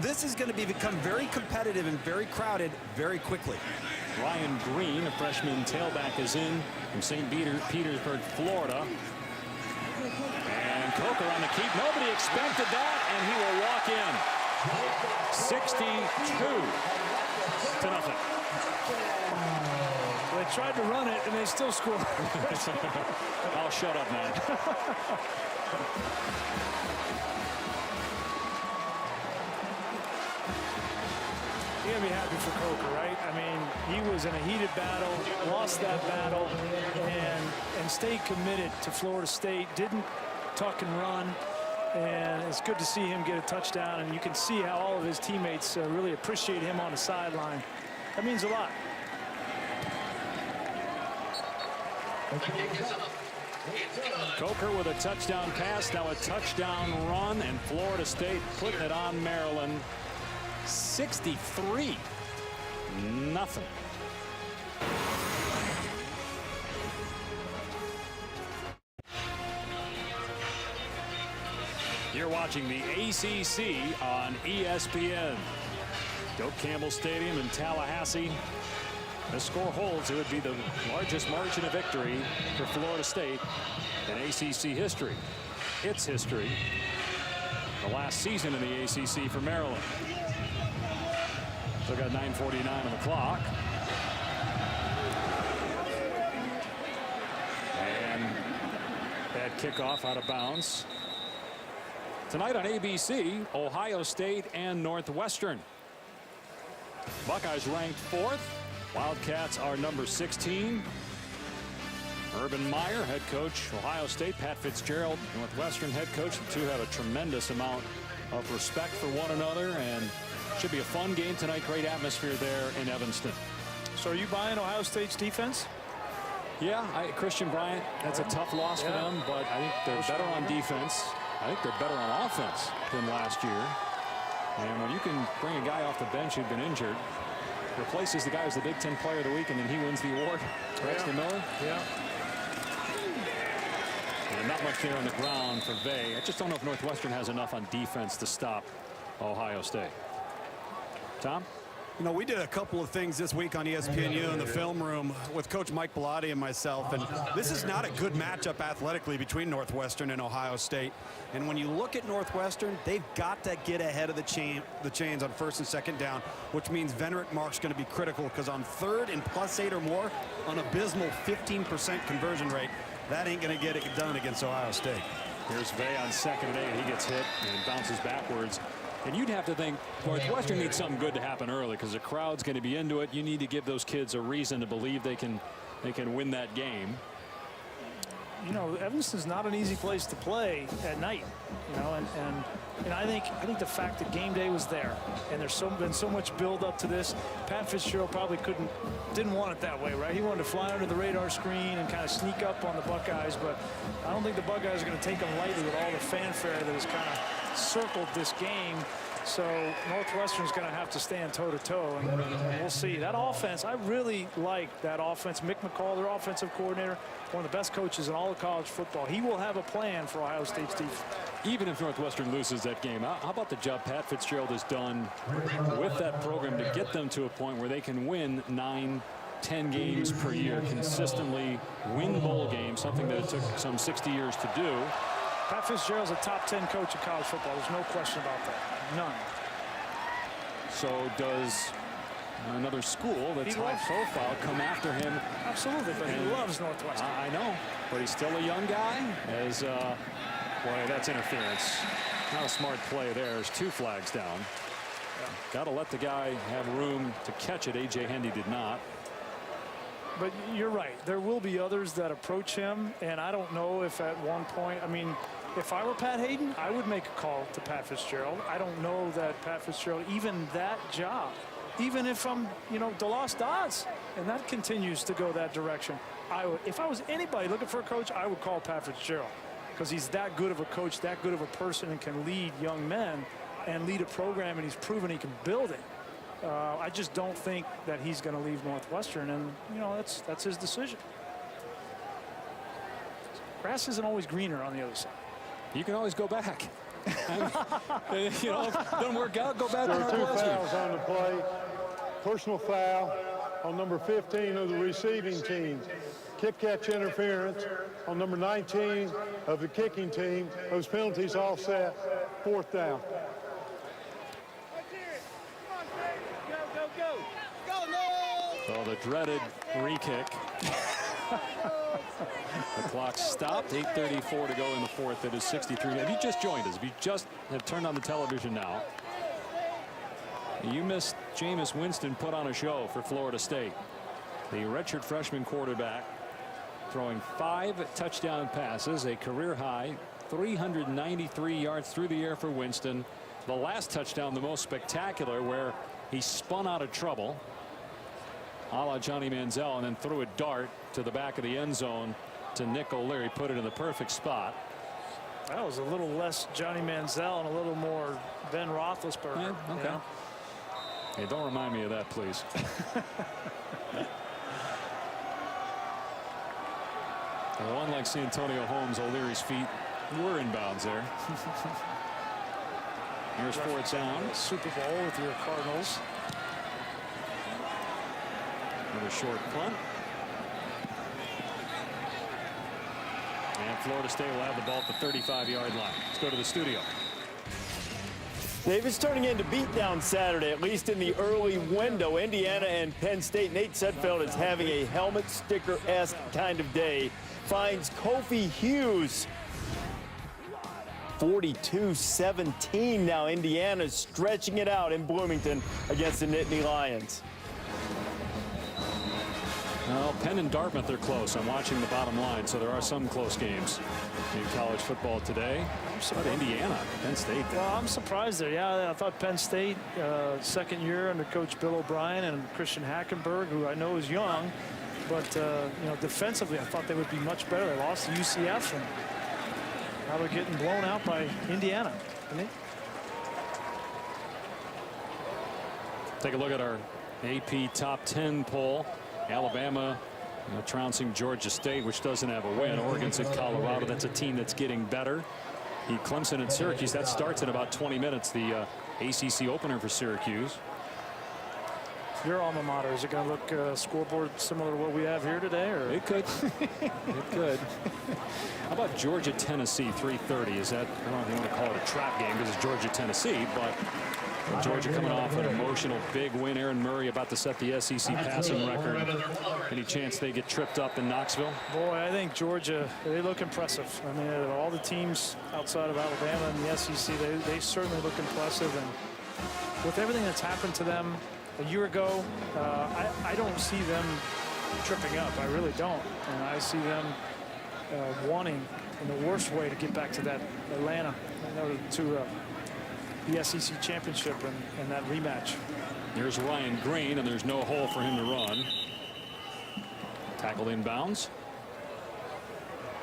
this is going to become very competitive and very crowded very quickly. Ryan Green, a freshman tailback, is in from St. Petersburg, Florida. And Coker on the keep. Nobody expected that, and he will walk in. 62-0. They tried to run it, and they still scored. Oh, shut up, man. You gotta be happy for Coker, right? I mean, he was in a heated battle, lost that battle, and stayed committed to Florida State. Didn't tuck and run, and it's good to see him get a touchdown. And you can see how all of his teammates really appreciate him on the sideline. That means a lot. Coker with a touchdown pass, now a touchdown run, and Florida State putting it on Maryland. 63-0. You're watching the ACC on ESPN. Doak Campbell Stadium in Tallahassee. The score holds, it would be the largest margin of victory for Florida State in ACC history. Its history. The last season in the ACC for Maryland. Still got 9:49 on the clock. And bad kickoff out of bounds. Tonight on ABC, Ohio State and Northwestern. Buckeyes ranked 4th. Wildcats are number 16. Urban Meyer, head coach, Ohio State. Pat Fitzgerald, Northwestern head coach. The two have a tremendous amount of respect for one another, and should be a fun game tonight. Great atmosphere there in Evanston. So are you buying Ohio State's defense? Yeah, Christian Bryant, that's a tough loss for them, but I think they're better on defense. I think they're better on offense than last year. And when you can bring a guy off the bench who'd been injured, replaces the guy who's the Big Ten Player of the Week, and then he wins the award. Braxton Miller. Yeah. And not much there on the ground for Vay. I just don't know if Northwestern has enough on defense to stop Ohio State. Tom? You know, we did a couple of things this week on ESPNU in the film room with Coach Mike Bellotti and myself, and this is not a good matchup athletically between Northwestern and Ohio State. And when you look at Northwestern, they've got to get ahead of the chains on 1st and 2nd down, which means Venerick Mark's going to be critical, because on 3rd and +8 or more, an abysmal 15% conversion rate, that ain't going to get it done against Ohio State. Here's Vey on 2nd and 8. He gets hit and bounces backwards. And you'd have to think Northwestern needs something good to happen early because the crowd's going to be into it. You need to give those kids a reason to believe they can win that game. You know, Evanston's not an easy place to play at night. You know, and I think the fact that game day was there and there's been so much build up to this. Pat Fitzgerald probably didn't want it that way, right? He wanted to fly under the radar screen and kind of sneak up on the Buckeyes, but I don't think the Buckeyes are going to take them lightly with all the fanfare that has kind of circled this game. So Northwestern's going to have to stand toe-to-toe, and we'll see. That offense, I really like that offense. Mick McCall, their offensive coordinator, one of the best coaches in all of college football. He will have a plan for Ohio State's defense. Even if Northwestern loses that game, how about the job Pat Fitzgerald has done with that program to get them to a point where they can win 9-10 games per year, consistently win bowl games, something that it took some 60 years to do. Pat Fitzgerald's a top 10 coach in college football. There's no question about that. None. So does another school that's high profile come after him? Absolutely, but he loves Northwestern. I know, but he's still a young guy. As boy, that's interference. Not a smart play there. There's 2 flags down. Yeah. Got to let the guy have room to catch it. A.J. Hendy did not. But you're right. There will be others that approach him, and I don't know if at one point, I mean, if I were Pat Hayden, I would make a call to Pat Fitzgerald. I don't know that Pat Fitzgerald, even that job, even if I'm, you know, the lost odds, and that continues to go that direction, I would, if I was anybody looking for a coach, I would call Pat Fitzgerald because he's that good of a coach, that good of a person, and can lead young men and lead a program, and he's proven he can build it. I just don't think that he's going to leave Northwestern, and you know that's his decision. Grass isn't always greener on the other side. You can always go back. You know, if it doesn't work out, go back to There are 2 Northwestern. fouls on the play. Personal foul on number 15 of the receiving team. Kick catch interference on number 19 of the kicking team. Those penalties offset. 4th down. So the dreaded re-kick. The clock stopped. 8:34 to go in the 4th. It is 63. If you just joined us, if you just have turned on the television now, you missed Jameis Winston put on a show for Florida State. The redshirt freshman quarterback throwing 5 touchdown passes, a career high 393 yards through the air for Winston. The last touchdown, the most spectacular, where he spun out of trouble, a la Johnny Manziel, and then threw a dart to the back of the end zone to Nick O'Leary. Put it in the perfect spot. That was a little less Johnny Manziel and a little more Ben Roethlisberger. Yeah, okay. You know? Hey, don't remind me of that, please. Well, unlike Santonio Holmes, O'Leary's feet were in bounds there. Here's 4th down. Super Bowl with your Cardinals. Another short punt. And Florida State will have the ball at the 35-yard line. Let's go to the studio. Dave, it's turning into beatdown Saturday, at least in the early window. Indiana and Penn State. Nate Sudfeld is having a helmet sticker-esque kind of day. Finds Kofi Hughes. 42-17 now. Indiana's stretching it out in Bloomington against the Nittany Lions. Well, Penn and Dartmouth are close. I'm watching the bottom line, so there are some close games in college football today. But Indiana, Penn State. Well, I'm surprised there. Yeah, I thought Penn State, 2nd year under Coach Bill O'Brien and Christian Hackenberg, who I know is young, but you know, defensively, I thought they would be much better. They lost to UCF, and now they're getting blown out by Indiana. Take a look at our AP top 10 poll. Alabama trouncing Georgia State, which doesn't have a win. Oregon's at Colorado. That's a team that's getting better. Clemson and Syracuse, that starts in about 20 minutes. The ACC opener for Syracuse. Your alma mater, is it going to look scoreboard similar to what we have here today? Or? It could. It could. How about Georgia, Tennessee, 3:30? Is that, I don't know if you want to call it a trap game because it's Georgia, Tennessee, but Georgia coming off an emotional big win. Aaron Murray about to set the SEC passing record. Any chance they get tripped up in Knoxville? Boy, I think Georgia, they look impressive. I mean, of all the teams outside of Alabama and the SEC, they certainly look impressive. And with everything that's happened to them a year ago, I don't see them tripping up. I really don't. And I see them wanting in the worst way to get back to that Atlanta, to the SEC championship and that rematch. Here's Ryan Green, and there's no hole for him to run. Tackled inbounds.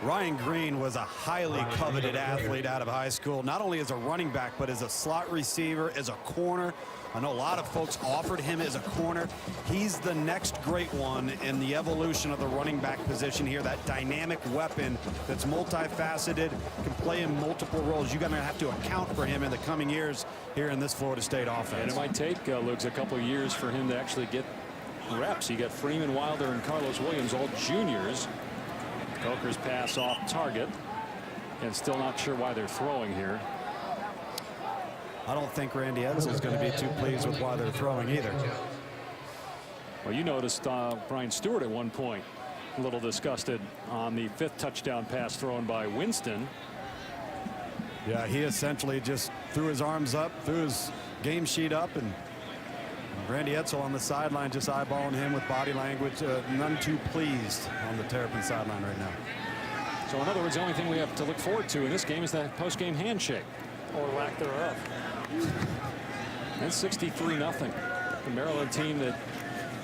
Ryan Green was a highly coveted athlete out of high school, not only as a running back, but as a slot receiver, as a corner. I know a lot of folks offered him as a corner. He's the next great one in the evolution of the running back position here, that dynamic weapon that's multifaceted, can play in multiple roles. You're going to have to account for him in the coming years here in this Florida State offense. And it might take, Luke, a couple of years for him to actually get reps. You got Freeman, Wilder, and Carlos Williams, all juniors. Coker's pass off target, and still not sure why they're throwing here. I don't think Randy Edsall's going to be too pleased with why they're throwing either. Well, you noticed Brian Stewart at one point a little disgusted on the 5th touchdown pass thrown by Winston. Yeah, he essentially just threw his arms up, threw his game sheet up, and Randy Edsall on the sideline just eyeballing him with body language. None too pleased on the Terrapin sideline right now. So in other words, the only thing we have to look forward to in this game is that post-game handshake. Or lack thereof. That's 63-0. The Maryland team that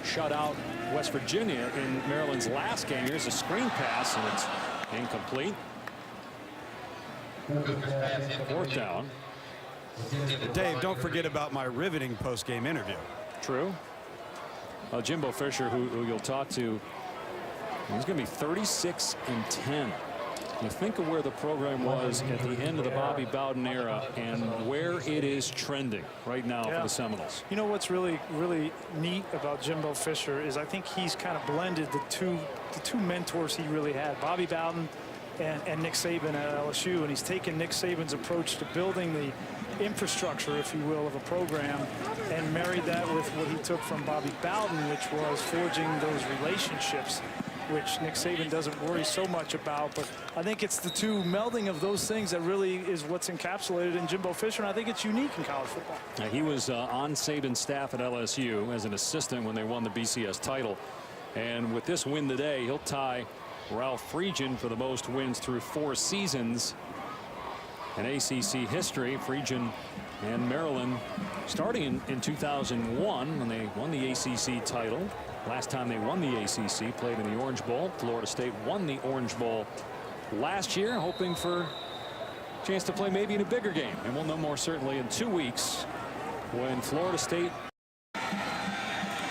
shut out West Virginia in Maryland's last game. Here's a screen pass, and it's incomplete. 4th down. Dave, don't forget about my riveting post-game interview. True. Jimbo Fisher, who you'll talk to, he's going to be 36-10. You think of where the program was at the end of the Bobby Bowden era and where it is trending right now for the Seminoles. You know what's really neat about Jimbo Fisher is I think he's kind of blended the two mentors he really had, Bobby Bowden and Nick Saban at LSU, and he's taken Nick Saban's approach to building the infrastructure, if you will, of a program and married that with what he took from Bobby Bowden, which was forging those relationships, which Nick Saban doesn't worry so much about. But I think it's the two melding of those things that really is what's encapsulated in Jimbo Fisher, and I think it's unique in college football. He was on Saban's staff at LSU as an assistant when they won the BCS title. And with this win today, he'll tie Ralph Friedgen for the most wins through 4 seasons in ACC history. Friedgen and Maryland starting in 2001 when they won the ACC title. Last time they won the ACC, played in the Orange Bowl. Florida State won the Orange Bowl last year, hoping for a chance to play maybe in a bigger game. And we'll know more certainly in 2 weeks when Florida State.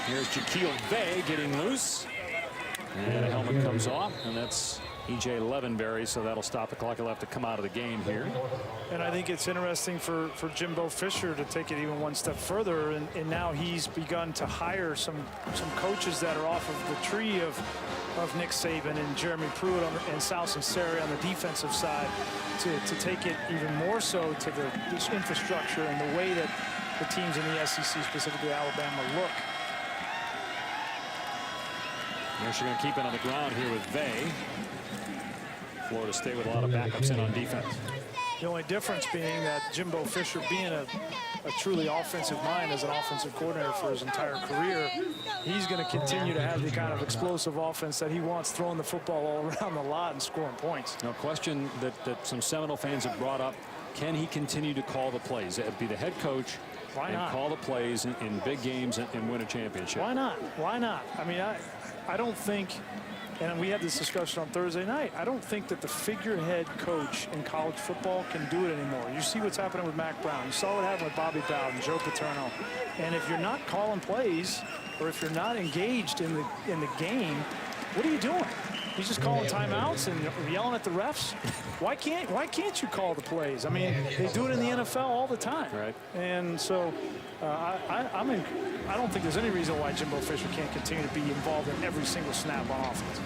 Here's Jaquil Vay getting loose. And a helmet comes off, and that's E.J. Levenberry, so that'll stop the clock. He'll have to come out of the game here. And I think it's interesting for Jimbo Fisher to take it even one step further, and now he's begun to hire some coaches that are off of the tree of Nick Saban and Jeremy Pruitt and Sal Sunseri on the defensive side to take it even more so to this infrastructure and the way that the teams in the SEC, specifically Alabama, look. They're going to keep it on the ground here with Vay. Florida State with a lot of backups in on defense. The only difference being that Jimbo Fisher, being a truly offensive mind as an offensive coordinator for his entire career, he's going to continue to have the kind of explosive offense that he wants, throwing the football all around the lot and scoring points. No question that some Seminole fans have brought up, can he continue to call the plays? Be the head coach and call the plays in big games and win a championship? Why not? Why not? I mean, I don't think, and we had this discussion on Thursday night, I don't think that the figurehead coach in college football can do it anymore. You see what's happening with Mack Brown. You saw what happened with Bobby Bowden, Joe Paterno. And if you're not calling plays, or if you're not engaged in the game, what are you doing? He's just calling timeouts and yelling at the refs. Why can't you call the plays? I mean, they do it in the NFL all the time. Right. And so I don't think there's any reason why Jimbo Fisher can't continue to be involved in every single snap on offense.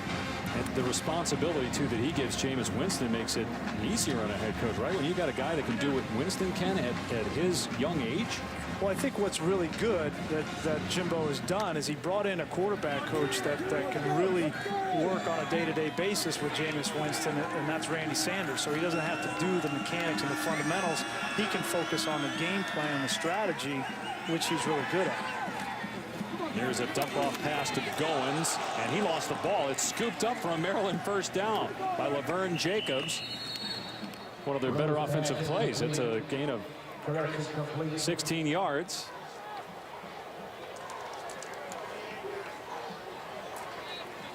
And the responsibility, too, that he gives Jameis Winston makes it easier on a head coach, right? When you got a guy that can do what Winston can at his young age, Well, I think what's really good that Jimbo has done is he brought in a quarterback coach that can really work on a day-to-day basis with Jameis Winston, and that's Randy Sanders. So he doesn't have to do the mechanics and the fundamentals. He can focus on the game plan, the strategy, which he's really good at. Here's a dump-off pass to Goins, and he lost the ball. It's scooped up for a Maryland first down by Laverne Jacobs. One of their better offensive plays. It's a gain of 16 yards.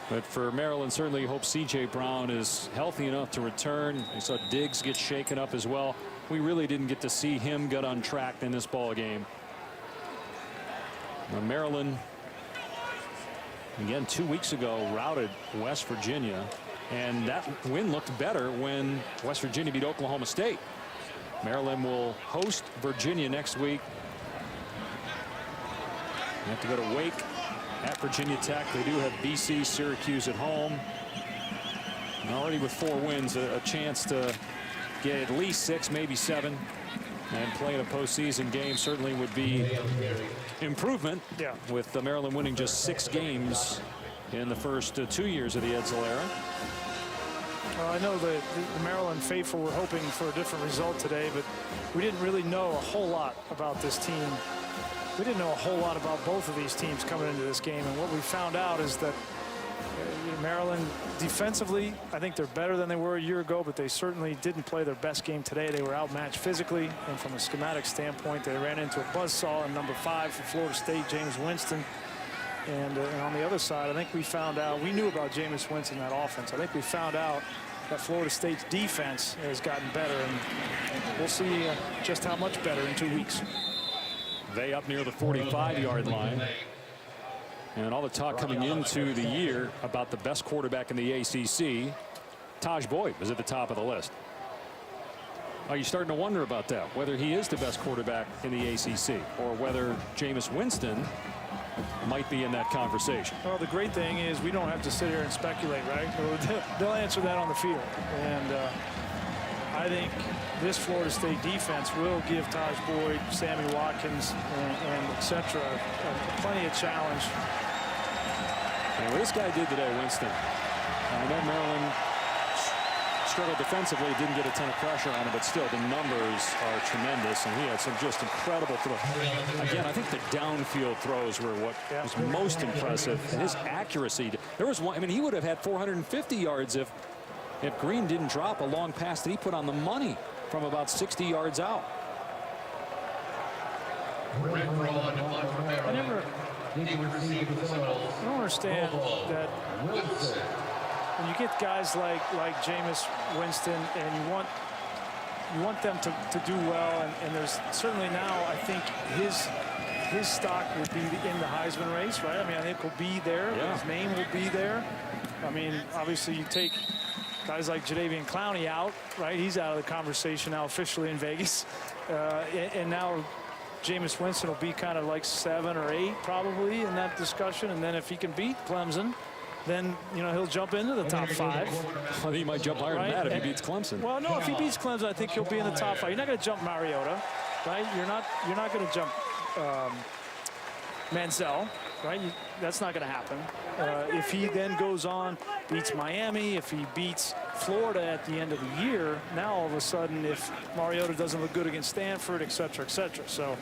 But for Maryland, certainly hope C.J. Brown is healthy enough to return. We saw Diggs get shaken up as well. We really didn't get to see him get untracked in this ball game. Now, Maryland, again, 2 weeks ago, routed West Virginia. And that win looked better when West Virginia beat Oklahoma State. Maryland will host Virginia next week. They have to go to Wake at Virginia Tech. They do have BC, Syracuse at home. And already with 4 wins, a chance to get at least 6, maybe 7. And playing a postseason game certainly would be improvement. Yeah. With Maryland winning just 6 games in the first 2 years of the Edsall era. I know the Maryland faithful were hoping for a different result today, but we didn't really know a whole lot about this team. We didn't know a whole lot about both of these teams coming into this game, and what we found out is that Maryland defensively, I think they're better than they were a year ago, but they certainly didn't play their best game today. They were outmatched physically, and from a schematic standpoint, they ran into a buzzsaw in number 5 for Florida State, James Winston. And on the other side, I think we found out, we knew about Jameis Winston in that offense. I think we found out that Florida State's defense has gotten better, and we'll see just how much better in 2 weeks. They up near the 45-yard line. And all the talk coming into the year about the best quarterback in the ACC, Tajh Boyd was at the top of the list. Are you starting to wonder about that, whether he is the best quarterback in the ACC or whether Jameis Winston might be in that conversation? Well, the great thing is we don't have to sit here and speculate, right? They'll answer that on the field. And I think this Florida State defense will give Tajh Boyd, Sammy Watkins, and et cetera, plenty of challenge. And what this guy did today, Winston, I know Maryland struggled defensively, didn't get a ton of pressure on him, but still the numbers are tremendous, and he had some just incredible throws. Again, I think the downfield throws were what was most impressive, and his accuracy. There was one, I mean, he would have had 450 yards if Green didn't drop a long pass that he put on the money from about 60 yards out. I don't understand that when you get guys like Jameis Winston and you want them to do well, and there's certainly now, I think his stock will be in the Heisman race, right? I mean, I think he'll be there. Yeah. His name will be there. I mean, obviously you take guys like Jadeveon Clowney out, right? He's out of the conversation now officially in Vegas. And now Jameis Winston will be kind of like 7 or 8 probably in that discussion. And then if he can beat Clemson, then, you know, he'll jump into the top 5. Well, he might jump higher than that if he beats Clemson. Well, no, if he beats Clemson, I think he'll be in the top 5. You're not going to jump Mariota, right? You're not going to jump Manziel, right? That's not going to happen. If he then goes on, beats Miami, if he beats Florida at the end of the year, now all of a sudden, if Mariota doesn't look good against Stanford, et cetera, et cetera. So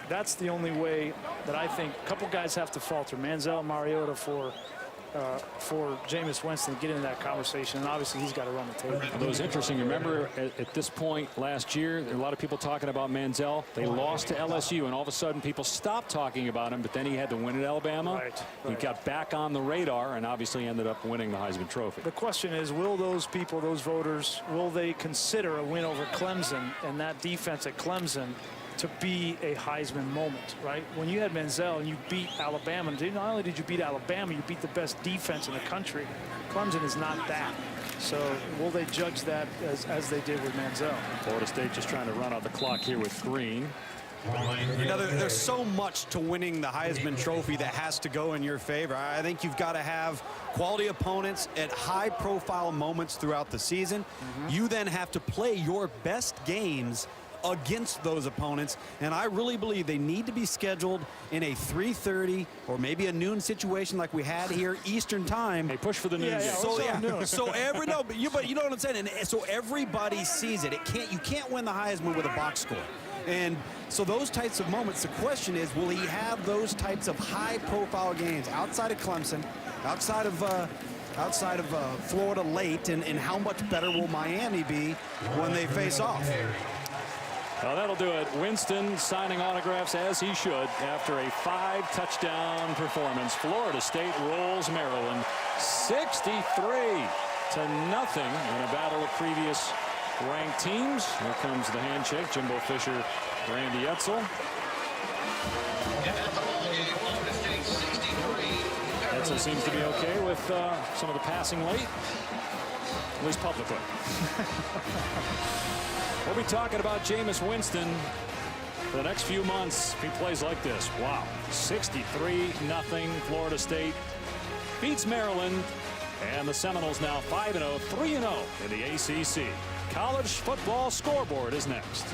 that's the only way that I think a couple guys have to falter. Manziel and Mariota for Jameis Winston to get into that conversation, and obviously he's got to run the table. It was interesting. Remember at this point last year, there were a lot of people talking about Manziel. They lost to LSU, and all of a sudden people stopped talking about him, but then he had to win at Alabama. Right. He got back on the radar and obviously ended up winning the Heisman Trophy. The question is, will those people, those voters, will they consider a win over Clemson and that defense at Clemson to be a Heisman moment, right? When you had Manziel and you beat Alabama, not only did you beat Alabama, you beat the best defense in the country. Clemson is not that. So will they judge that as they did with Manziel? Florida State just trying to run out the clock here with Green. You know, there's so much to winning the Heisman Trophy that has to go in your favor. I think you've got to have quality opponents at high-profile moments throughout the season. You then have to play your best games against those opponents. And I really believe they need to be scheduled in a 3:30 or maybe a noon situation like we had here Eastern time. Hey, push for the noon game. So you know what I'm saying? And so everybody sees it. You can't win the Heisman with a box score. And so those types of moments, the question is, will he have those types of high-profile games outside of Clemson, outside of Florida late, and how much better will Miami be when they face off? Well, that'll do it. Winston signing autographs as he should after a 5-touchdown performance. Florida State rolls Maryland 63-0 in a battle of previous ranked teams. Here comes the handshake. Jimbo Fisher, Randy Edsel. Edsel seems to be okay with some of the passing late, at least publicly. We'll be talking about Jameis Winston for the next few months if he plays like this. Wow, 63-0 Florida State beats Maryland, and the Seminoles now 5-0, 3-0 in the ACC. College football scoreboard is next.